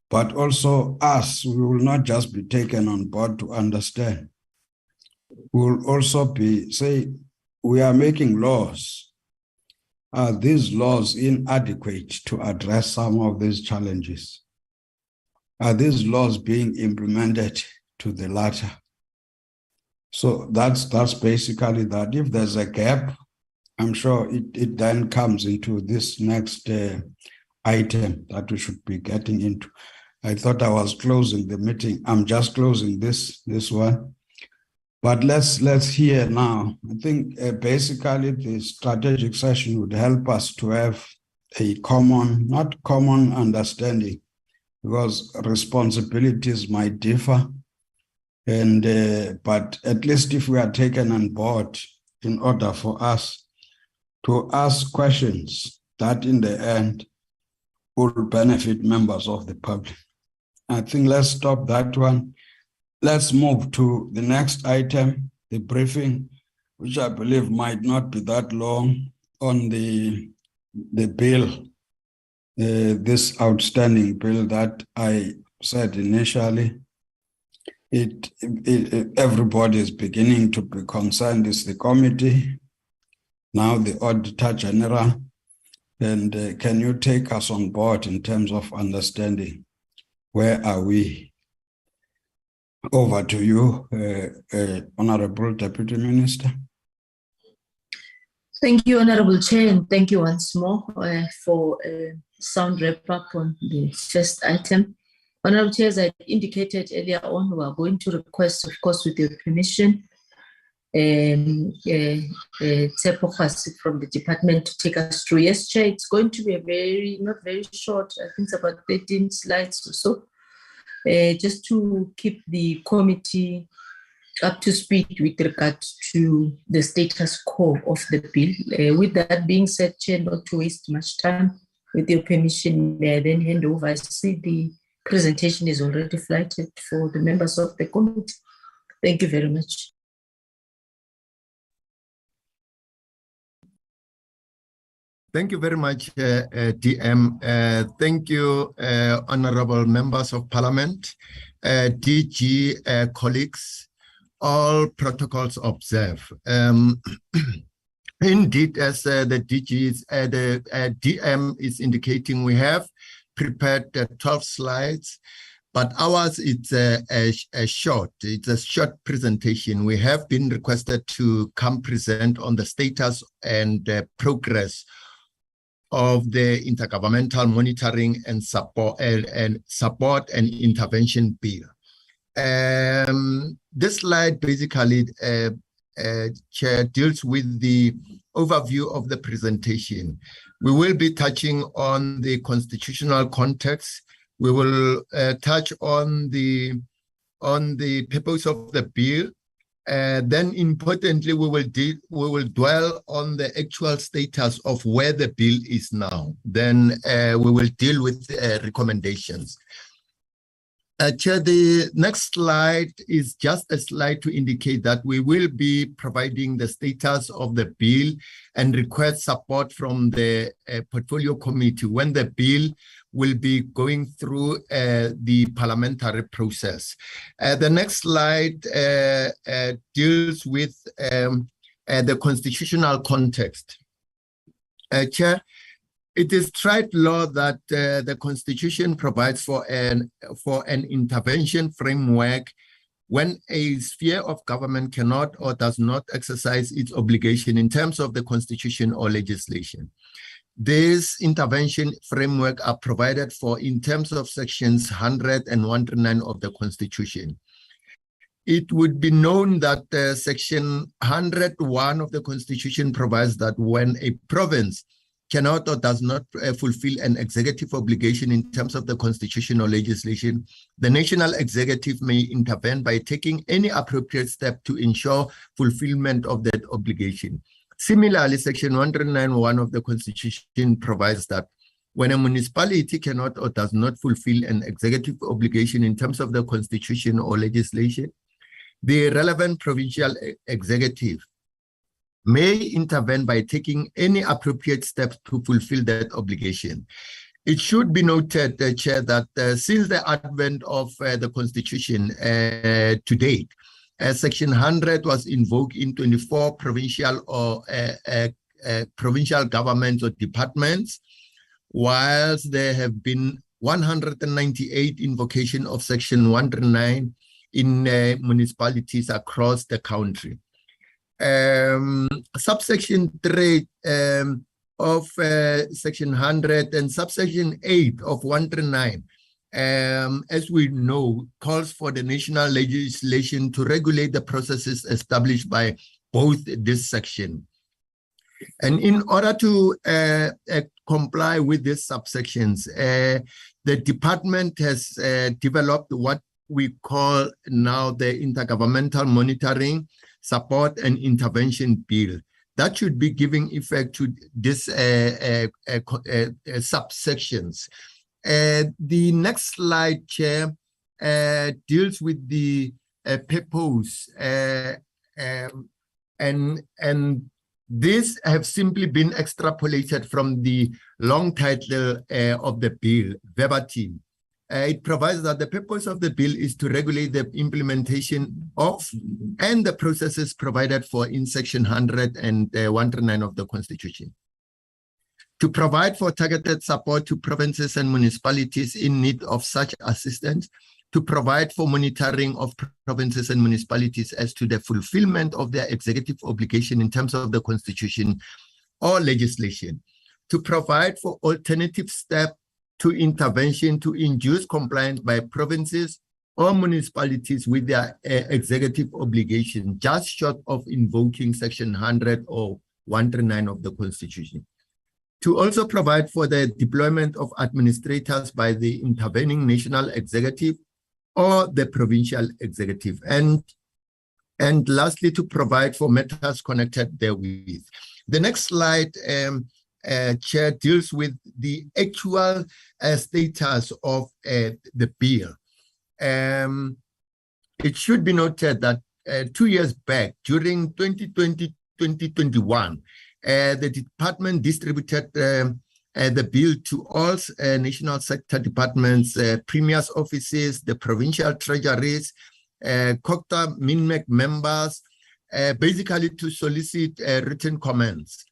but also us, we will not just be taken on board to understand. We will also be, say, we are making laws. Are these laws inadequate to address some of these challenges? Are these laws being implemented to the latter? So that's basically that. If there's a gap, I'm sure it then comes into this next item that we should be getting into. I thought I was closing the meeting. I'm just closing this one. But let's hear now. I think basically the strategic session would help us to have a not common understanding, because responsibilities might differ. And but at least if we are taken on board in order for us to ask questions that in the end will benefit members of the public. I think let's stop that one. Let's move to the next item, the briefing, which I believe might not be that long, on the bill, this outstanding bill that I said initially. Everybody is beginning to be concerned. It's the committee, now the Auditor General. And can you take us on board in terms of understanding where are we? Over to you, Honorable Deputy Minister. Thank you, Honorable Chair, and thank you once more for a sound wrap-up on the first item. Honorable Chair, as I indicated earlier on, we are going to request, of course, with your permission, Tshepo from the department to take us through. Yes, Chair, it's going to be not very short. I think it's about 13 slides or so, just to keep the committee up to speed with regard to the status quo of the bill. With that being said, Chair, not to waste much time, with your permission, may I then hand over. I see the presentation is already flighted for the members of the committee. Thank you very much. Thank you very much, DM. Thank you, honorable members of parliament, DG colleagues, all protocols observed. Indeed, as the DM is indicating, we have prepared 12 slides, but ours it's a short presentation. We have been requested to come present on the status and progress of the Intergovernmental Monitoring and Support and Intervention Bill. This slide basically, Chair, deals with the overview of the presentation. We will be touching on the constitutional context. We will touch on the purpose of the bill. Then importantly, we will dwell on the actual status of where the bill is now. Then we will deal with recommendations. Chair, the next slide is just a slide to indicate that we will be providing the status of the bill and request support from the portfolio committee when the bill will be going through the parliamentary process. The next slide deals with the constitutional context. Chair, it is trite law that the Constitution provides for an intervention framework when a sphere of government cannot or does not exercise its obligation in terms of the Constitution or legislation. This intervention framework are provided for in terms of sections 100 and 109 of the Constitution. It would be known that section 101 of the Constitution provides that when a province cannot or does not fulfill an executive obligation in terms of the Constitution or legislation, the national executive may intervene by taking any appropriate step to ensure fulfillment of that obligation. Similarly, section 109(1) of the Constitution provides that when a municipality cannot or does not fulfill an executive obligation in terms of the Constitution or legislation, the relevant provincial executive may intervene by taking any appropriate steps to fulfill that obligation. It should be noted, Chair, that since the advent of the Constitution to date, Section 100 was invoked in 24 provincial or provincial governments or departments, whilst there have been 198 invocation of Section 109 in municipalities across the country. Subsection 3 of Section 100 and subsection 8 of 139, as we know, calls for the national legislation to regulate the processes established by both this section. And in order to comply with these subsections, the department has developed what we call now the Intergovernmental Monitoring, Support and Intervention Bill. That should be giving effect to these subsections. The next slide, Chair, deals with the purpose, and these have simply been extrapolated from the long title of the bill, verbatim. It provides that the purpose of the bill is to regulate the implementation of and the processes provided for in Section 100 and 139 of the Constitution. To provide for targeted support to provinces and municipalities in need of such assistance, to provide for monitoring of provinces and municipalities as to the fulfillment of their executive obligation in terms of the Constitution or legislation, to provide for alternative steps to intervention to induce compliance by provinces or municipalities with their executive obligation, just short of invoking Section 100 or 139 of the Constitution. To also provide for the deployment of administrators by the intervening national executive or the provincial executive. And lastly, to provide for matters connected therewith. The next slide, Chair, deals with the actual status of the bill. It should be noted that 2 years back, during 2020-2021, the department distributed the bill to all national sector departments, premier's offices, the provincial treasuries, COCTA, MINMEC members, basically to solicit written comments.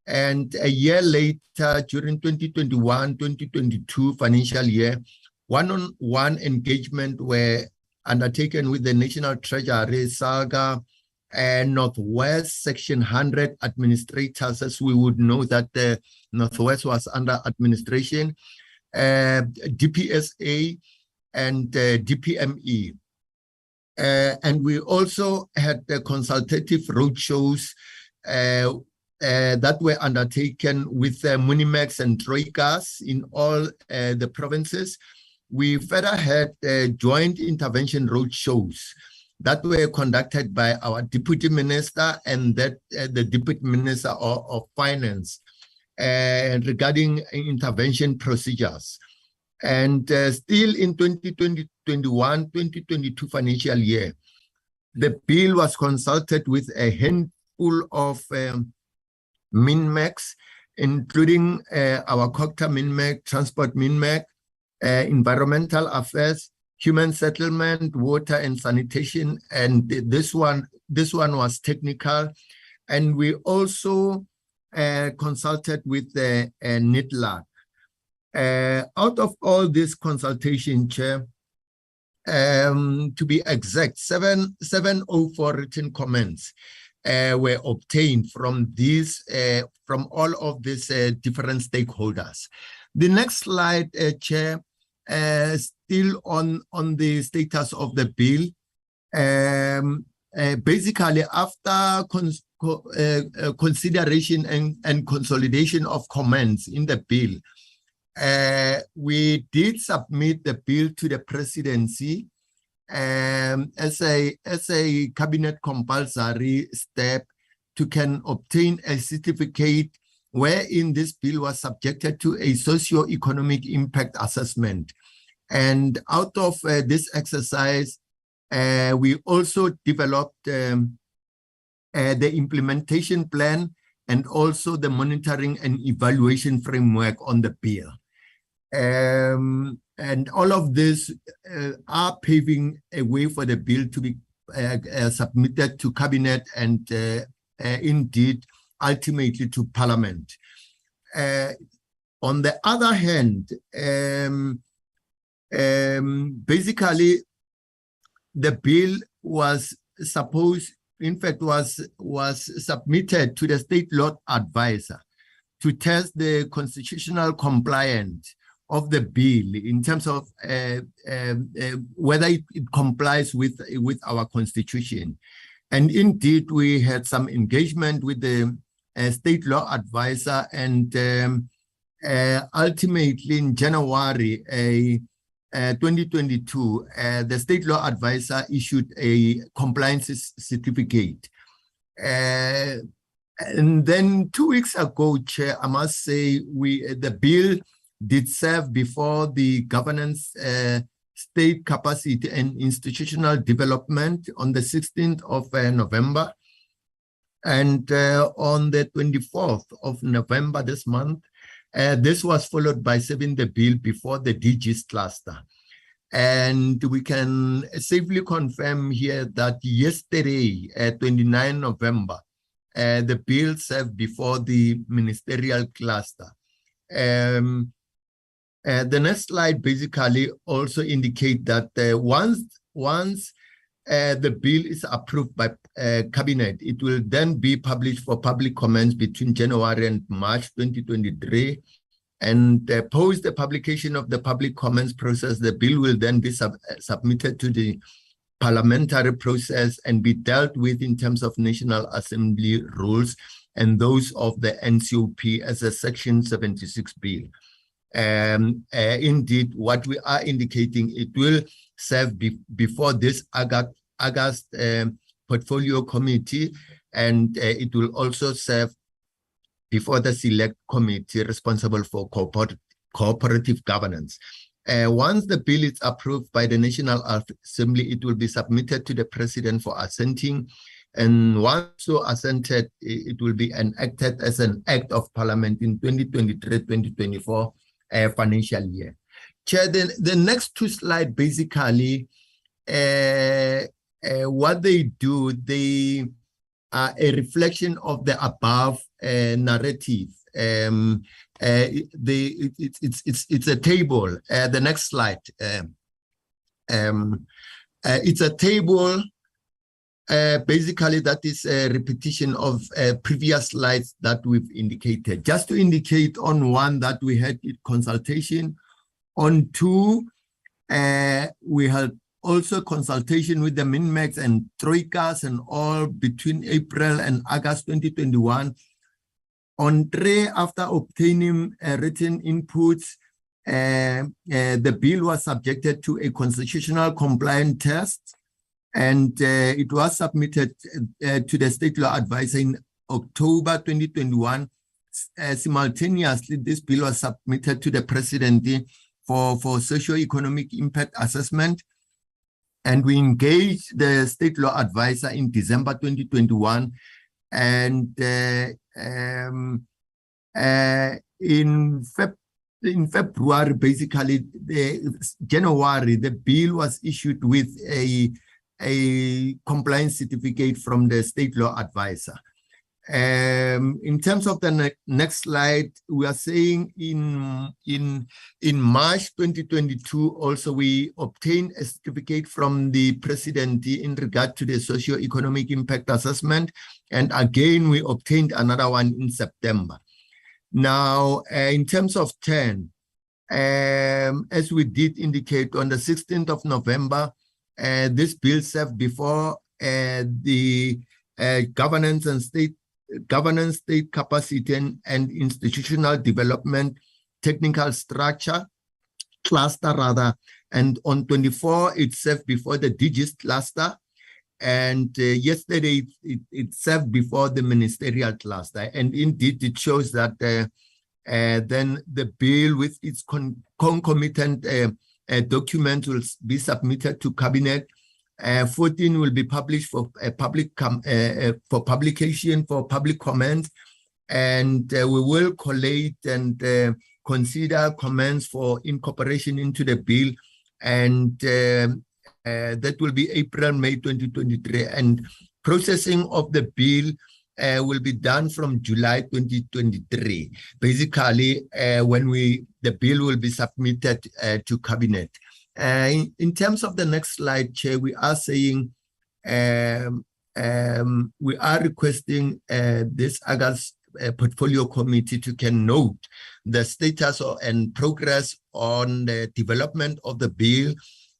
And a year later, during 2021-2022 financial year, one-on-one engagement were undertaken with the National Treasury, SALGA, and Northwest Section 100 administrators, as we would know that the Northwest was under administration, DPSA, and DPME. And we also had the consultative roadshows that were undertaken with Munimex and Troikas in all the provinces. We further had joint intervention roadshows that were conducted by our Deputy Minister and the Deputy Minister of Finance regarding intervention procedures. And still in 2021-2022 financial year, the bill was consulted with a handful of MINMECs, including our COCTA MINMEC, Transport MINMEC, Environmental Affairs, Human Settlement, Water and Sanitation, and this one was technical. And we also consulted with the NITLAC. Out of all this consultation, Chair, to be exact, 704 written comments were obtained from these, from all of these different stakeholders. The next slide, Chair, still on the status of the bill. Basically, after consideration and consolidation of comments in the bill, we did submit the bill to the presidency as a cabinet compulsory step to can obtain a certificate wherein this bill was subjected to a socio-economic impact assessment. And out of this exercise, we also developed the implementation plan and also the monitoring and evaluation framework on the bill. And all of this are paving a way for the bill to be submitted to cabinet and indeed ultimately to Parliament. On the other hand, basically the bill was supposed, in fact, was submitted to the state law advisor to test the constitutional compliance of the bill in terms of whether it complies with our constitution. And indeed, we had some engagement with the state law advisor, and ultimately in January 2022, the state law advisor issued a compliance certificate. And then 2 weeks ago, Chair, I must say, the bill did serve before the Governance, State Capacity and Institutional Development on the 16th of November. And on the 24th of November this month, this was followed by serving the bill before the DG's cluster. And we can safely confirm here that yesterday, 29 November, the bill served before the ministerial cluster. The next slide basically also indicate that once the bill is approved by cabinet, it will then be published for public comments between January and March 2023. And post the publication of the public comments process, the bill will then be submitted to the parliamentary process and be dealt with in terms of National Assembly rules and those of the NCOP as a Section 76 bill. Indeed, what we are indicating, it will serve before this August portfolio committee, and it will also serve before the select committee responsible for cooperative governance. Once the bill is approved by the National Assembly, it will be submitted to the President for assenting. And once so assented, it will be enacted as an Act of Parliament in 2023-2024 financial year. Chair, the next two slides basically, what they do, they are a reflection of the above narrative. It's a table. The next slide. It's a table. Basically, that is a repetition of previous slides that we've indicated. Just to indicate on one that we had consultation, on two, we had also consultation with the MINMEX and Troikas and all between April and August 2021. On 3, after obtaining written inputs, the bill was subjected to a constitutional compliance test, and it was submitted to the State Law Advisor in October 2021. Simultaneously, this bill was submitted to the Presidency for socio-economic impact assessment, and we engaged the State Law Advisor in December 2021, and in February, basically, January, the bill was issued with a compliance certificate from the State Law Advisor. In terms of the next slide, we are saying in March 2022, also we obtained a certificate from the Presidency in regard to the socio-economic impact assessment, and again we obtained another one in September. Now, in terms of 10, as we did indicate on the 16th of November, this bill served before the governance, state capacity and institutional development technical structure cluster rather, and on 24 it served before the DGIS cluster, and yesterday it served before the ministerial cluster, and indeed it shows that then the bill with its concomitant document will be submitted to cabinet. 14 will be published for publication for public comment, and we will collate and consider comments for incorporation into the bill, and that will be April, May 2023, and processing of the bill will be done from July 2023. Basically, when the bill will be submitted to cabinet. In terms of the next slide, Chair, we are saying we are requesting this August portfolio committee to can note the status and progress on the development of the bill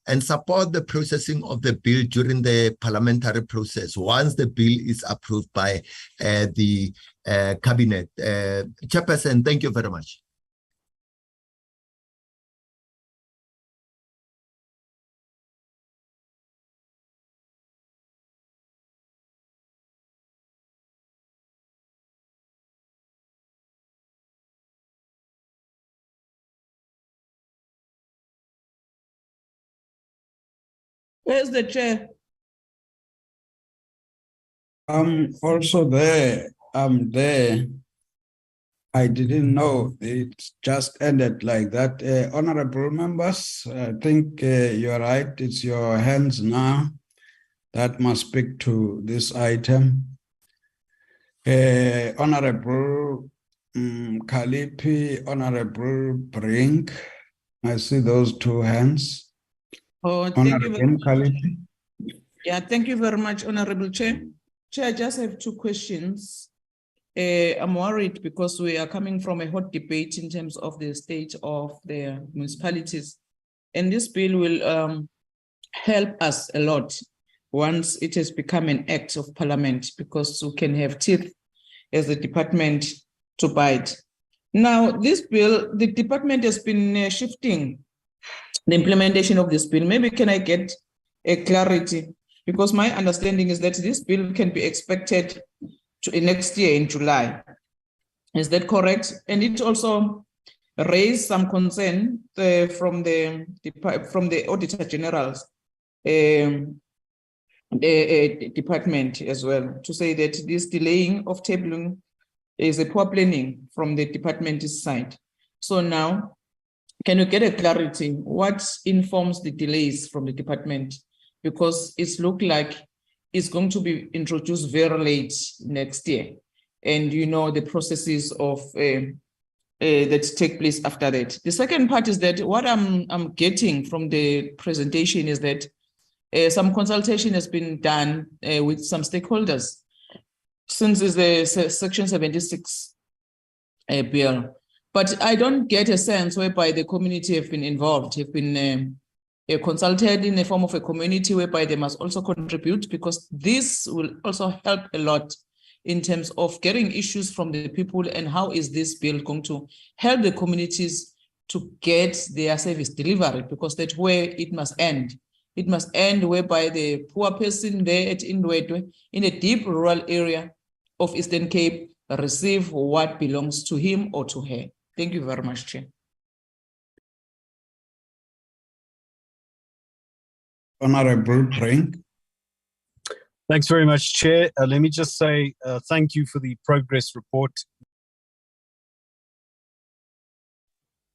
and support the processing of the bill during the parliamentary process once the bill is approved by the cabinet. Chairperson, thank you very much. Where's the chair? I'm also there. I'm there. I didn't know it just ended like that. Honorable members, I think you're right. It's your hands now that must speak to this item. Honorable Kalipi, Honorable Brink, I see those two hands. Oh, thank you very much. Kalipi. Yeah, thank you very much, Honorable Chair. Chair, I just have two questions. I'm worried because we are coming from a hot debate in terms of the state of the municipalities. And this bill will help us a lot once it has become an act of parliament, because we can have teeth as the department to bite. Now, this bill, the department has been shifting the implementation of this bill. Maybe can I get a clarity? Because my understanding is that this bill can be expected to next year in July. Is that correct? And it also raised some concern from the Auditor General's department as well, to say that this delaying of tabling is a poor planning from the department's side. So now, can you get a clarity? What informs the delays from the department? Because it's looked like it's going to be introduced very late next year. And you know the processes of that take place after that. The second part is that what I'm getting from the presentation is that some consultation has been done with some stakeholders since it's the Section 76 bill. But I don't get a sense whereby the community have been involved, have been consulted in the form of a community whereby they must also contribute, because this will also help a lot in terms of getting issues from the people and how is this bill going to help the communities to get their service delivery, because that's where it must end. It must end whereby the poor person there at Indwedwe, in a deep rural area of Eastern Cape, receive what belongs to him or to her. Thank you very much, Chair. Honorable Brink. Thanks very much, Chair. Let me just say thank you for the progress report.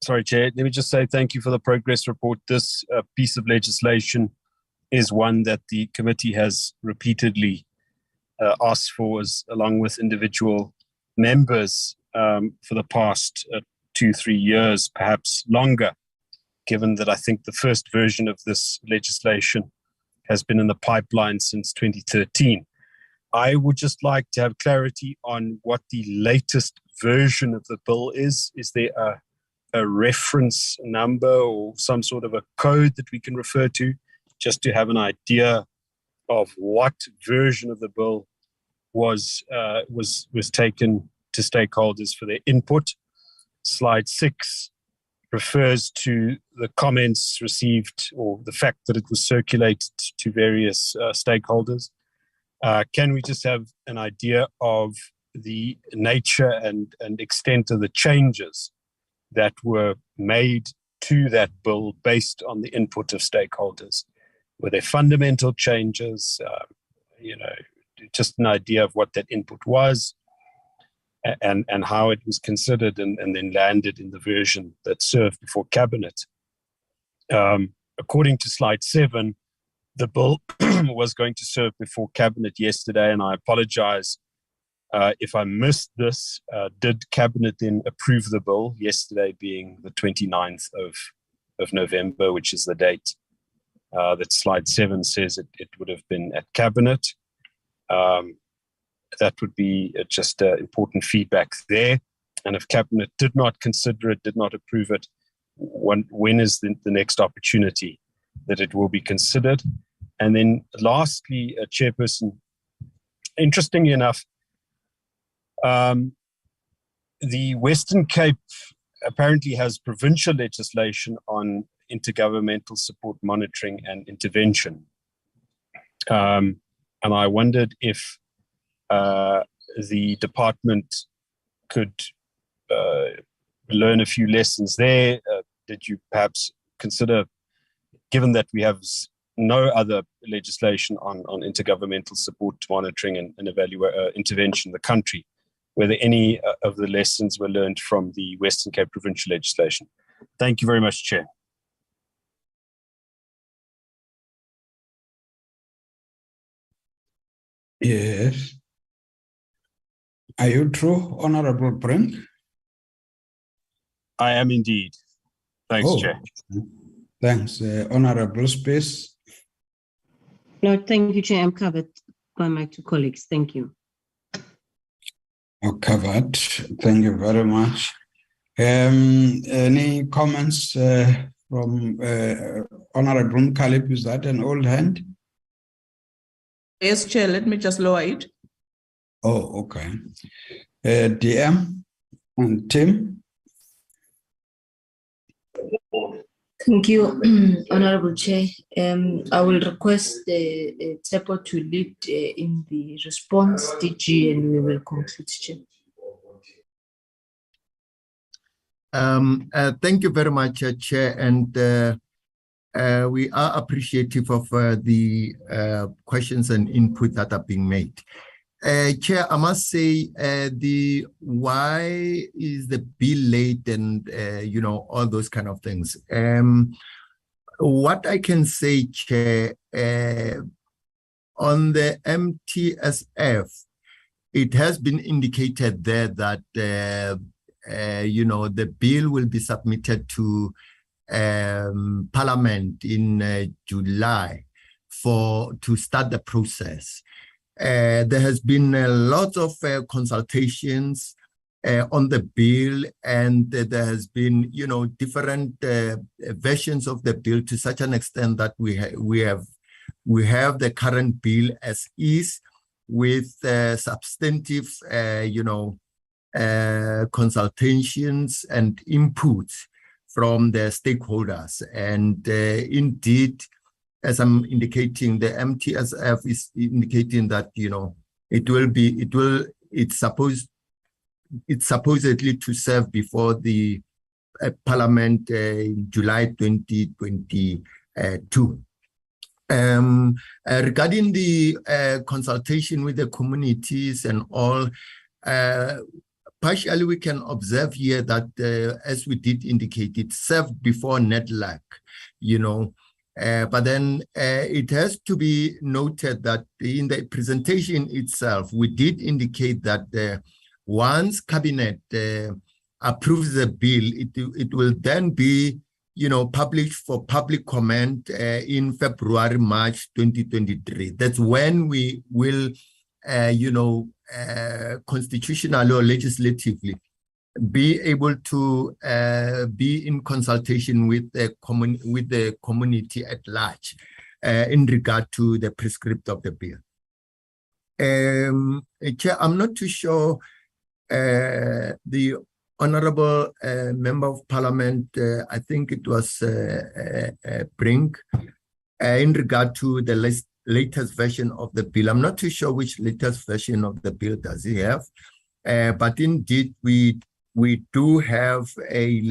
Sorry, Chair. Let me just say thank you for the progress report. This piece of legislation is one that the committee has repeatedly asked for, along with individual members for the past 2-3 years, perhaps longer, given that I think the first version of this legislation has been in the pipeline since 2013. I would just like to have clarity on what the latest version of the bill is. Is there a reference number or some sort of a code that we can refer to, just to have an idea of what version of the bill was taken to stakeholders for their input? Slide 6 refers to the comments received or the fact that it was circulated to various stakeholders. Can we just have an idea of the nature and extent of the changes that were made to that bill based on the input of stakeholders? Were there fundamental changes? Just an idea of what that input was and how it was considered and then landed in the version that served before Cabinet. According to slide 7, the bill was going to serve before Cabinet yesterday, and I apologize if I missed this. Did Cabinet then approve the bill, yesterday being the 29th of November, which is the date that slide 7 says it would have been at Cabinet? That would be just important feedback there. And if Cabinet did not consider it, did not approve it, when is the next opportunity that it will be considered? And then lastly, Chairperson, interestingly enough, the Western Cape apparently has provincial legislation on intergovernmental support monitoring and intervention. And I wondered if the department could learn a few lessons there. Did you perhaps consider, given that we have no other legislation on intergovernmental support monitoring and intervention in the country, whether any of the lessons were learned from the Western Cape provincial legislation? Thank you very much, Chair. Yes. Are you true, Honorable Brink? I am indeed. Thanks, Chair. Thanks. Honorable Space. No, thank you, Chair. I'm covered by my 2 colleagues. Thank you. Covered. Thank you very much. Any comments from Honorable Mkalip? Is that an old hand? Yes, Chair, let me just lower it. Oh, okay. DM and Tim. Thank you, Honorable Chair. I will request the TEPO to lead in the response, DG, and we will conclude, Chair. Thank you very much, Chair, and we are appreciative of the questions and input that are being made. Chair, I must say, the why is the bill late and, all those kind of things. What I can say, Chair, on the MTSF, it has been indicated there that, the bill will be submitted to Parliament in July to start the process. There has been a lot of consultations on the bill, and there has been, different versions of the bill to such an extent that we have the current bill as is, with substantive, consultations and inputs from the stakeholders. And indeed, as I'm indicating, the MTSF is indicating that, it's supposedly to serve before the Parliament in July 2022. Regarding the consultation with the communities and all, partially we can observe here that, as we did indicate, it served before NEDLAC, but then it has to be noted that in the presentation itself, we did indicate that once Cabinet approves the bill, it will then be published for public comment in February, March 2023. That's when we will, constitutionally or legislatively be able to be in consultation with the community at large in regard to the prescript of the bill. Chair, I'm not too sure the Honorable Member of Parliament, I think it was Brink, in regard to the latest version of the bill. I'm not too sure which latest version of the bill does he have, but indeed we do have a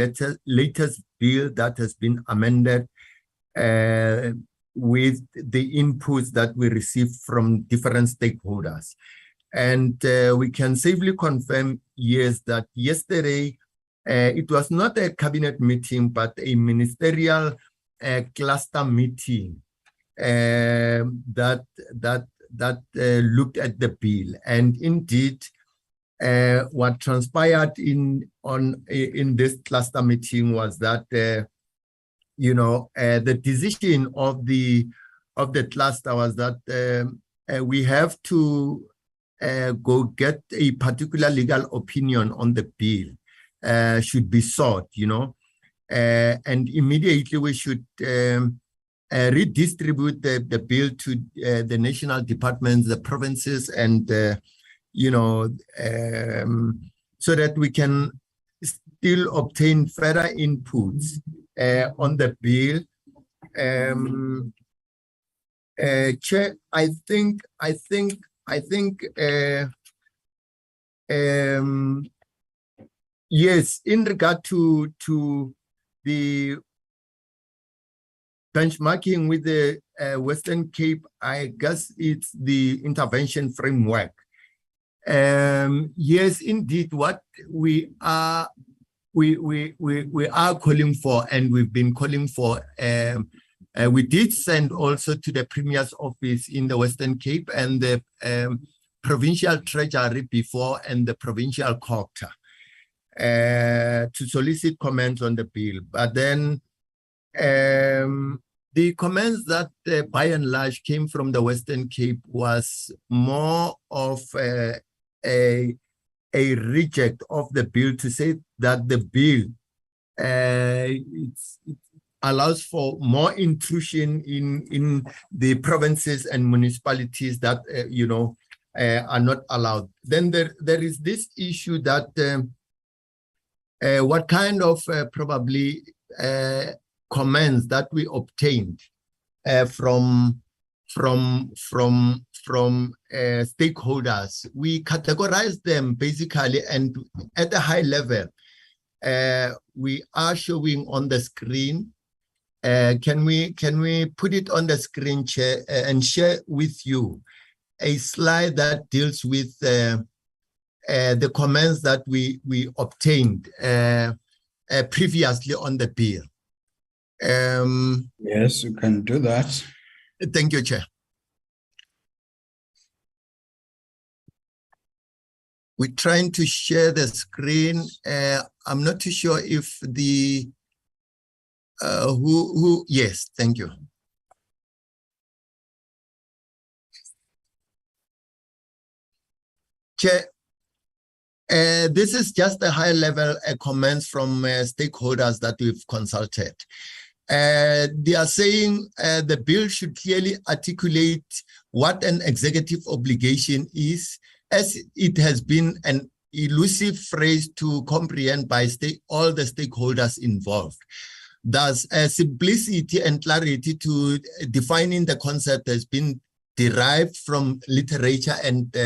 latest bill that has been amended with the inputs that we received from different stakeholders. And we can safely confirm, yes, that yesterday it was not a cabinet meeting, but a ministerial cluster meeting that looked at the bill. And indeed, what transpired in this cluster meeting was that the decision of the cluster was that we have to go get a particular legal opinion on the bill should be sought, and immediately we should redistribute the bill to the national departments, the provinces, and so that we can still obtain further inputs on the bill. Chair, I think yes, in regard to the benchmarking with the Western Cape, I guess it's the intervention framework. Yes, indeed, what we are calling for, and we've been calling for, we did send also to the Premier's office in the Western Cape and the provincial treasury before and the provincial copter to solicit comments on the bill. But then the comments that by and large came from the Western Cape was more of a reject of the bill, to say that the bill it allows for more intrusion in the provinces and municipalities that are not allowed. Then there is this issue that what kind of probably comments that we obtained from stakeholders, we categorize them basically, and at a high level, we are showing on the screen. Can we put it on the screen, Chair, and share with you a slide that deals with the comments that we obtained previously on the bill? Yes, you can do that. Thank you, Chair. We're trying to share the screen. I'm not too sure if the yes, thank you. Chair, this is just a high level comments from stakeholders that we've consulted. They are saying the bill should clearly articulate what an executive obligation is, as it has been an elusive phrase to comprehend by all the stakeholders involved. Thus, simplicity and clarity to defining the concept has been derived from literature and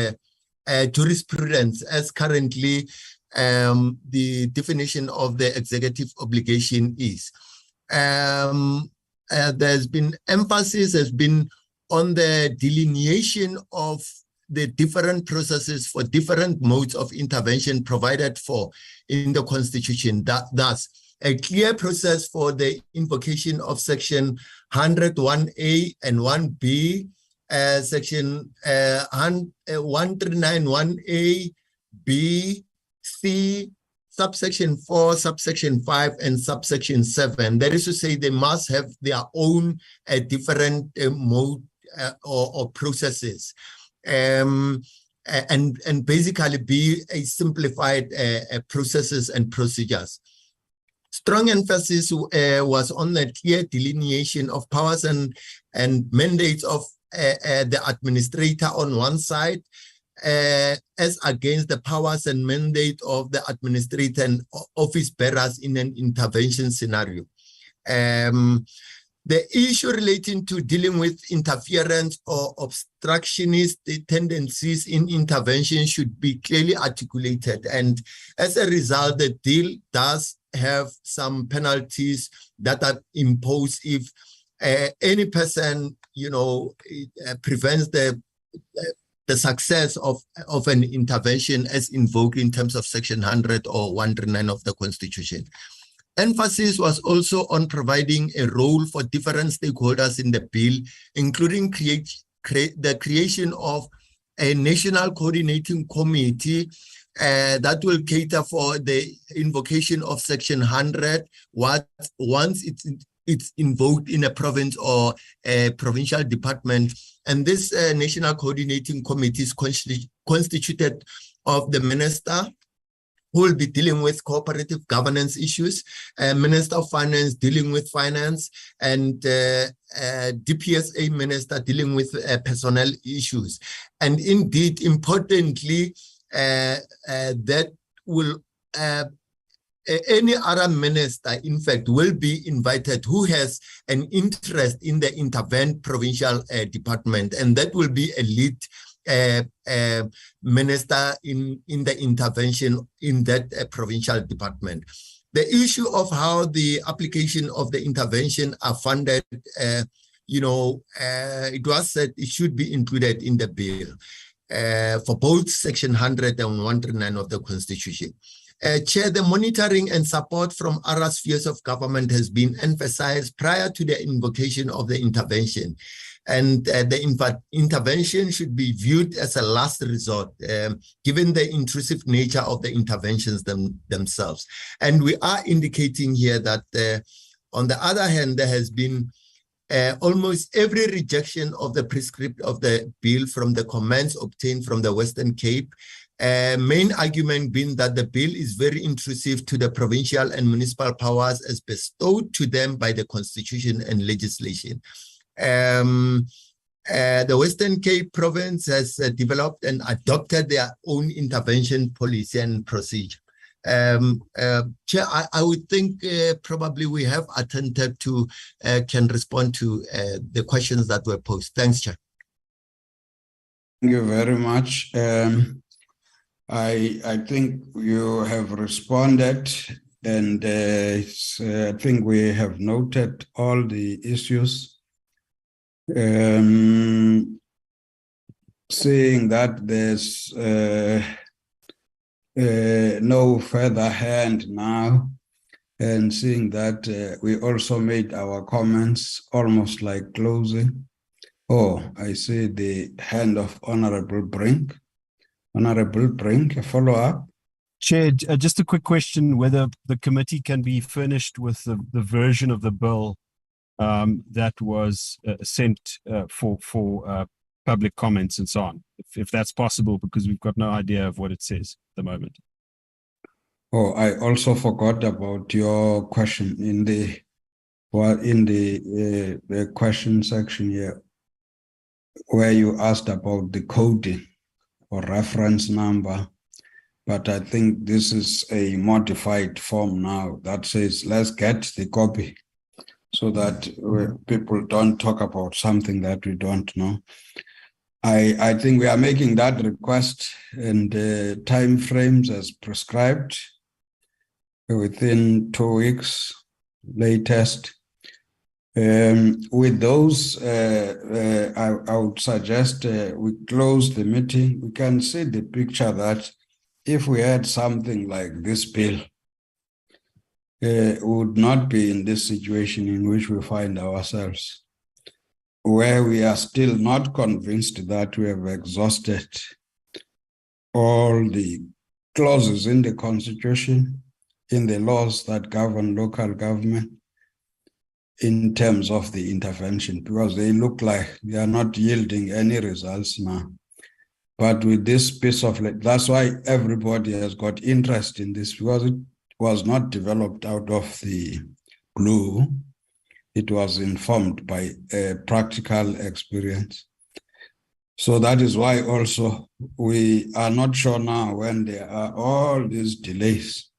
jurisprudence, as currently the definition of the executive obligation is. There's been emphasis has been on the delineation of the different processes for different modes of intervention provided for in the Constitution. Thus, a clear process for the invocation of Section 101A and 1B, Section 1391A, B, C, subsection 4, subsection 5, and subsection 7. That is to say, they must have their own different mode or processes, and basically be a simplified processes and procedures. Strong emphasis was on the clear delineation of powers and mandates of the administrator on one side, as against the powers and mandate of the administrator and office bearers in an intervention scenario. The issue relating to dealing with interference or obstructionist tendencies in intervention should be clearly articulated. And as a result, the deal does have some penalties that are imposed if any person, prevents the success of an intervention as invoked in terms of Section 100 or 139 of the Constitution. Emphasis was also on providing a role for different stakeholders in the bill, including the creation of a national coordinating committee that will cater for the invocation of Section 100 once it's invoked in a province or a provincial department. And this national coordinating committee is constituted of the minister, who will be dealing with cooperative governance issues, Minister of Finance dealing with finance, and DPSA Minister dealing with personnel issues. And indeed, importantly, that will any other minister, in fact, will be invited who has an interest in the intervened provincial department, and that will be a lead minister in the intervention in that provincial department. The issue of how the application of the intervention are funded, it was said it should be included in the bill for both Section 100 and 139 of the Constitution. Chair, the monitoring and support from other spheres of government has been emphasized prior to the invocation of the intervention. And the intervention should be viewed as a last resort, given the intrusive nature of the interventions themselves. And we are indicating here that, on the other hand, there has been almost every rejection of the prescript of the bill from the comments obtained from the Western Cape. Main argument being that the bill is very intrusive to the provincial and municipal powers as bestowed to them by the Constitution and legislation. The Western Cape province has developed and adopted their own intervention policy and procedure. Chair, I would think probably we have attempted to can respond to the questions that were posed. Thanks, Chair. Thank you very much. I think you have responded, and I think we have noted all the issues. Seeing that there's no further hand now, and seeing that we also made our comments almost like closing. Oh, I see the hand of Honorable Brink. Honorable Brink, a follow-up. Chair, just a quick question, whether the committee can be furnished with the version of the bill that was sent for public comments and so on, if that's possible, because we've got no idea of what it says at the moment. Oh, I also forgot about your question in the well, in the question section here, where you asked about the coding or reference number, but I think this is a modified form now that says, let's get the copy so that people don't talk about something that we don't know. I think we are making that request in the time frames as prescribed within 2 weeks latest. With those, I would suggest we close the meeting. We can see the picture that if we had something like this bill, we would not be in this situation in which we find ourselves, where we are still not convinced that we have exhausted all the clauses in the Constitution, in the laws that govern local government, in terms of the intervention, because they look like they are not yielding any results now. But with this piece of, that's why everybody has got interest in this, because it was not developed out of the blue. It was informed by a practical experience. So that is why also we are not sure now, when there are all these delays,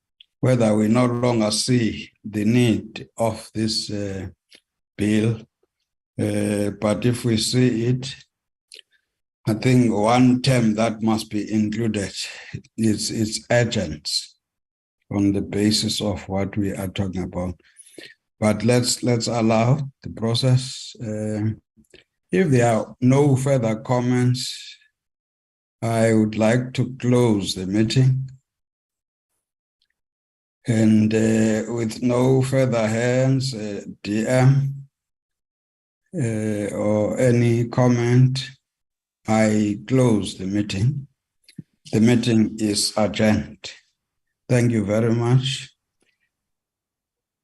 whether we no longer see the need of this bill. But if we see it, I think one term that must be included is urgent, on the basis of what we are talking about. But let's allow the process. If there are no further comments, I would like to close the meeting. And with no further hands, DM or any comment, I close the meeting. The meeting is adjourned. Thank you very much.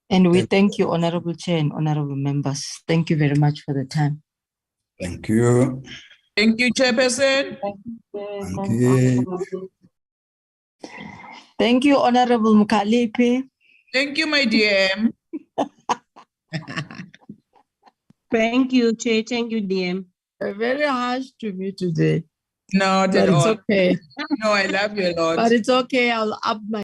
And we thank you, Honorable Chair and Honorable Members. Thank you very much for the time. Thank you. Thank you, Chairperson. Thank you. Thank you, Honorable Mukalipi. Thank you, my DM. Thank you, Chair. Thank you, DM. Very harsh to me today. Not But at it's all. okay. No, I love you a lot. But it's okay. I'll up my